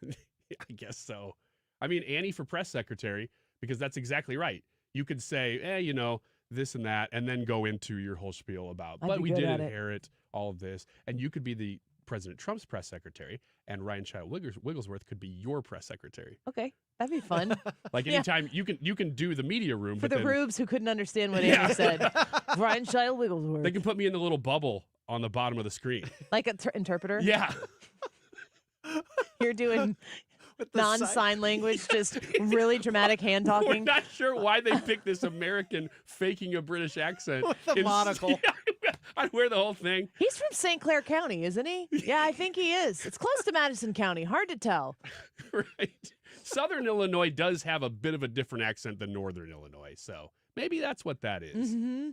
I guess so. I mean, Annie for press secretary, because that's exactly right. You could say, this and that, and then go into your whole spiel about, but we did inherit all of this. And you could be the President Trump's press secretary, and Ryan Child Wigglesworth could be your press secretary. Okay, that'd be fun. Like anytime you can do the media room. For the rubes who couldn't understand what Annie said, Ryan Child Wigglesworth. They can put me in the little bubble on the bottom of the screen. Like an interpreter? Yeah. You're doing non-sign language, just really dramatic hand talking. We're not sure why they picked this American faking a British accent. With the monocle. I'd wear the whole thing. He's from St. Clair County, isn't he? Yeah, I think he is. It's close to Madison County. Hard to tell. Right. Southern Illinois does have a bit of a different accent than Northern Illinois, so maybe that's what that is. Mm-hmm.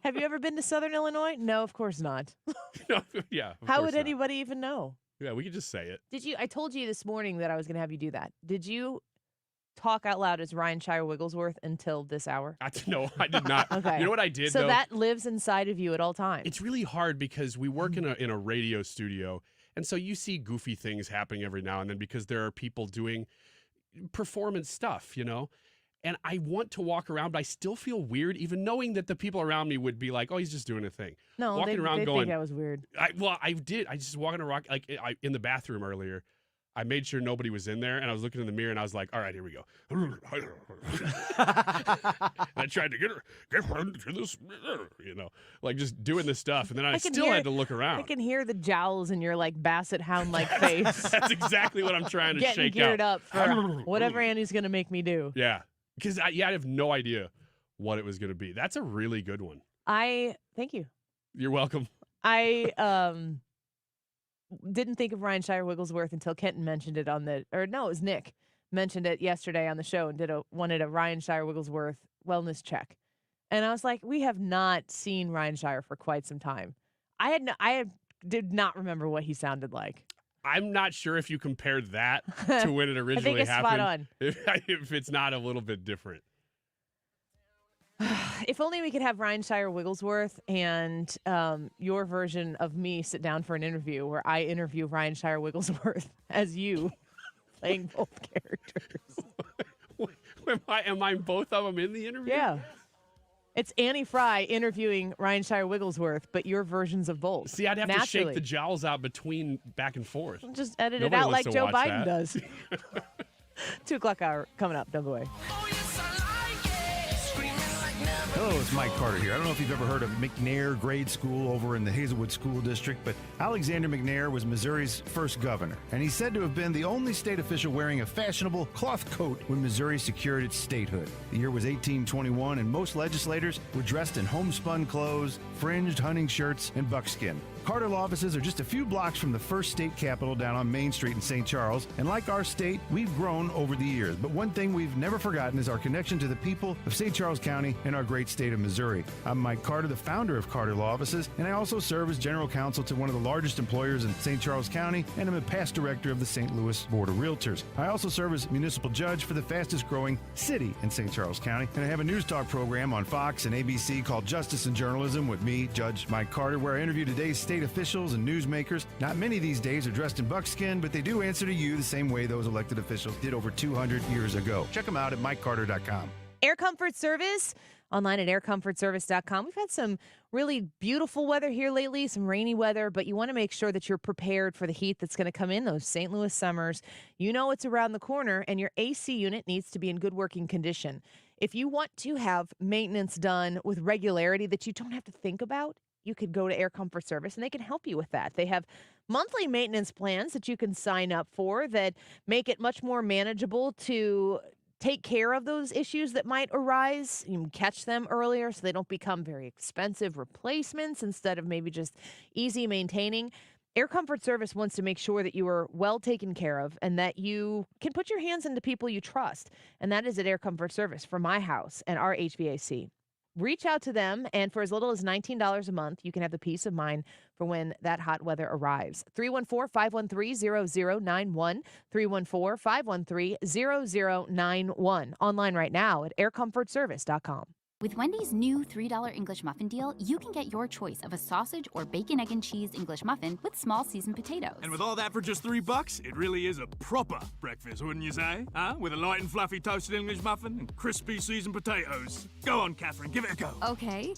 Have you ever been to Southern Illinois? No, of course not. No, yeah. How would anybody even know? Yeah, we could just say it. Did you? I told you this morning that I was going to have you do that. Did you talk out loud as Ryan Shire Wigglesworth until this hour? No, I did not. Okay. You know what I did, so though? That lives inside of you at all times. It's really hard because we work in a radio studio, and so you see goofy things happening every now and then because there are people doing performance stuff, And I want to walk around, but I still feel weird, even knowing that the people around me would be like, "Oh, he's just doing a thing." No, walking they around going, think that was weird. I did. I just walking around in the bathroom earlier. I made sure nobody was in there, and I was looking in the mirror, and I was like, all right, here we go. And I tried to get her into this mirror, like just doing this stuff, and then I still had to look around. I can hear the jowls in your like basset hound-like face. That's exactly what I'm trying to Getting shake geared out. up for whatever Andy's going to make me do. Yeah, because I have no idea what it was going to be. That's a really good one. Thank you. You're welcome. I didn't think of Ryan Shire Wigglesworth until Kenton mentioned it it was Nick mentioned it yesterday on the show and wanted a Ryan Shire Wigglesworth wellness check. And I was like, we have not seen Ryan Shire for quite some time. I did not remember what he sounded like. I'm not sure if you compared that to when it originally I think it's happened. Spot on. If it's not a little bit different. If only we could have Ryan Shire Wigglesworth and your version of me sit down for an interview where I interview Ryan Shire Wigglesworth as you playing both characters. Am I both of them in the interview? Yeah. It's Annie Fry interviewing Ryan Shire Wigglesworth, but your versions of both. See, I'd have to shake the jowls out between back and forth. Just edit Nobody it out wants like to Joe watch Biden that. does. 2 o'clock hour coming up. Don't go away. Hello, it's Mike Carter here. I don't know if you've ever heard of McNair Grade School over in the Hazelwood School District, but Alexander McNair was Missouri's first governor, and he's said to have been the only state official wearing a fashionable cloth coat when Missouri secured its statehood. The year was 1821, and most legislators were dressed in homespun clothes, fringed hunting shirts, and buckskin. Carter law offices are just a few blocks from the first state capitol down on Main Street in St. Charles, and like our state, we've grown over the years. But one thing we've never forgotten is our connection to the people of St. Charles County and our great state of Missouri. I'm Mike Carter, the founder of Carter Law Offices, and I also serve as general counsel to one of the largest employers in St. Charles County, and I'm a past director of the St. Louis Board of Realtors. I also serve as municipal judge for the fastest growing city in St. Charles County, and I have a news talk program on Fox and ABC called Justice and Journalism with me, Judge Mike Carter, where I interview today's state officials and newsmakers. Not many these days are dressed in buckskin, but they do answer to you the same way those elected officials did over 200 years ago. Check them out at MikeCarter.com. Air Comfort Service, online at aircomfortservice.com. We've had some really beautiful weather here lately, some rainy weather, but you want to make sure that you're prepared for the heat that's going to come in those St. Louis summers. You know it's around the corner, and your AC unit needs to be in good working condition. If you want to have maintenance done with regularity that you don't have to think about, you could go to Air Comfort Service, and they can help you with that. They have monthly maintenance plans that you can sign up for that make it much more manageable to take care of those issues that might arise. You can catch them earlier so they don't become very expensive replacements instead of maybe just easy maintaining. Air Comfort Service wants to make sure that you are well taken care of and that you can put your hands into people you trust. And that is at Air Comfort Service for my house and our HVAC. Reach out to them, and for as little as $19 a month, you can have the peace of mind for when that hot weather arrives. 314-513-0091, 314-513-0091. Online right now at aircomfortservice.com. With Wendy's new $3 English muffin deal, you can get your choice of a sausage or bacon, egg, and cheese English muffin with small seasoned potatoes. And with all that for just $3, it really is a proper breakfast, wouldn't you say? Huh? With a light and fluffy toasted English muffin and crispy seasoned potatoes. Go on, Catherine, give it a go. Okay.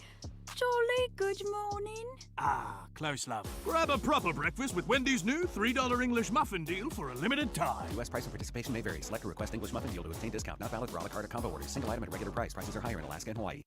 Jolly good morning. Ah, close love. Grab a proper breakfast with Wendy's new $3 English muffin deal for a limited time. U.S. price and participation may vary. Select a request English muffin deal to obtain discount. Not valid for a la carte or combo orders. Single item at regular price. Prices are higher in Alaska and Hawaii.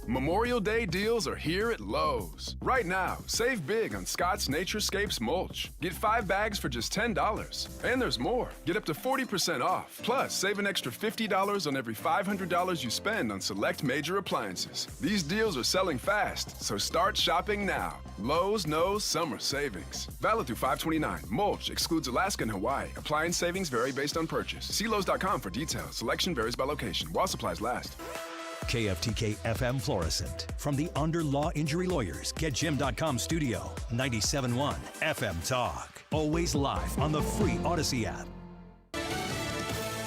Memorial Day deals are here at Lowe's. Right now, save big on Scott's Naturescapes mulch. Get 5 bags for just $10. And there's more. Get up to 40% off. Plus, save an extra $50 on every $500 you spend on select major appliances. These deals are selling fast, so start shopping now. Lowe's knows summer savings. Valid through 5/29. Mulch excludes Alaska and Hawaii. Appliance savings vary based on purchase. See Lowe's.com for details. Selection varies by location. While supplies last. KFTK FM Florissant. From the Under Law Injury Lawyers, GetJim.com studio. 97.1 FM Talk. Always live on the free Odyssey app.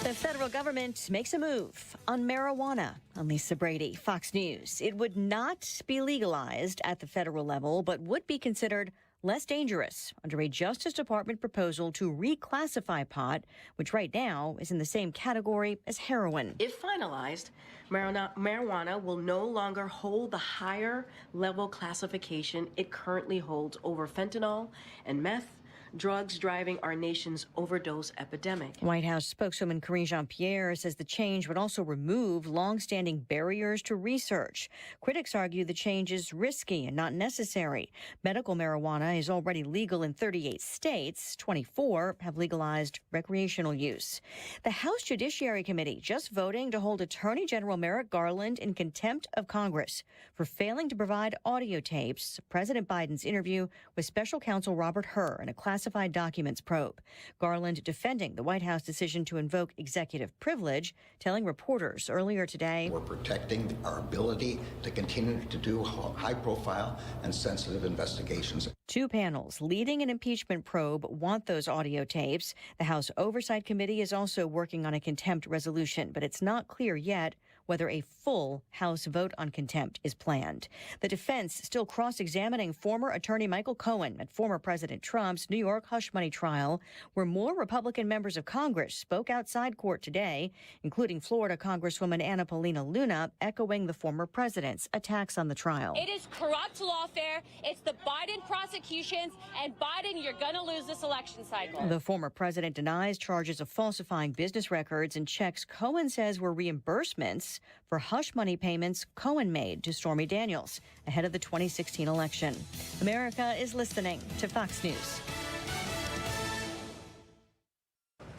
The federal government makes a move on marijuana. I'm Lisa Brady, Fox News. It would not be legalized at the federal level, but would be considered less dangerous under a Justice Department proposal to reclassify pot, which right now is in the same category as heroin. If finalized, marijuana will no longer hold the higher level classification it currently holds over fentanyl and meth, drugs driving our nation's overdose epidemic. White House spokeswoman Karine Jean-Pierre says the change would also remove longstanding barriers to research. Critics argue the change is risky and not necessary. Medical marijuana is already legal in 38 states. 24 have legalized recreational use. The House Judiciary Committee just voting to hold Attorney General Merrick Garland in contempt of Congress for failing to provide audio tapes of President Biden's interview with Special Counsel Robert Hur in a classified documents probe. Garland defending the White House decision to invoke executive privilege, telling reporters earlier today, "We're protecting our ability to continue to do high-profile and sensitive investigations." Two panels leading an impeachment probe want those audio tapes. The House Oversight Committee is also working on a contempt resolution, but it's not clear yet whether a full House vote on contempt is planned. The defense still cross-examining former attorney Michael Cohen at former President Trump's New York hush money trial, where more Republican members of Congress spoke outside court today, including Florida Congresswoman Anna Paulina Luna, echoing the former president's attacks on the trial. It is corrupt lawfare. It's the Biden prosecutions, and Biden, you're going to lose this election cycle. The former president denies charges of falsifying business records and checks Cohen says were reimbursements for hush money payments Cohen made to Stormy Daniels ahead of the 2016 election. America is listening to Fox News.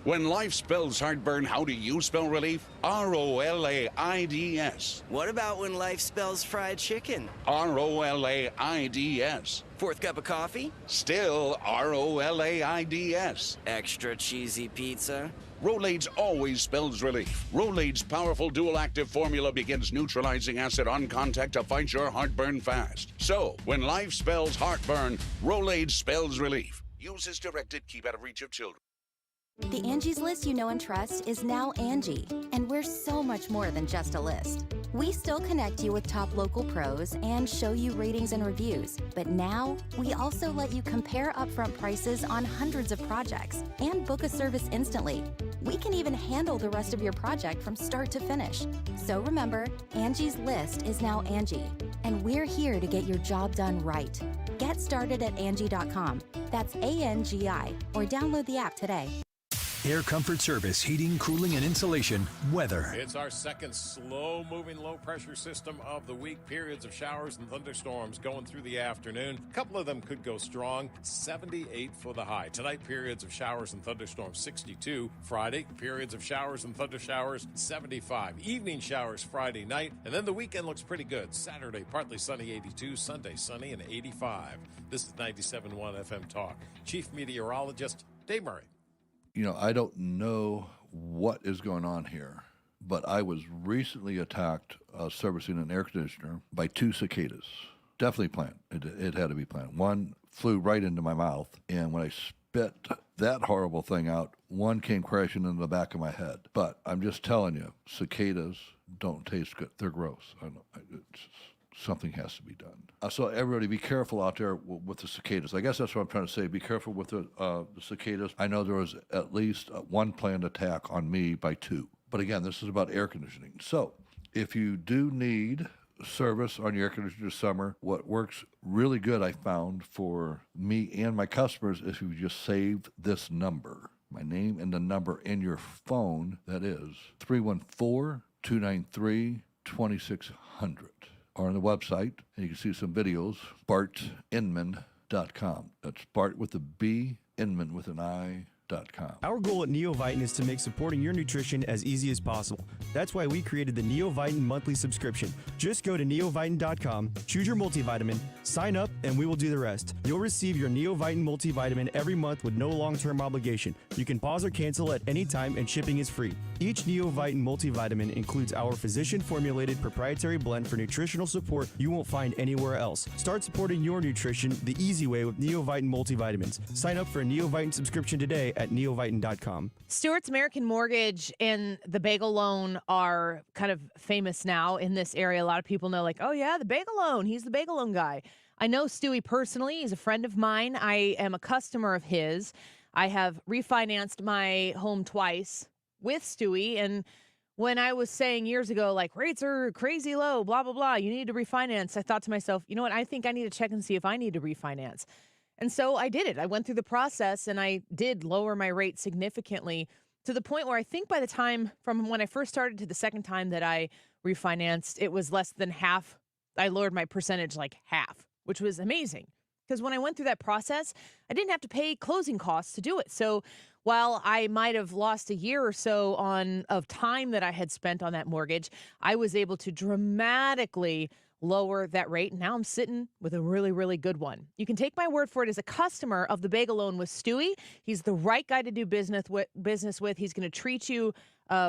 When life spells heartburn, how do you spell relief? R-O-L-A-I-D-S. What about when life spells fried chicken? R-O-L-A-I-D-S. Fourth cup of coffee? Still R-O-L-A-I-D-S. Extra cheesy pizza? Rolaids always spells relief. Rolaids' powerful dual-active formula begins neutralizing acid on contact to fight your heartburn fast. So, when life spells heartburn, Rolaids spells relief. Use as directed. Keep out of reach of children. The Angie's List you know and trust is now Angie, and we're so much more than just a list. We still connect you with top local pros and show you ratings and reviews, but now we also let you compare upfront prices on hundreds of projects and book a service instantly. We can even handle the rest of your project from start to finish. So remember, Angie's List is now Angie, and we're here to get your job done right. Get started at Angie.com. That's ANGI, or download the app today. Air Comfort Service, heating, cooling, and insulation, weather. It's our second slow-moving low-pressure system of the week. Periods of showers and thunderstorms going through the afternoon. A couple of them could go strong. 78 for the high. Tonight, periods of showers and thunderstorms, 62. Friday, periods of showers and thundershowers, 75. Evening showers Friday night. And then the weekend looks pretty good. Saturday, partly sunny, 82. Sunday, sunny, and 85. This is 97.1 FM Talk. Chief Meteorologist Dave Murray. You know, I don't know what is going on here, but I was recently attacked servicing an air conditioner by two cicadas. Definitely planned. It had to be planned. One flew right into my mouth, and when I spit that horrible thing out, one came crashing into the back of my head. But I'm just telling you, cicadas don't taste good. They're gross. Something has to be done. So everybody be careful out there with the cicadas. I guess that's what I'm trying to say. Be careful with the cicadas. I know there was at least one planned attack on me by two. But again, this is about air conditioning. So if you do need service on your air conditioner this summer, what works really good, I found, for me and my customers, is if you just save this number, my name and the number in your phone. That is 314-293-2600. Or on the website, and you can see some videos, bartinman.com. That's Bart with a B, Inman with an I.com. Our goal at Neovitin is to make supporting your nutrition as easy as possible. That's why we created the Neovitin monthly subscription. Just go to neovitin.com, choose your multivitamin, sign up, and we will do the rest. You'll receive your Neovitin multivitamin every month with no long-term obligation. You can pause or cancel at any time, and shipping is free. Each Neovitin multivitamin includes our physician-formulated proprietary blend for nutritional support you won't find anywhere else. Start supporting your nutrition the easy way with Neovitin multivitamins. Sign up for a Neovitin subscription today at neovitin.com. Stewart's American Mortgage and the bagel loan are kind of famous now in this area. A lot of people know, like, oh yeah, the bagel loan. He's the bagel loan guy. I know Stewie personally. He's a friend of mine. I am a customer of his. I have refinanced my home twice with Stewie. And when I was saying years ago, like, rates are crazy low, blah, blah, blah, you need to refinance, I thought to myself, you know what? I think I need to check and see if I need to refinance. And so I did it. I went through the process and I did lower my rate significantly to the point where I think by the time from when I first started to the second time that I refinanced, it was less than half. I lowered my percentage like half, which was amazing. Because when I went through that process, I didn't have to pay closing costs to do it. So while I might have lost a year or so of time that I had spent on that mortgage, I was able to dramatically lower that rate. Now I'm sitting with a really, really good one. You can take my word for it as a customer of the Bagel Loan with Stewie. He's the right guy to do business with. He's going to treat you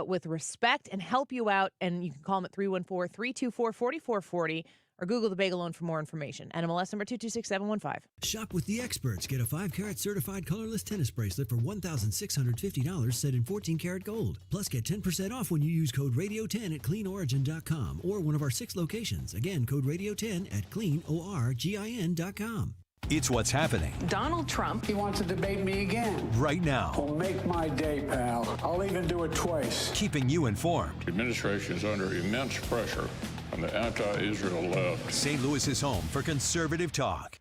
with respect and help you out. And you can call him at 314-324-4440 or Google the Bagel Loan for more information. NMLS number 226715. Shop with the experts. Get a 5-carat certified colorless tennis bracelet for $1,650 set in 14-karat gold. Plus, get 10% off when you use code RADIO10 at cleanorigin.com or one of our 6 locations. Again, code RADIO10 at cleanorigin.com. It's what's happening Donald Trump. He wants to debate me again. right now. Will make my day, pal. I'll even do it twice. Keeping you informed. The administration is under immense pressure from the anti-Israel left. St. Louis's home for conservative talk.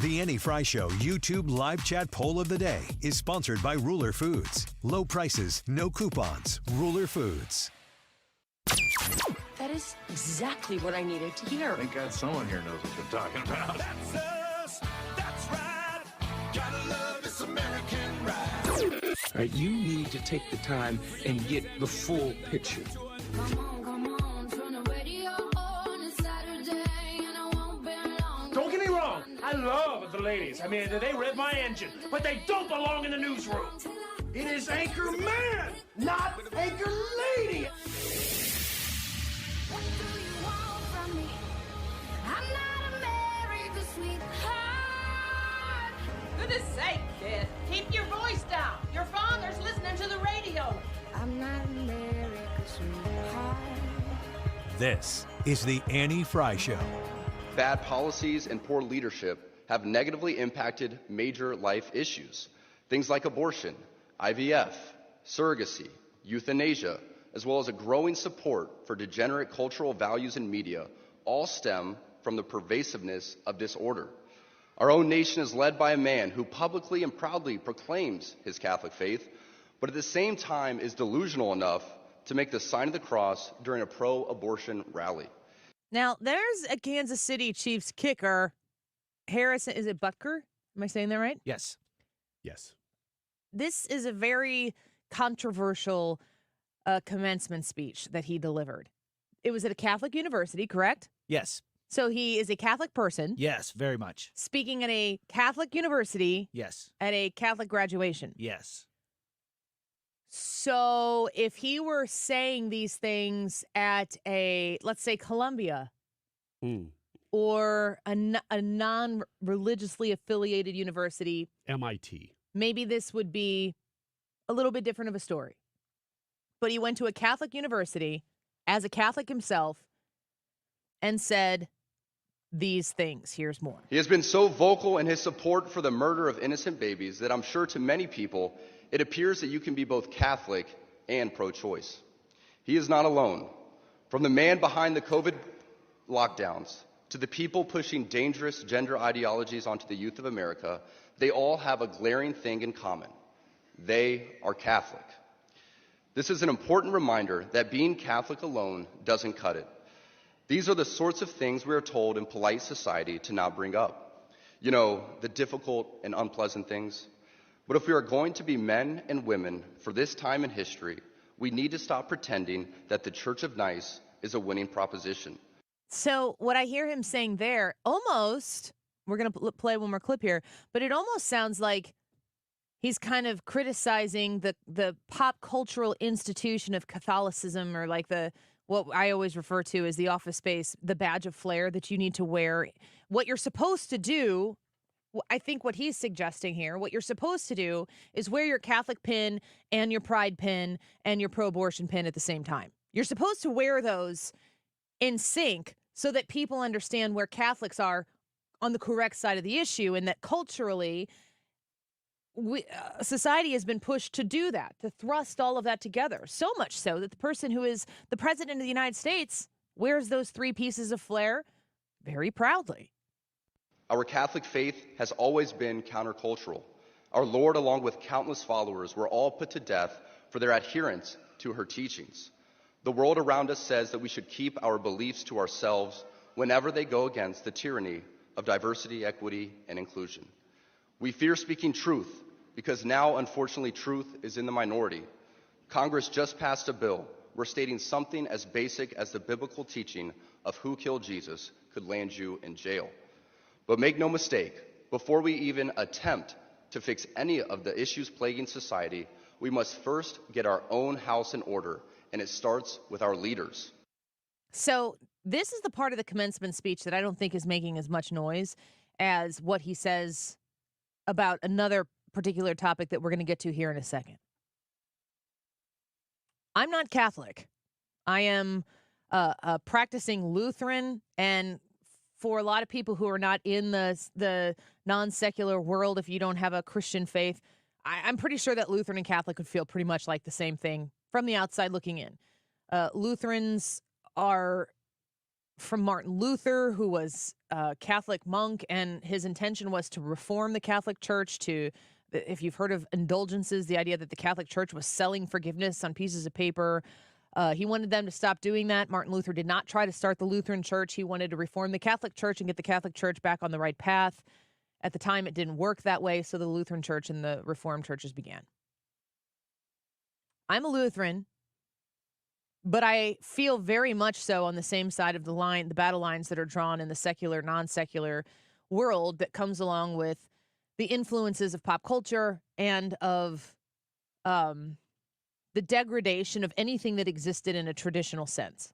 The Annie Fry Show YouTube live chat poll of the day is sponsored by Ruler Foods. Low prices, no coupons. Ruler Foods. That is exactly what I needed to hear. Thank God someone here knows what they're talking about. That's us. That's right. Gotta love this American ride. All right, you need to take the time and get the full picture. Don't get me wrong, I love the ladies. I mean, they rev my engine, but they don't belong in the newsroom. It is Anchor Man, not Anchor Lady. Goodness sake, kid. Keep your voice down. Your father's listening to the radio. I'm not America's sweetheart. This is the Annie Fry Show. Bad policies and poor leadership have negatively impacted major life issues. Things like abortion, IVF, surrogacy, euthanasia, as well as a growing support for degenerate cultural values in media, all stem from the pervasiveness of disorder. Our own nation is led by a man who publicly and proudly proclaims his Catholic faith, but at the same time is delusional enough to make the sign of the cross during a pro-abortion rally. Now, there's a Kansas City Chiefs kicker, Harrison. Is it Butker? Am I saying that right? Yes. Yes. This is a very controversial commencement speech that he delivered. It was at a Catholic university, correct? Yes. So he is a Catholic person. Yes, very much. Speaking at a Catholic university. Yes. At a Catholic graduation. Yes. So if he were saying these things at let's say Columbia or a non-religiously affiliated university, MIT, maybe this would be a little bit different of a story. But he went to a Catholic university as a Catholic himself and said these things. Here's more. He has been so vocal in his support for the murder of innocent babies that I'm sure to many people it appears that you can be both Catholic and pro-choice. He is not alone. From the man behind the COVID lockdowns to the people pushing dangerous gender ideologies onto the youth of America, they all have a glaring thing in common. They are Catholic. This is an important reminder that being Catholic alone doesn't cut it. These are the sorts of things we are told in polite society to not bring up. You know, the difficult and unpleasant things. But if we are going to be men and women for this time in history, we need to stop pretending that the Church of Nice is a winning proposition. So what I hear him saying there, almost, we're going to play one more clip here, but it almost sounds like he's kind of criticizing the pop cultural institution of Catholicism, or like what I always refer to as the office space, the badge of flair that you need to wear. What you're supposed to do, I think what he's suggesting here, what you're supposed to do is wear your Catholic pin and your pride pin and your pro-abortion pin at the same time. You're supposed to wear those in sync so that people understand where Catholics are on the correct side of the issue, and that culturally society has been pushed to do that, to thrust all of that together. So much so that the person who is the president of the United States wears those 3 pieces of flair very proudly. Our Catholic faith has always been countercultural. Our Lord, along with countless followers, were all put to death for their adherence to her teachings. The world around us says that we should keep our beliefs to ourselves whenever they go against the tyranny of diversity, equity, and inclusion. We fear speaking truth because now, unfortunately, truth is in the minority. Congress just passed a bill where stating something as basic as the biblical teaching of who killed Jesus could land you in jail. But make no mistake, before we even attempt to fix any of the issues plaguing society, we must first get our own house in order, and it starts with our leaders. So this is the part of the commencement speech that I don't think is making as much noise as what he says about another particular topic that we're going to get to here in a second. I'm not Catholic. I am a practicing Lutheran, and for a lot of people who are not in the non-secular world, if you don't have a Christian faith, I'm pretty sure that Lutheran and Catholic would feel pretty much like the same thing from the outside looking in. Lutherans are from Martin Luther, who was a Catholic monk, and his intention was to reform the Catholic Church to, if you've heard of indulgences, the idea that the Catholic Church was selling forgiveness on pieces of paper. He wanted them to stop doing that. Martin Luther did not try to start the Lutheran Church. He wanted to reform the Catholic Church and get the Catholic Church back on the right path. At the time, it didn't work that way, so the Lutheran Church and the Reformed churches began. I'm a Lutheran, but I feel very much so on the same side of the line, the battle lines that are drawn in the secular, non-secular world that comes along with the influences of pop culture and of the degradation of anything that existed in a traditional sense.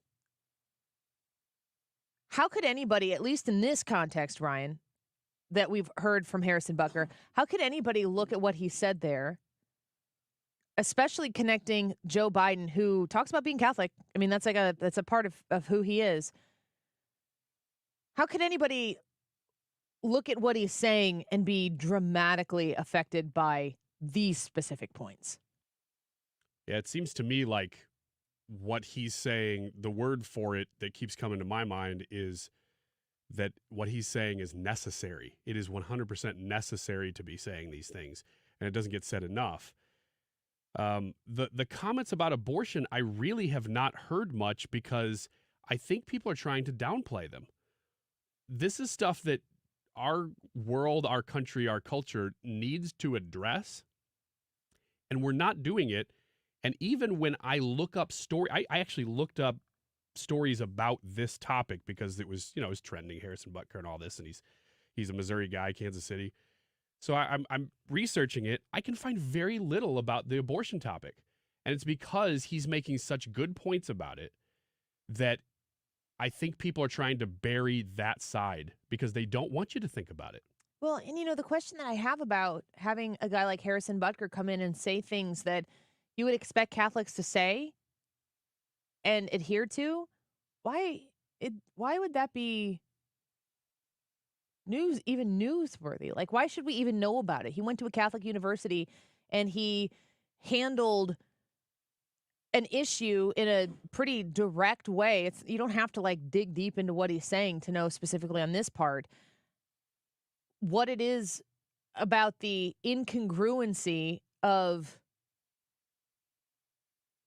How could anybody, at least in this context, Ryan, that we've heard from Harrison Butker, how could anybody look at what he said there, especially connecting Joe Biden, who talks about being Catholic? I mean, that's a part of who he is. How could anybody look at what he's saying and be dramatically affected by these specific points? Yeah, it seems to me like what he's saying, the word for it that keeps coming to my mind is that what he's saying is necessary. It is 100% necessary to be saying these things, and it doesn't get said enough. The comments about abortion, I really have not heard much because I think people are trying to downplay them. This is stuff that our world, our country, our culture needs to address, and we're not doing it. And even when I look up I actually looked up stories about this topic because it was, it was trending, Harrison Butker and all this, and he's a Missouri guy, Kansas City. So I'm researching it. I can find very little about the abortion topic. And it's because he's making such good points about it that I think people are trying to bury that side because they don't want you to think about it. Well, and the question that I have about having a guy like Harrison Butker come in and say things that you would expect Catholics to say and adhere to, why would that be newsworthy? Like, why should we even know about it? He went to a Catholic university and he handled an issue in a pretty direct way. You don't have to dig deep into what he's saying to know specifically on this part what it is about the incongruency of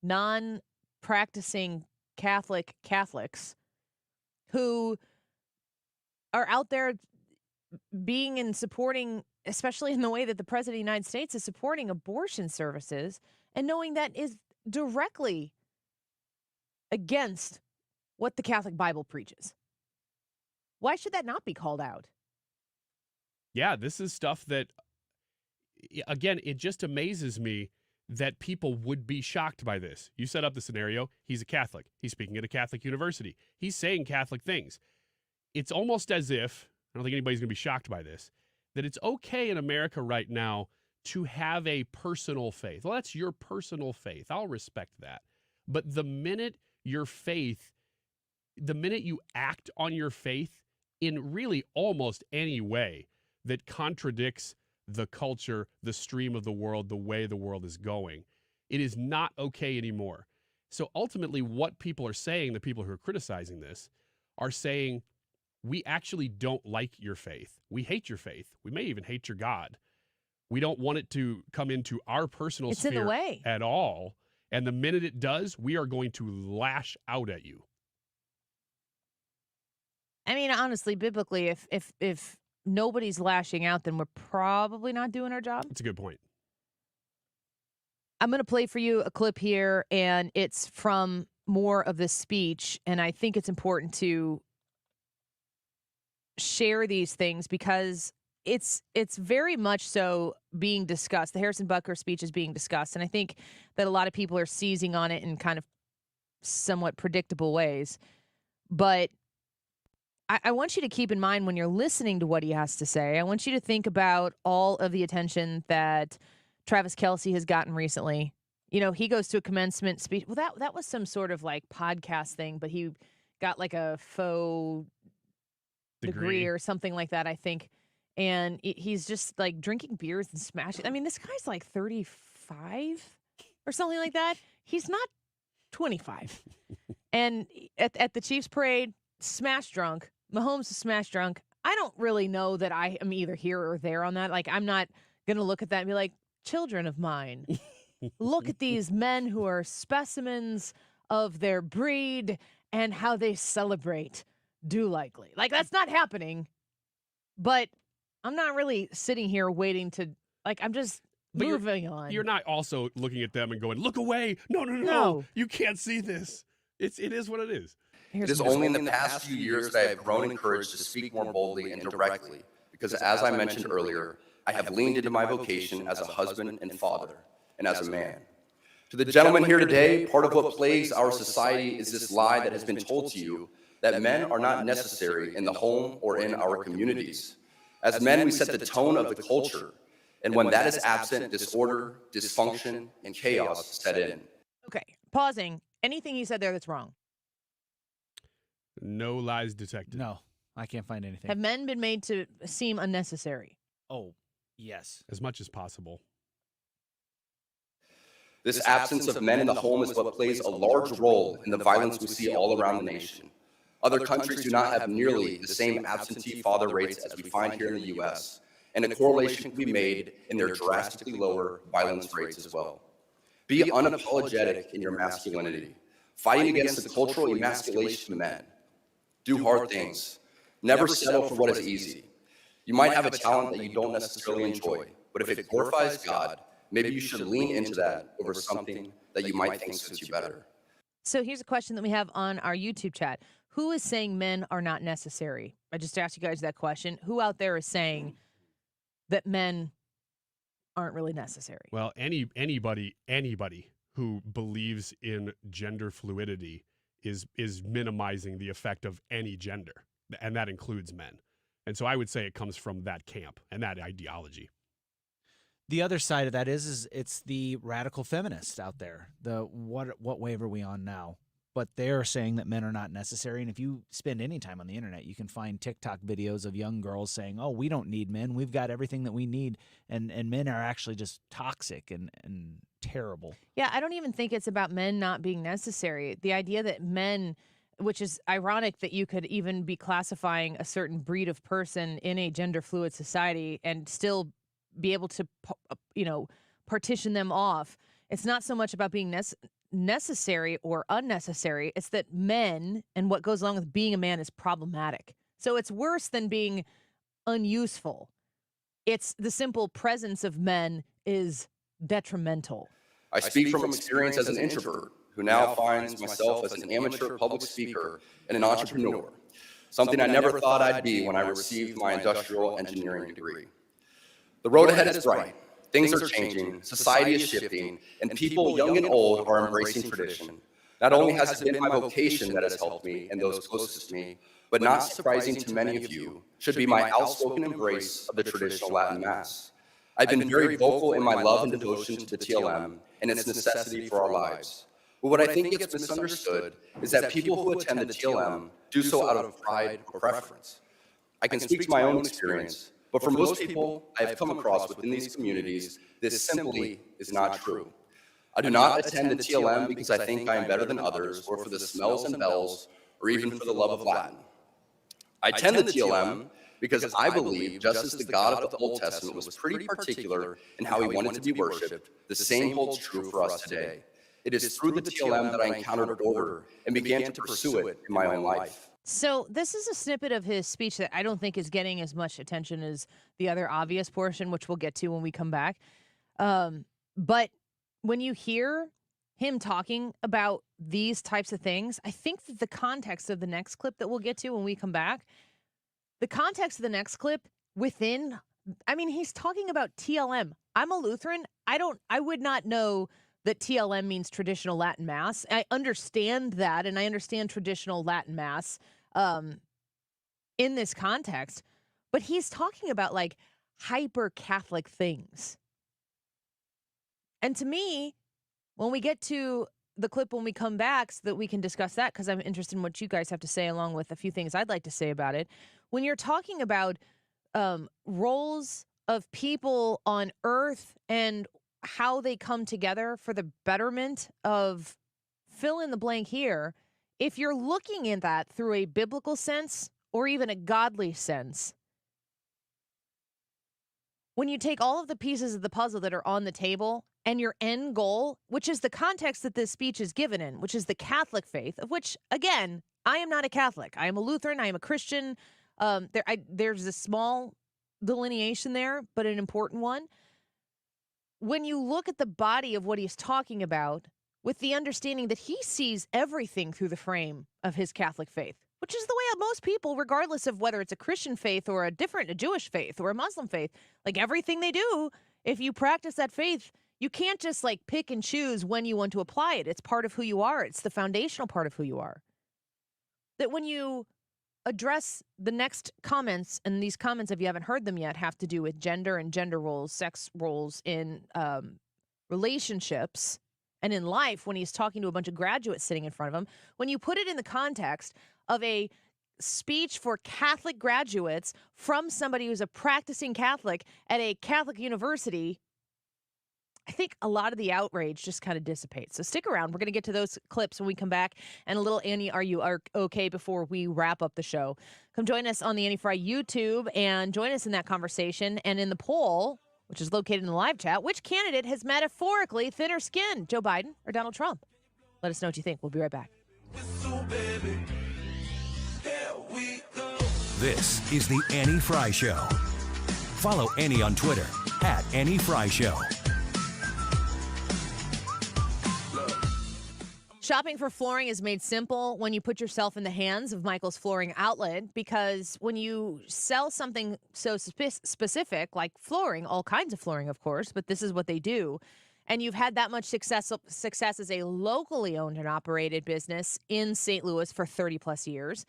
non-practicing Catholics who are out there being and supporting, especially in the way that the President of the United States is supporting abortion services, and knowing that is directly against what the Catholic Bible preaches. Why should that not be called out? Yeah, this is stuff that, again, it just amazes me that people would be shocked by this. You set up the scenario. He's a Catholic. He's speaking at a Catholic university. He's saying Catholic things. It's almost as if, I don't think anybody's going to be shocked by this, that it's okay in America right now to have a personal faith. Well, that's your personal faith. I'll respect that. But the minute you act on your faith in really almost any way that contradicts the culture, the stream of the world, the way the world is going, it is not okay anymore. So ultimately what people are saying, the people who are criticizing this, are saying we actually don't like your faith. We hate your faith. We may even hate your God. We don't want it to come into our personal It's in the sphere way. at all. And the minute it does, we are going to lash out at you. I mean, honestly, biblically, if nobody's lashing out, then we're probably not doing our job. That's a good point. I'm going to play for you a clip here, and it's from more of this speech, and I think it's important to share these things because it's very much so being discussed. The Harrison Butker speech is being discussed, and I think that a lot of people are seizing on it in kind of somewhat predictable ways. But I want you to keep in mind when you're listening to what he has to say, I want you to think about all of the attention that Travis Kelce has gotten recently. You know, he goes to a commencement speech. Well, that was some sort of like podcast thing, but he got like a faux degree or something like that, I think. And he's just like drinking beers and smashing. I mean, this guy's like 35 or something like that. He's not 25. And at the Chiefs parade, smash drunk. Mahomes is smash drunk. I don't really know that I am either here or there on that. Like, I'm not going to look at that and be like, children of mine, look at these men who are specimens of their breed and how they celebrate do likely. Like, that's not happening. But I'm not really sitting here waiting to, like, I'm just moving on. You're not also looking at them and going, look away. No. You can't see this. It is what it is. It is only in the past few years that I have grown in courage to speak more boldly and directly, because as I mentioned earlier, I have leaned into my vocation as a husband and father, and as a man. To the gentleman here today, part of what plagues our society is this lie that has been told to you that men are not necessary in the home or in our communities. As men, we set the tone of the culture, and when that is absent, disorder, dysfunction, and chaos set in. Okay, pausing. Anything he said there that's wrong? No lies detected. No, I can't find anything. Have men been made to seem unnecessary? Oh, yes. As much as possible. This absence of men in the home is what plays a large role in the violence we see all around the nation. Other countries do not have nearly the same absentee father rates as we find here in the U.S., and a correlation can be made in their drastically lower violence rates as well. Be unapologetic in your masculinity, fighting against the cultural emasculation of men. Do hard things. Never settle for what is easy. You might have a talent that you don't necessarily enjoy, but if it glorifies God, maybe you should lean into that over something that you might think suits you better. So here's a question that we have on our YouTube chat. Who is saying men are not necessary? I just asked you guys that question. Who out there is saying that men aren't really necessary? Well, anybody who believes in gender fluidity is minimizing the effect of any gender, and that includes men. And so I would say it comes from that camp and that ideology. The other side of that is it's the radical feminists out there. The what wave are we on now? But they're saying that men are not necessary. And if you spend any time on the internet, you can find TikTok videos of young girls saying, oh, we don't need men. We've got everything that we need. And men are actually just toxic and terrible. Yeah, I don't even think it's about men not being necessary. The idea that men, which is ironic that you could even be classifying a certain breed of person in a gender fluid society and still be able to, partition them off. It's not so much about being necessary or unnecessary. It's that men and what goes along with being a man is problematic. So it's worse than being unuseful. It's the simple presence of men is detrimental. I speak from experience as an introvert who now finds myself as an amateur public speaker and an entrepreneur, something I never thought I'd be when I received my industrial engineering degree. The road ahead is bright. Things are changing, society is shifting, and people young and old are embracing tradition. Not only has it been my vocation that has helped me and those closest to me, but not surprising to many of you, should be my outspoken embrace of the traditional Latin Mass. I've been very vocal in my love and devotion to the TLM and its necessity for our lives. But what I think gets misunderstood is that people who attend the TLM do so out of pride or preference. I can speak to my own experience, but for most people I have come across within these communities, this simply is not true. I do not attend the TLM because I think I am better than others, or for the smells and bells, or even for the love of Latin. I attend the TLM because I believe, just as the God of the Old Testament was pretty particular in how he wanted to be worshipped, the same holds true for us today. It is through the TLM that I encountered order and began to pursue it in my own life. So this is a snippet of his speech that I don't think is getting as much attention as the other obvious portion, which we'll get to when we come back. But when you hear him talking about these types of things, I think that the context of the next clip that we'll get to when we come back, the context of the next clip he's talking about TLM. I'm a Lutheran. I would not know that TLM means traditional Latin Mass. I understand that, and I understand traditional Latin Mass in this context, but he's talking about like hyper-Catholic things. And to me, when we get to the clip when we come back so that we can discuss that, because I'm interested in what you guys have to say along with a few things I'd like to say about it. When you're talking about roles of people on earth and how they come together for the betterment of fill in the blank here, if you're looking at that through a biblical sense or even a godly sense, when you take all of the pieces of the puzzle that are on the table and your end goal, which is the context that this speech is given in, which is the Catholic faith, of which, again, I am not a Catholic. I am a Lutheran. I am a Christian. There's a small delineation there, but an important one. When you look at the body of what he's talking about, with the understanding that he sees everything through the frame of his Catholic faith, which is the way of most people, regardless of whether it's a Christian faith or a Jewish faith or a Muslim faith, like everything they do, if you practice that faith, you can't just like pick and choose when you want to apply it. It's part of who you are. It's the foundational part of who you are. That when you address the next comments, and these comments, if you haven't heard them yet, have to do with gender and gender roles, sex roles in relationships and in life, when he's talking to a bunch of graduates sitting in front of him, when you put it in the context of a speech for Catholic graduates from somebody who's a practicing Catholic at a Catholic university, I think a lot of the outrage just kind of dissipates. So stick around. We're going to get to those clips when we come back. And a little Annie, are you okay before we wrap up the show? Come join us on the Annie Fry YouTube and join us in that conversation. And in the poll, which is located in the live chat, which candidate has metaphorically thinner skin, Joe Biden or Donald Trump? Let us know what you think. We'll be right back. This is the Annie Fry Show. Follow Annie on Twitter @AnnieFryShow. Shopping for flooring is made simple when you put yourself in the hands of Michael's Flooring Outlet, because when you sell something so specific like flooring, all kinds of flooring, of course, but this is what they do, and you've had that much success as a locally owned and operated business in St. Louis for 30 plus years,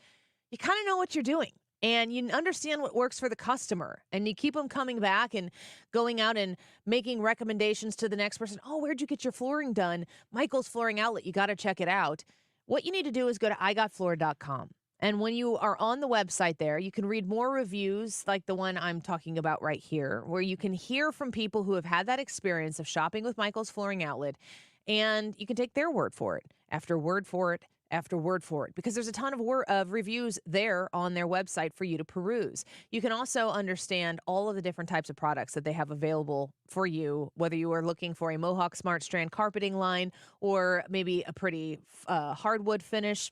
you kind of know what you're doing. And you understand what works for the customer, and you keep them coming back and going out and making recommendations to the next person. Oh, where'd you get your flooring done? Michael's Flooring Outlet. You got to check it out. What you need to do is go to igotfloor.com. And when you are on the website there, you can read more reviews like the one I'm talking about right here, where you can hear from people who have had that experience of shopping with Michael's Flooring Outlet, and you can take their word for it, after word for it, after word for it, because there's a ton of reviews there on their website for you to peruse. You can also understand all of the different types of products that they have available for you, whether you are looking for a Mohawk Smart Strand carpeting line or maybe a pretty hardwood finish.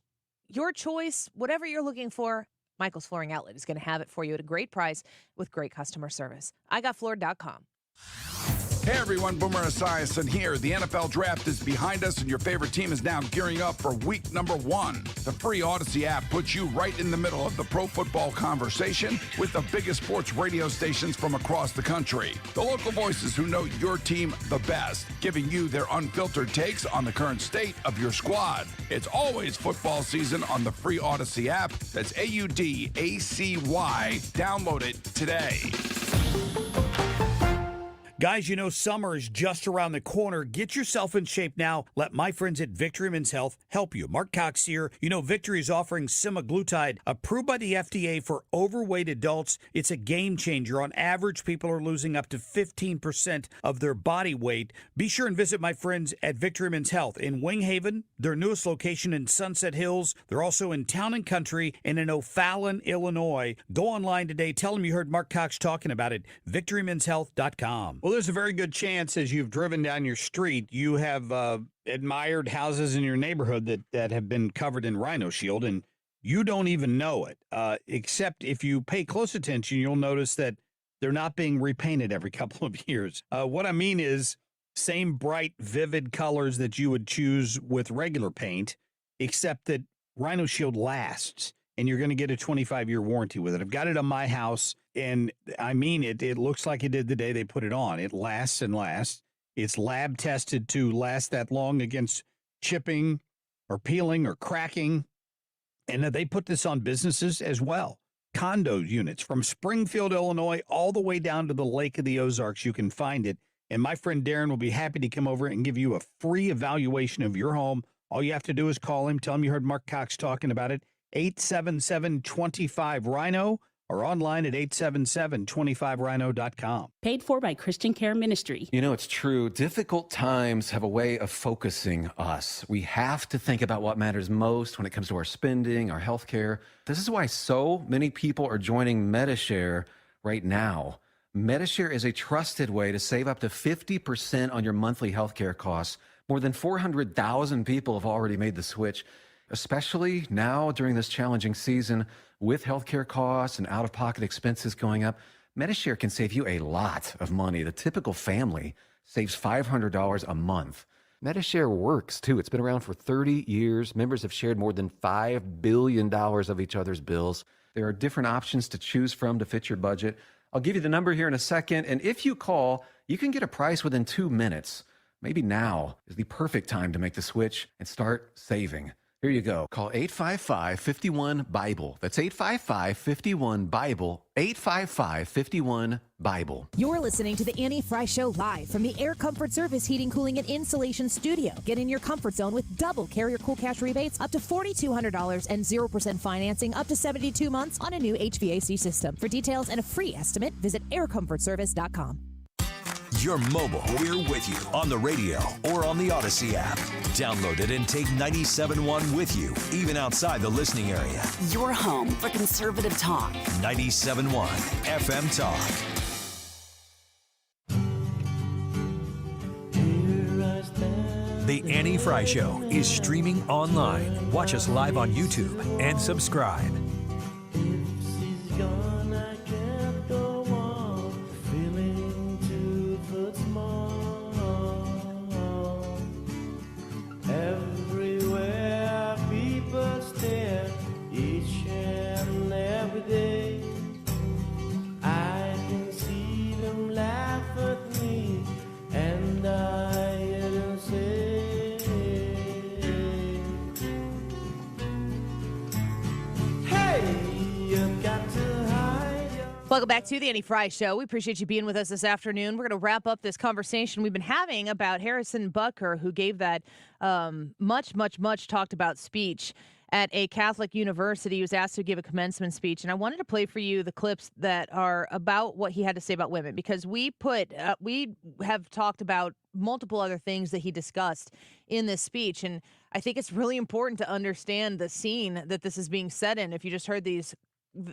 Your choice, whatever you're looking for, Michael's Flooring Outlet is going to have it for you at a great price with great customer service. igotfloor.com. Hey everyone, Boomer Esiason here. The NFL draft is behind us and your favorite team is now gearing up for week number 1. The free Odyssey app puts you right in the middle of the pro football conversation with the biggest sports radio stations from across the country. The local voices who know your team the best, giving you their unfiltered takes on the current state of your squad. It's always football season on the free Odyssey app. That's AUDACY. Download it today. Guys, you know summer is just around the corner. Get yourself in shape now. Let my friends at Victory Men's Health help you. Mark Cox here. You know Victory is offering semaglutide, approved by the FDA for overweight adults. It's a game changer. On average, people are losing up to 15% of their body weight. Be sure and visit my friends at Victory Men's Health in Wing Haven, their newest location in Sunset Hills. They're also in Town and Country and in O'Fallon, Illinois. Go online today. Tell them you heard Mark Cox talking about it. VictoryMen'sHealth.com. Well, there's a very good chance as you've driven down your street, you have admired houses in your neighborhood that have been covered in Rhino Shield, and you don't even know it. Except if you pay close attention, you'll notice that they're not being repainted every couple of years. What I mean is same bright, vivid colors that you would choose with regular paint, except that Rhino Shield lasts, and you're going to get a 25-year warranty with it. I've got it on my house, and I mean it. It looks like it did the day they put it on. It lasts and lasts. It's lab tested to last that long against chipping or peeling or cracking. And they put this on businesses as well. Condo units from Springfield, Illinois, all the way down to the Lake of the Ozarks. You can find it. And my friend Darren will be happy to come over and give you a free evaluation of your home. All you have to do is call him. Tell him you heard Mark Cox talking about it. 877-25-RHINO or online at 877-25rhino.com. Paid for by Christian Care Ministry. You know, it's true. Difficult times have a way of focusing us. We have to think about what matters most when it comes to our spending, our health care. This is why so many people are joining MediShare right now. MediShare is a trusted way to save up to 50% on your monthly health care costs. More than 400,000 people have already made the switch, especially now during this challenging season with healthcare costs and out-of-pocket expenses going up. MediShare can save you a lot of money. The typical family saves $500 a month. MediShare works, too. It's been around for 30 years. Members have shared more than $5 billion of each other's bills. There are different options to choose from to fit your budget. I'll give you the number here in a second, and if you call, you can get a price within 2 minutes. Maybe now is the perfect time to make the switch and start saving. Here you go. Call 855-51-BIBLE. That's 855-51-BIBLE. 855-51-BIBLE. You're listening to the Annie Fry Show live from the Air Comfort Service Heating, Cooling, and Insulation Studio. Get in your comfort zone with double Carrier Cool Cash rebates up to $4,200 and 0% financing up to 72 months on a new HVAC system. For details and a free estimate, visit aircomfortservice.com. You're mobile. We're with you on the radio or on the Odyssey app. Download it and take 97.1 with you, even outside the listening area. Your home for conservative talk. 97.1 FM Talk. The Annie Fry Show is streaming online. Watch us live on YouTube and subscribe. Welcome back to the Annie Fry Show. We appreciate you being with us this afternoon. We're going to wrap up this conversation we've been having about Harrison Butker, who gave that much talked about speech at a Catholic university. He was asked to give a commencement speech, and I wanted to play for you the clips that are about what he had to say about women, because we have talked about multiple other things that he discussed in this speech, and I think it's really important to understand the scene that this is being set in. If you just heard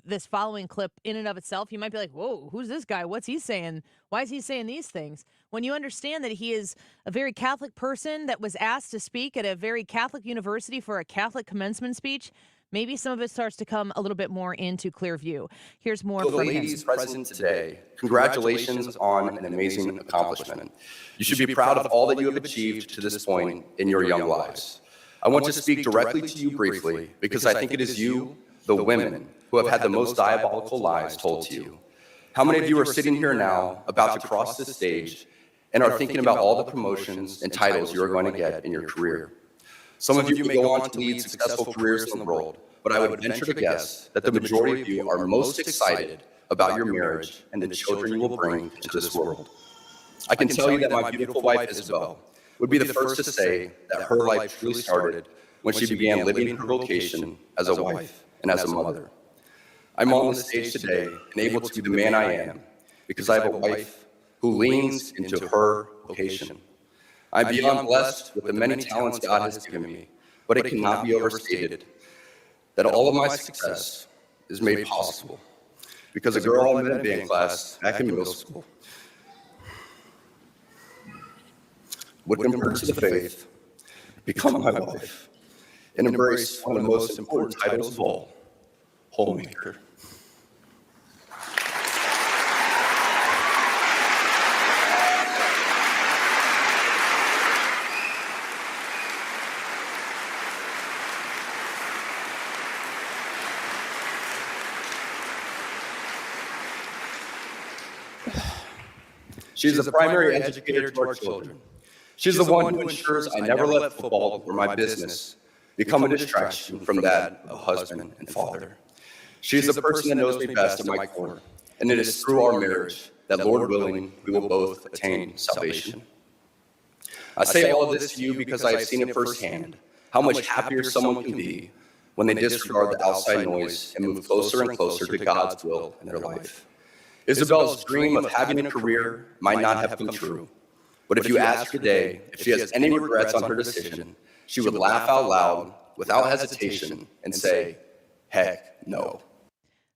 this following clip in and of itself, you might be like, whoa, who's this guy? What's he saying? Why is he saying these things? When you understand that he is a very Catholic person that was asked to speak at a very Catholic university for a Catholic commencement speech, maybe some of it starts to come a little bit more into clear view. Here's more to the from ladies him. present today, congratulations on an amazing accomplishment. You should be proud of all that you have achieved to this point in your young lives. I want to speak directly to you briefly because I think it is you, the women, who have had the most diabolical lies told to you. How many of you are sitting here now about to cross this stage and are thinking about all the promotions and titles you are going to get in your career? Some of you may go on to lead successful careers in the world, but I would venture to guess that the majority of you are most excited about your marriage and the children you will bring into this world. I can tell you that my beautiful wife, Isabel, would be the first to say that her life truly started when she began living her vocation as a wife and as a mother. I'm on the stage today and able to be the man I am because I have a wife who leans into her vocation. I'm beyond blessed with the many talents God has given me, but it cannot be overstated that all of my success is made possible because a girl I met in band class back in middle school would convert to the faith, become my wife, and embrace one of the most important titles of all, homemaker. She's the primary educator to our children. She's the one who ensures I never let football or my business become a distraction from that of husband and father. She's the person that knows me best in my corner, and it is through our marriage that, Lord willing, we will both attain salvation. I say all of this to you because I have seen it firsthand, how much happier someone can be when they disregard the outside noise and move closer and closer to God's will in their life. Isabel's dream of having a career might not have come true, but if you ask her today if she has any regrets on her decision, she would laugh out loud without hesitation and say, heck no.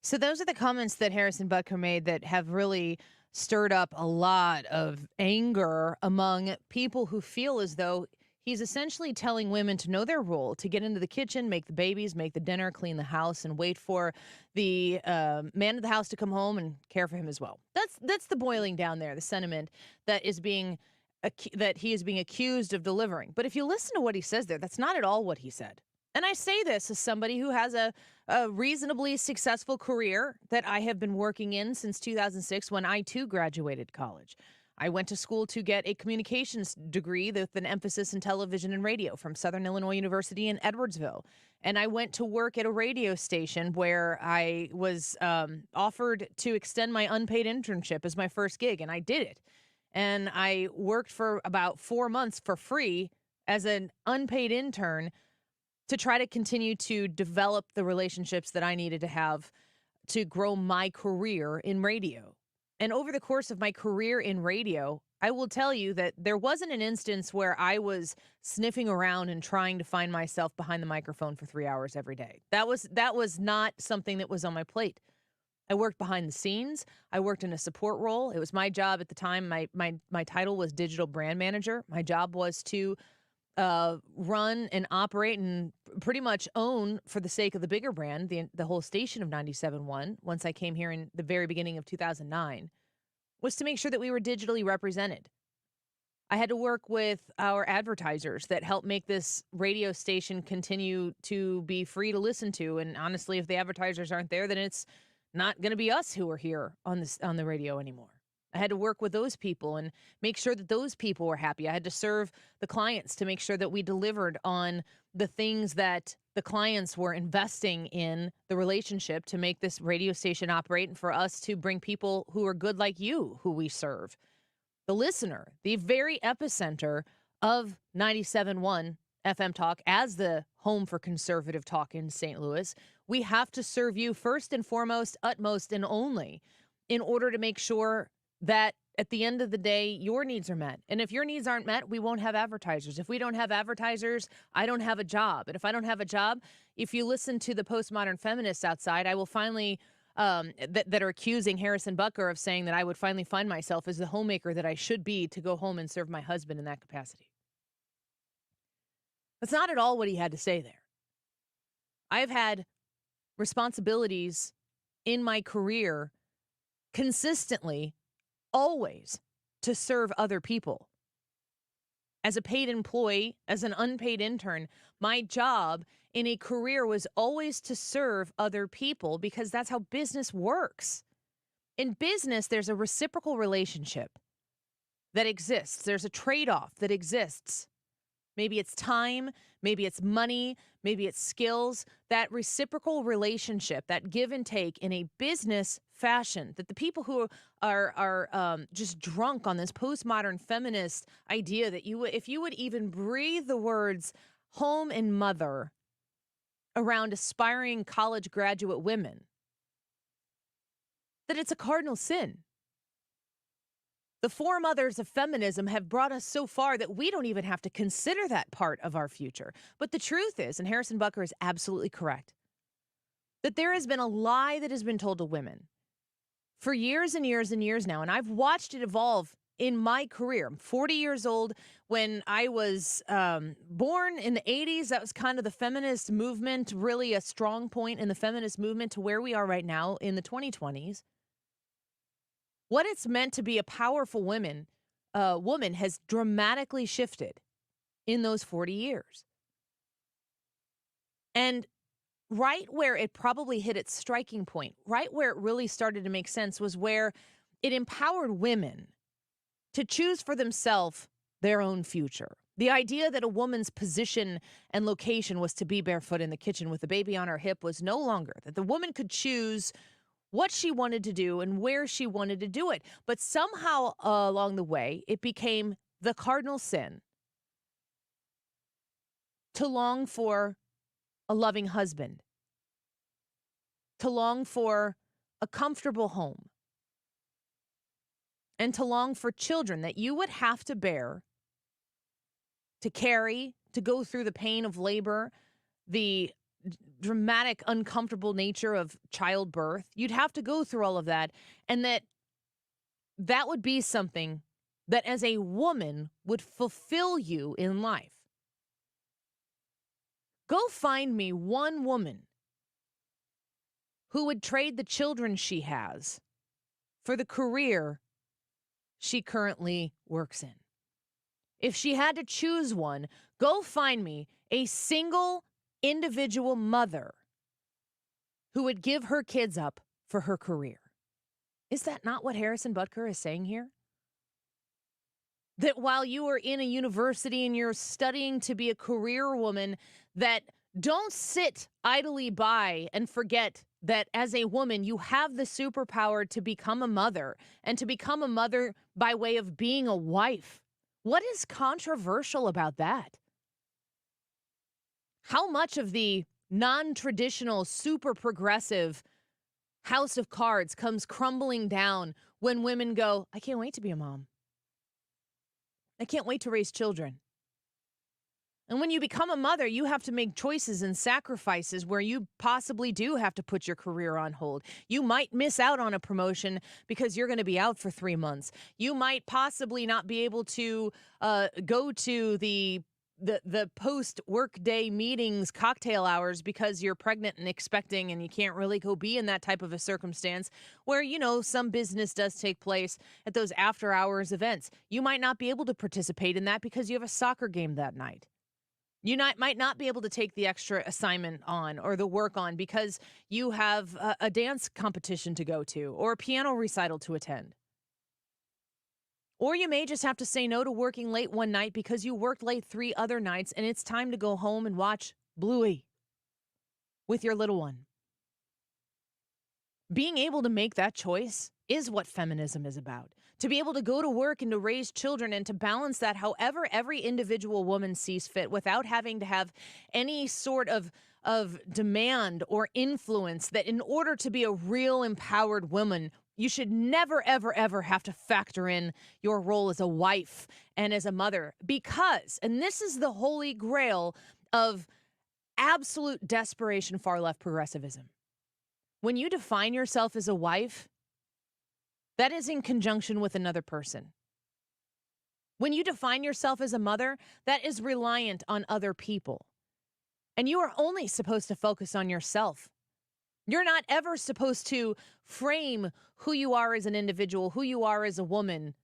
So those are the comments that Harrison Butker made that have really stirred up a lot of anger among people who feel as though he's essentially telling women to know their role, to get into the kitchen, make the babies, make the dinner, clean the house, and wait for the man of the house to come home and care for him as well. That's the boiling down there, the sentiment that is being that he is being accused of delivering. But if you listen to what he says there, that's not at all what he said. And I say this as somebody who has a reasonably successful career that I have been working in since 2006 when I, too, graduated college. I went to school to get a communications degree with an emphasis in television and radio from Southern Illinois University in Edwardsville. And I went to work at a radio station where I was offered to extend my unpaid internship as my first gig, and I did it. And I worked for about 4 months for free as an unpaid intern to try to continue to develop the relationships that I needed to have to grow my career in radio. And over the course of my career in radio, I will tell you that there wasn't an instance where I was sniffing around and trying to find myself behind the microphone for 3 hours every day. That was not something that was on my plate. I worked behind the scenes. I worked in a support role. It was my job at the time. My title was digital brand manager. My job was to run and operate and pretty much own, for the sake of the bigger brand, the whole station of 97.1, once I came here in the very beginning of 2009, was to make sure that we were digitally represented. I had to work with our advertisers that helped make this radio station continue to be free to listen to. And honestly, if the advertisers aren't there, then it's not going to be us who are here on the radio anymore. I had to work with those people and make sure that those people were happy. I had to serve the clients to make sure that we delivered on the things that the clients were investing in the relationship to make this radio station operate and for us to bring people who are good like you, who we serve. The listener, the very epicenter of 97.1 FM Talk as the home for conservative talk in St. Louis. We have to serve you first and foremost, utmost and only, in order to make sure that at the end of the day, your needs are met. And if your needs aren't met, we won't have advertisers. If we don't have advertisers, I don't have a job. And if I don't have a job, if you listen to the postmodern feminists outside, I will finally, that are accusing Harrison Butker of saying that I would finally find myself as the homemaker that I should be to go home and serve my husband in that capacity. That's not at all what he had to say there. I've had responsibilities in my career consistently, always, to serve other people. As a paid employee, as an unpaid intern, my job in a career was always to serve other people because that's how business works. In business, there's a reciprocal relationship that exists. There's a trade-off that exists. Maybe it's time, maybe it's money, maybe it's skills, that reciprocal relationship, that give and take in a business fashion, that the people who are just drunk on this postmodern feminist idea that if you would even breathe the words home and mother around aspiring college graduate women, that it's a cardinal sin. The foremothers of feminism have brought us so far that we don't even have to consider that part of our future. But the truth is, and Harrison Butker is absolutely correct, that there has been a lie that has been told to women for years and years and years now. And I've watched it evolve in my career. I'm 40 years old. When I was born in the 80s, that was kind of the feminist movement, really a strong point in the feminist movement to where we are right now in the 2020s. What it's meant to be a powerful woman has dramatically shifted in those 40 years. And right where it probably hit its striking point, right where it really started to make sense, was where it empowered women to choose for themselves their own future. The idea that a woman's position and location was to be barefoot in the kitchen with a baby on her hip was no longer, that the woman could choose what she wanted to do and where she wanted to do it. But somehow along the way, it became the cardinal sin to long for a loving husband, to long for a comfortable home, and to long for children that you would have to bear, to carry, to go through the pain of labor, the dramatic, uncomfortable nature of childbirth. You'd have to go through all of that, and that would be something that as a woman would fulfill you in life. Go find me one woman who would trade the children she has for the career she currently works in. If she had to choose one, go find me a single individual mother who would give her kids up for her career. Is that not what Harrison Butker is saying here? That while you are in a university and you're studying to be a career woman, that don't sit idly by and forget that as a woman, you have the superpower to become a mother, and to become a mother by way of being a wife. What is controversial about that? How much of the non-traditional, super progressive house of cards comes crumbling down when women go, I can't wait to be a mom. I can't wait to raise children. And when you become a mother, you have to make choices and sacrifices where you possibly do have to put your career on hold. You might miss out on a promotion because you're going to be out for 3 months. You might possibly not be able to go to the post-workday meetings, cocktail hours, because you're pregnant and expecting, and you can't really go be in that type of a circumstance where, some business does take place at those after-hours events. You might not be able to participate in that because you have a soccer game that night. You might not be able to take the extra assignment on or the work on because you have a dance competition to go to or a piano recital to attend. Or you may just have to say no to working late one night because you worked late 3 other nights and it's time to go home and watch Bluey with your little one. Being able to make that choice is what feminism is about. To be able to go to work and to raise children and to balance that however every individual woman sees fit without having to have any sort of demand or influence that in order to be a real empowered woman, you should never, ever, ever have to factor in your role as a wife and as a mother. Because, and this is the holy grail of absolute desperation far left progressivism, when you define yourself as a wife, that is in conjunction with another person. When you define yourself as a mother, that is reliant on other people. And you are only supposed to focus on yourself. You're not ever supposed to frame who you are as an individual, who you are as a woman,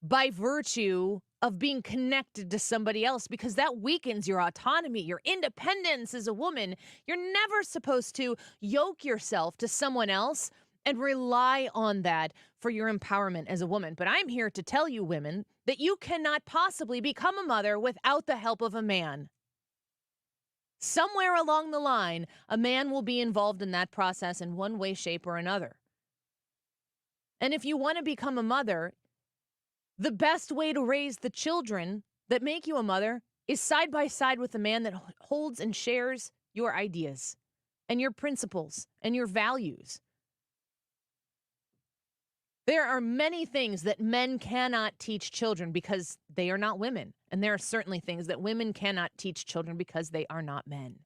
by virtue of being connected to somebody else, because that weakens your autonomy, your independence as a woman. You're never supposed to yoke yourself to someone else and rely on that for your empowerment as a woman. But I'm here to tell you, women, that you cannot possibly become a mother without the help of a man. Somewhere along the line, a man will be involved in that process in one way, shape, or another. And if you want to become a mother, the best way to raise the children that make you a mother is side by side with a man that holds and shares your ideas and your principles and your values. There are many things that men cannot teach children because they are not women. And there are certainly things that women cannot teach children because they are not men.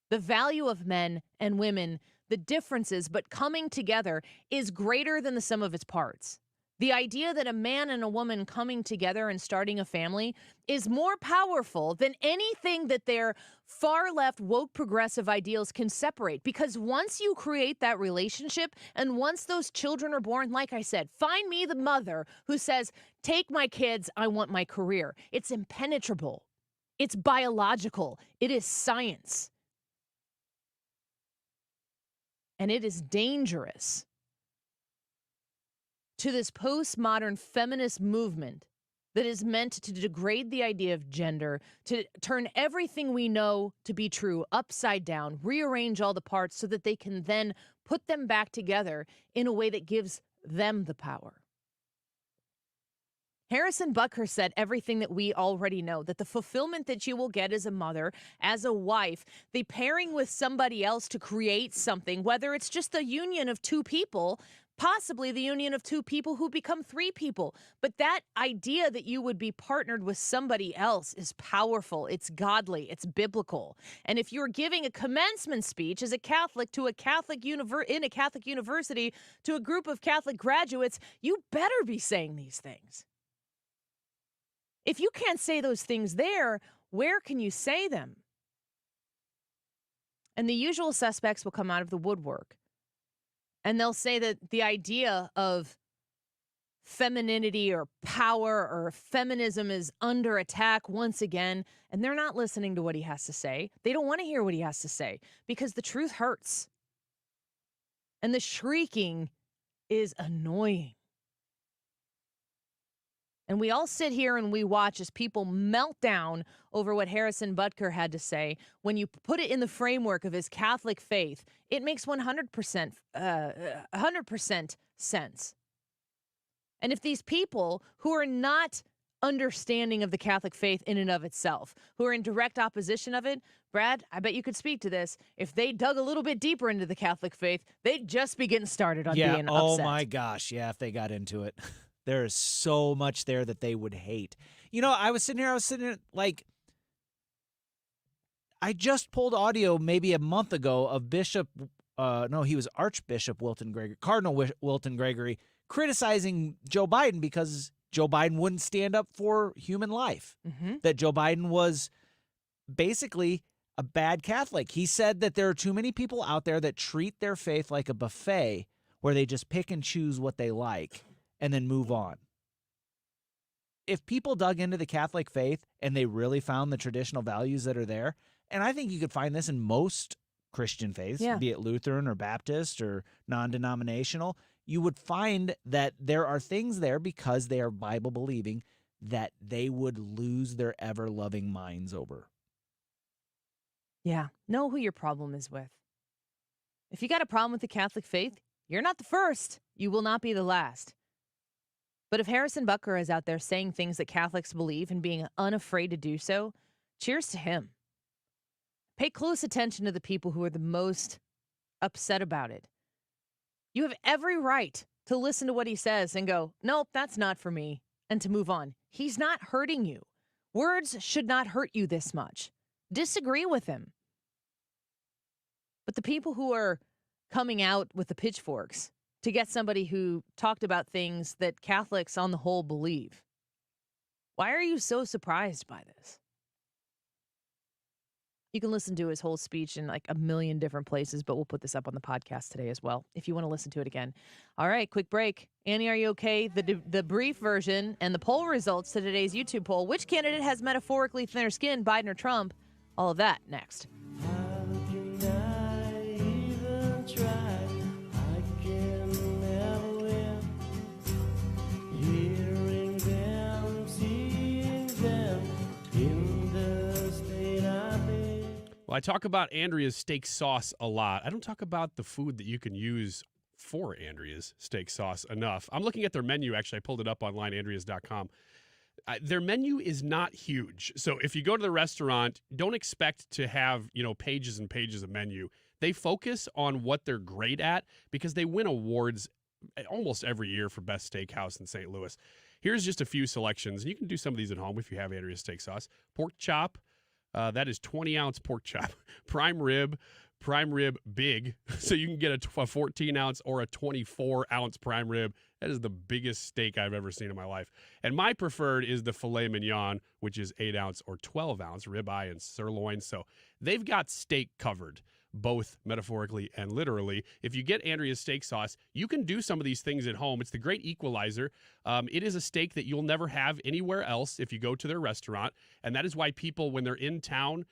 The value of men and women, the differences, but coming together is greater than the sum of its parts. The idea that a man and a woman coming together and starting a family is more powerful than anything that their far-left, woke, progressive ideals can separate. Because once you create that relationship and once those children are born, like I said, find me the mother who says, take my kids, I want my career. It's impenetrable. It's biological. It is science. And it is dangerous to this postmodern feminist movement that is meant to degrade the idea of gender, to turn everything we know to be true upside down, rearrange all the parts so that they can then put them back together in a way that gives them the power. Harrison Butker said everything that we already know, that the fulfillment that you will get as a mother, as a wife, the pairing with somebody else to create something, whether it's just the union of two people, possibly the union of two people who become three people. But that idea that you would be partnered with somebody else is powerful. It's godly. It's biblical. And if you're giving a commencement speech as a Catholic to a Catholic in a Catholic university to a group of Catholic graduates, you better be saying these things. If you can't say those things there, where can you say them? And the usual suspects will come out of the woodwork. And they'll say that the idea of femininity or power or feminism is under attack once again, and they're not listening to what he has to say. They don't want to hear what he has to say because the truth hurts. And the shrieking is annoying. And we all sit here and we watch as people melt down over what Harrison Butker had to say. When you put it in the framework of his Catholic faith, it makes 100% sense. And if these people who are not understanding of the Catholic faith in and of itself, who are in direct opposition of it, Brad, I bet you could speak to this. If they dug a little bit deeper into the Catholic faith, they'd just be getting started on being upset. Oh my gosh. Yeah, if they got into it. There is so much there that they would hate. You know, I was sitting here, like, I just pulled audio maybe a month ago of he was Archbishop Wilton Gregory, Cardinal Wilton Gregory, criticizing Joe Biden because Joe Biden wouldn't stand up for human life, that Joe Biden was basically a bad Catholic. He said that there are too many people out there that treat their faith like a buffet where they just pick and choose what they like and then move on. If people dug into the Catholic faith and they really found the traditional values that are there, and I think you could find this in most Christian faiths, be it Lutheran or Baptist or non-denominational, you would find that there are things there because they are Bible-believing that they would lose their ever-loving minds over. Yeah, know who your problem is with. If you got a problem with the Catholic faith, you're not the first. You will not be the last. But if Harrison Butker is out there saying things that Catholics believe and being unafraid to do so, cheers to him. Pay close attention to the people who are the most upset about it. You have every right to listen to what he says and go, nope, that's not for me, and to move on. He's not hurting you. Words should not hurt you this much. Disagree with him. But the people who are coming out with the pitchforks to get somebody who talked about things that Catholics on the whole believe. Why are you so surprised by this? You can listen to his whole speech in like a million different places, but we'll put this up on the podcast today as well if you want to listen to it again. All right, quick break. Annie, are you okay? The brief version and the poll results to today's YouTube poll. Which candidate has metaphorically thinner skin, Biden or Trump? All of that next. Well, I talk about Andrea's steak sauce a lot. I don't talk about the food that you can use for Andrea's steak sauce enough. I'm looking at their menu. Actually, I pulled it up online, andreas.com. Their menu is not huge. So if you go to the restaurant, don't expect to have, pages and pages of menu. They focus on what they're great at because they win awards almost every year for best steakhouse in St. Louis. Here's just a few selections. And you can do some of these at home if you have Andrea's steak sauce. Pork chop. That is 20-ounce pork chop. Prime rib big. So you can get a 14-ounce or a 24-ounce prime rib. That is the biggest steak I've ever seen in my life. And my preferred is the filet mignon, which is 8-ounce or 12-ounce ribeye and sirloin. So they've got steak covered, both metaphorically and literally. If you get Andrea's steak sauce, you can do some of these things at home. It's the great equalizer. It is a steak that you'll never have anywhere else if you go to their restaurant. And that is why people, when they're in town,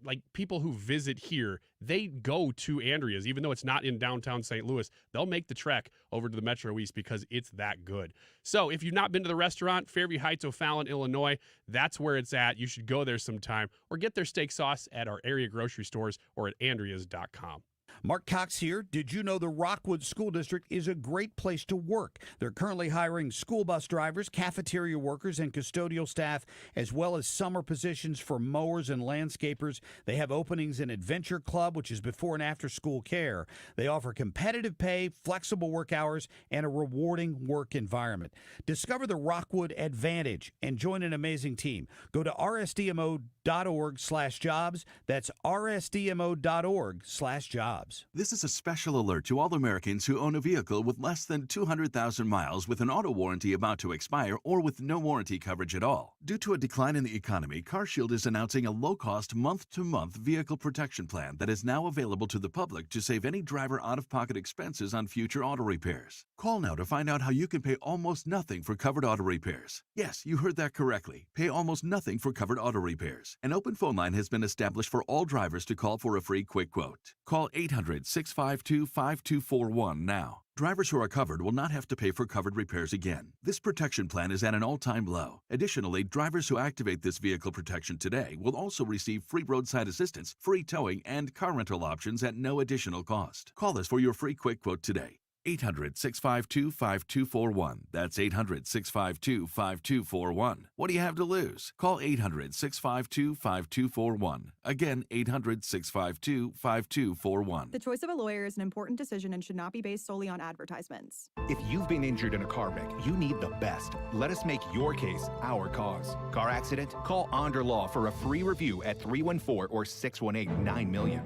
like people who visit here, they go to Andrea's, even though it's not in downtown St. Louis. They'll make the trek over to the Metro East because it's that good. So if you've not been to the restaurant, Fairview Heights, O'Fallon, Illinois, that's where it's at. You should go there sometime or get their steak sauce at our area grocery stores or at andreas.com. Mark Cox here. Did you know the Rockwood School District is a great place to work? They're currently hiring school bus drivers, cafeteria workers, and custodial staff, as well as summer positions for mowers and landscapers. They have openings in Adventure Club, which is before and after school care. They offer competitive pay, flexible work hours, and a rewarding work environment. Discover the Rockwood Advantage and join an amazing team. Go to rsdmo.org/jobs. That's rsdmo.org/jobs. This is a special alert to all Americans who own a vehicle with less than 200,000 miles with an auto warranty about to expire or with no warranty coverage at all. Due to a decline in the economy, CarShield is announcing a low-cost month-to-month vehicle protection plan that is now available to the public to save any driver out-of-pocket expenses on future auto repairs. Call now to find out how you can pay almost nothing for covered auto repairs. Yes, you heard that correctly. Pay almost nothing for covered auto repairs. An open phone line has been established for all drivers to call for a free quick quote. Call 800-652-5241 now. Drivers who are covered will not have to pay for covered repairs again. This protection plan is at an all-time low. Additionally, drivers who activate this vehicle protection today will also receive free roadside assistance, free towing, and car rental options at no additional cost. Call us for your free quick quote today. 800-652-5241. That's 800-652-5241. What do you have to lose? Call 800-652-5241. Again, 800-652-5241. The choice of a lawyer is an important decision and should not be based solely on advertisements. If you've been injured in a car wreck, you need the best. Let us make your case our cause. Car accident? Call Onder Law for a free review at 314 or 618-9000000.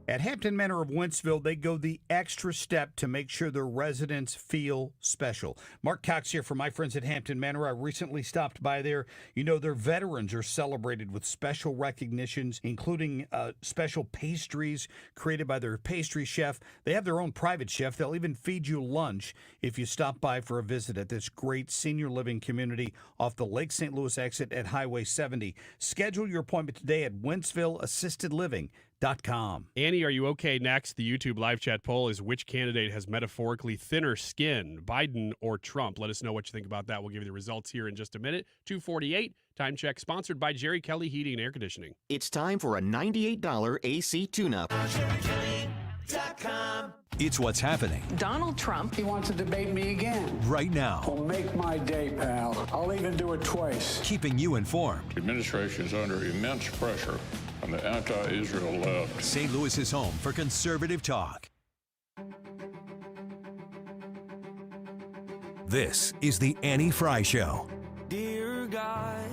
At Hampton Manor of Wentzville, they go the extra step to make sure their residents feel special. Mark Cox here for my friends at Hampton Manor. I recently stopped by there. You know, their veterans are celebrated with special recognitions, including special pastries created by their pastry chef. They have their own private chef. They'll even feed you lunch if you stop by for a visit at this great senior living community off the Lake St. Louis exit at Highway 70. Schedule your appointment today at wentzvilleassistedliving.com. Annie, are you okay? Next, the YouTube live chat poll is which candidate has metaphorically thinner skin, Biden or Trump? Let us know what you think about that. We'll give you the results here in just a minute. 2:48, time check, sponsored by Jerry Kelly Heating and Air Conditioning. It's time for a $98 AC tune-up. It's what's happening Donald Trump. He wants to debate me again. right now. Well, make my day, pal. I'll even do it twice. Keeping you informed. The administration is under immense pressure from the anti-Israel left. St. Louis is home for conservative talk. This is the Annie Fry Show. Dear God,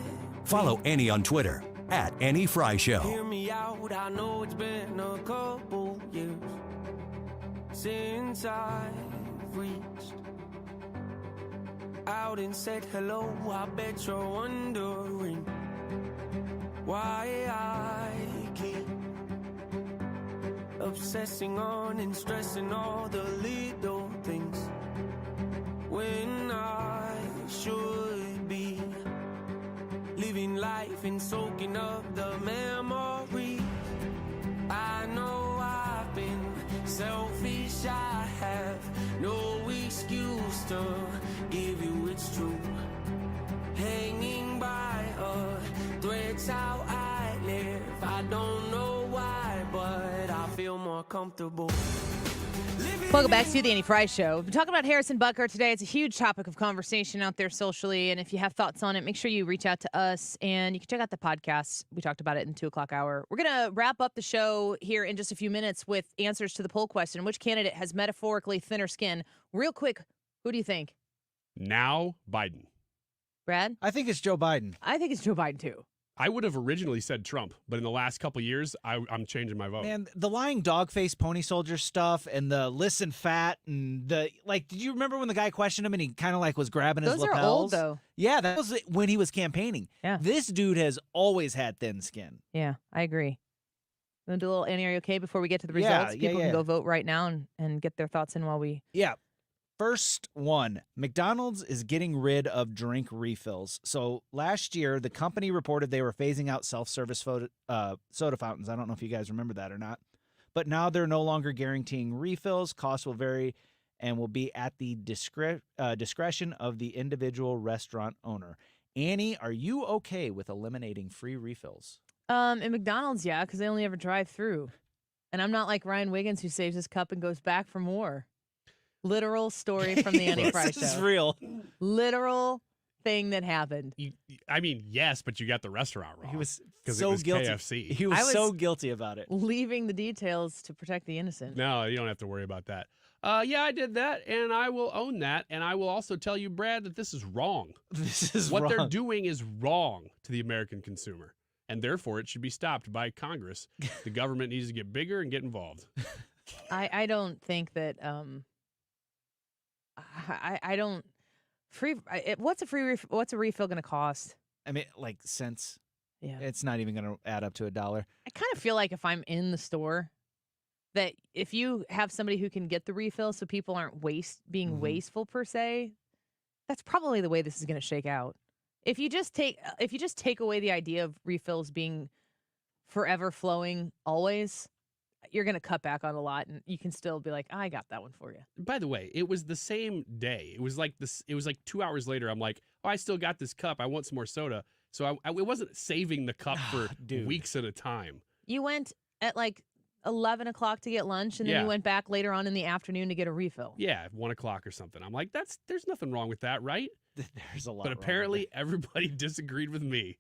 Follow Annie on Twitter at Annie Fry Show. hear me out. I know it's been a couple years since I've reached out and said hello. I bet you're wondering why I keep obsessing on and stressing all the little things when I should be living life and soaking up the memories. I know I've been selfish, I have no excuse to give you it's true. Hanging by a thread's how I live. I don't know why, but I feel more comfortable. Welcome back to the Annie Fry Show. We're talking about Harrison Butker today. It's a huge topic of conversation out there socially, and if you have thoughts on it, make sure you reach out to us, and you can check out the podcast. We talked about it in 2 o'clock hour. We're going to wrap up the show here in just a few minutes with answers to the poll question. Which candidate has metaphorically thinner skin? Real quick, who do you think? Now, Biden. Brad? I think it's Joe Biden. I think it's Joe Biden, too. I would have originally said Trump, but in the last couple years, I'm changing my vote. Man, the lying dog face pony soldier stuff and the listen fat and the, like, did you remember when the guy questioned him and he kind of like was grabbing his lapels? Those are old, though. Yeah, that was when he was campaigning. Yeah. This dude has always had thin skin. Yeah, I agree. We'll do a little Annie, are you okay before we get to the results? People can go vote right now and get their thoughts in while we... Yeah. First one, McDonald's is getting rid of drink refills. So last year, the company reported they were phasing out self-service soda fountains. I don't know if you guys remember that or not. But now they're no longer guaranteeing refills. Costs will vary and will be at the discretion of the individual restaurant owner. Annie, are you okay with eliminating free refills? In McDonald's, yeah, because they only ever drive through. And I'm not like Ryan Wiggins who saves his cup and goes back for more. Literal story from the Annie Fry Show. This is real. Literal thing that happened. I mean, yes, but you got the restaurant wrong. He was so it was guilty. KFC. He was so guilty about it. Leaving the details to protect the innocent. No, you don't have to worry about that. Yeah, I did that, and I will own that, and I will also tell you, Brad, that this is wrong. This is what wrong. they're doing is wrong to the American consumer, and therefore it should be stopped by Congress. The government needs to get bigger and get involved. I don't think that I don't what's a refill going to cost? I mean, like cents. Yeah. It's not even going to add up to $1. I kind of feel like if I'm in the store that if you have somebody who can get the refill so people aren't being wasteful per se, that's probably the way this is going to shake out. If you just take away the idea of refills being forever flowing always, you're going to cut back on a lot, and you can still be like, I got that one for you. By the way, it was the same day. It was like 2 hours later. I'm like, oh, I still got this cup. I want some more soda. So it wasn't saving the cup for weeks at a time. You went at like 11 o'clock to get lunch, and then you went back later on in the afternoon to get a refill. Yeah, 1 o'clock or something. I'm like, there's nothing wrong with that, right? There's a lot. But apparently everybody disagreed with me.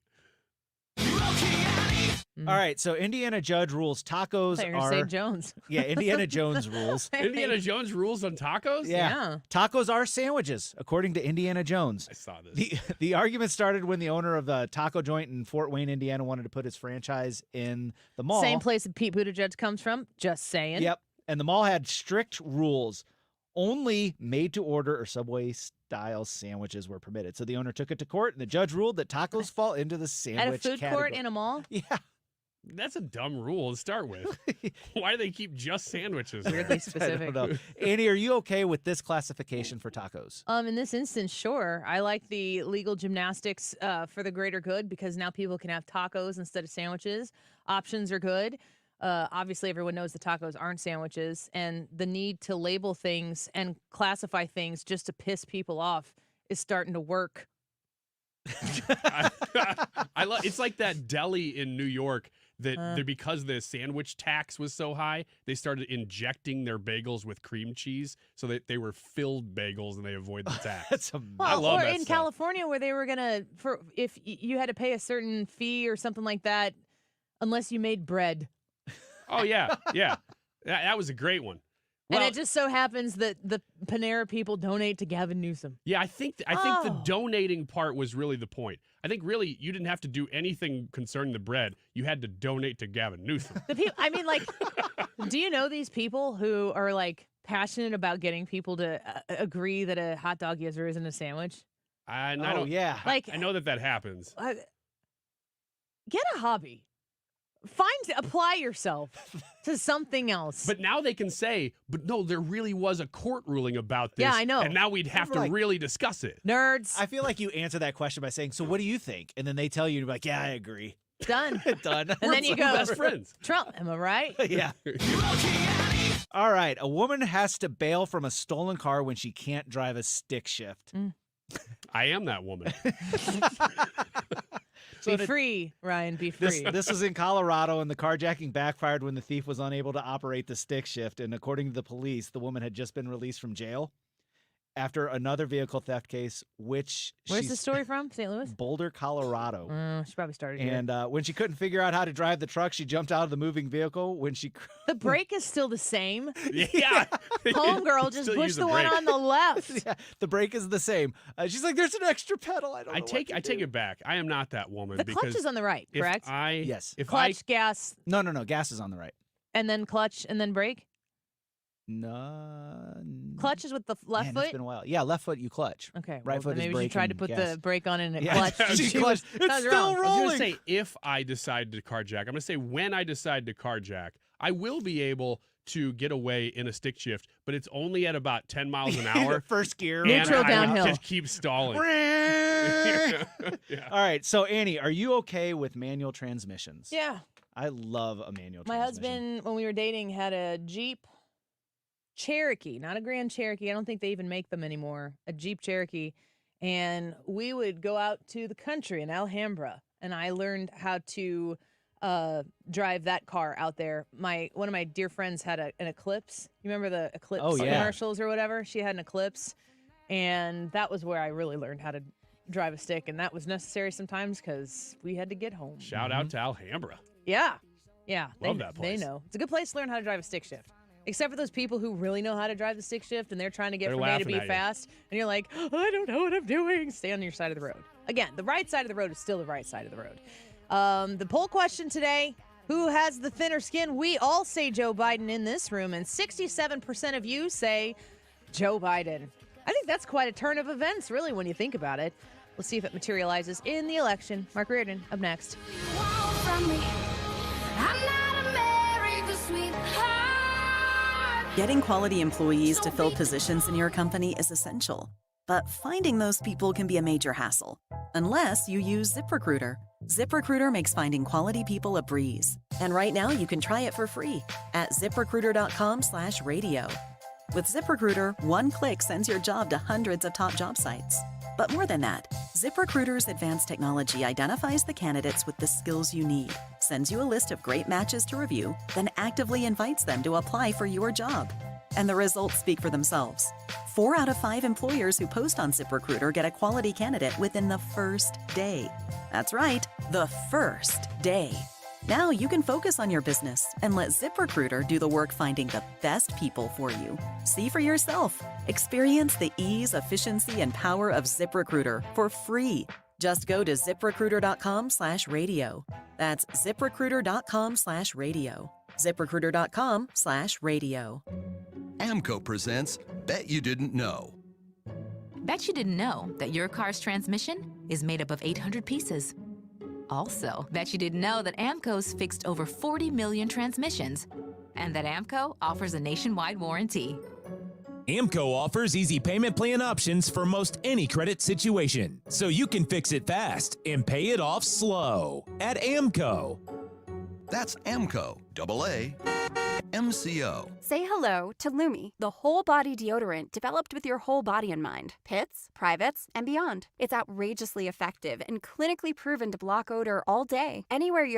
All right, so Indiana Judge rules tacos are... Say Jones. Yeah, Indiana Jones rules. Indiana Jones rules on tacos? Yeah. Tacos are sandwiches, according to Indiana Jones. I saw this. The argument started when the owner of a taco joint in Fort Wayne, Indiana, wanted to put his franchise in the mall. Same place that Pete Buttigieg comes from, just saying. Yep, and the mall had strict rules. Only made-to-order or Subway-style sandwiches were permitted. So the owner took it to court, and the judge ruled that tacos fall into the sandwich category. At a food court in a mall? Yeah. That's a dumb rule to start with. Why do they keep just sandwiches? Weirdly specific. I don't know. Annie, are you okay with this classification for tacos? In this instance, sure. I like the legal gymnastics for the greater good because now people can have tacos instead of sandwiches. Options are good. Obviously, everyone knows the tacos aren't sandwiches, and the need to label things and classify things just to piss people off is starting to work. It's like that deli in New York that because the sandwich tax was so high, they started injecting their bagels with cream cheese so that they were filled bagels and they avoid the tax. That's amazing. I love that in stuff. California where they were if you had to pay a certain fee or something like that, unless you made bread. Oh yeah, yeah, that was a great one. Well, and it just so happens that the Panera people donate to Gavin Newsom. Yeah, I think the donating part was really the point. I think really you didn't have to do anything concerning the bread. You had to donate to Gavin Newsom. Do you know these people who are like passionate about getting people to agree that a hot dog gizzard isn't a sandwich? I know that happens. Get a hobby. Apply yourself to something else. But now they can say, but no, there really was a court ruling about this. Yeah, I know. And now we'd have to really discuss it. Nerds. I feel like you answer that question by saying, so what do you think? And then they tell you, you're like, yeah, I agree. Done. Done. And then you go, best friends. Trump, am I right? Yeah. All right. A woman has to bail from a stolen car when she can't drive a stick shift. I am that woman. Be free, Ryan. Be free. This was in Colorado, and the carjacking backfired when the thief was unable to operate the stick shift. And according to the police, the woman had just been released from jail after another vehicle theft case, which Where's the story from? St. Louis? Boulder, Colorado. She probably started here. And when she couldn't figure out how to drive the truck, she jumped out of the moving vehicle. When she The brake is still the same. Yeah. Homegirl just pushed the one on the left. Yeah, the brake is the same. She's like, "There's an extra pedal." I take it back. I am not that woman. The clutch is on the right, correct? Yes. Clutch, gas. No. Gas is on the right. And then clutch, and then brake. No. Clutch is with the left foot. It's been a while. Yeah, left foot you clutch. Okay. Right foot is maybe brake. she tried to and put gas. the brake on and it Yeah. clutched. She clutched. It's that was still wrong. I was rolling. going to say, if I decide to carjack, I'm going to say when I decide to carjack, I will be able to get away in a stick shift, but it's only at about 10 miles an hour. First gear. And Neutral I downhill. just keep stalling. Yeah. All right. So, Annie, are you okay with manual transmissions? Yeah. I love a manual My transmission. husband, when we were dating, had a Jeep Cherokee, not a Grand Cherokee. I don't think they even make them anymore. A Jeep Cherokee. And we would go out to the country in Alhambra, and I learned how to drive that car out there. One of my dear friends had an Eclipse. You remember the Eclipse commercials or whatever? She had an Eclipse, and that was where I really learned how to drive a stick, and that was necessary sometimes because we had to get home. Shout out to Alhambra. Yeah. Love that place. They know. It's a good place to learn how to drive a stick shift. Except for those people who really know how to drive the stick shift and they're trying to get from A to B fast. And you're like, I don't know what I'm doing. Stay on your side of the road. Again, the right side of the road is still the right side of the road. The poll question today, who has the thinner skin? We all say Joe Biden in this room, and 67% of you say Joe Biden. I think that's quite a turn of events, really, when you think about it. We'll see if it materializes in the election. Mark Reardon, up next. Getting quality employees to fill positions in your company is essential, but finding those people can be a major hassle, unless you use ZipRecruiter. ZipRecruiter makes finding quality people a breeze. And right now you can try it for free at ZipRecruiter.com/radio. With ZipRecruiter, one click sends your job to hundreds of top job sites. But more than that, ZipRecruiter's advanced technology identifies the candidates with the skills you need, sends you a list of great matches to review, then actively invites them to apply for your job. And the results speak for themselves. 4 out of 5 employers who post on ZipRecruiter get a quality candidate within the first day. That's right, the first day. Now you can focus on your business and let ZipRecruiter do the work finding the best people for you. See for yourself. Experience the ease, efficiency, and power of ZipRecruiter for free. Just go to ZipRecruiter.com/radio. That's ZipRecruiter.com/radio. ZipRecruiter.com/radio. AMCO presents Bet You Didn't Know. Bet you didn't know that your car's transmission is made up of 800 pieces. Also, bet you didn't know that AMCO's fixed over 40 million transmissions, and that AMCO offers a nationwide warranty. AMCO offers easy payment plan options for most any credit situation, so you can fix it fast and pay it off slow at AMCO. That's AMCO, AA, MCO. Say hello to Lumi, the whole body deodorant developed with your whole body in mind. Pits, privates, and beyond. It's outrageously effective and clinically proven to block odor all day, anywhere you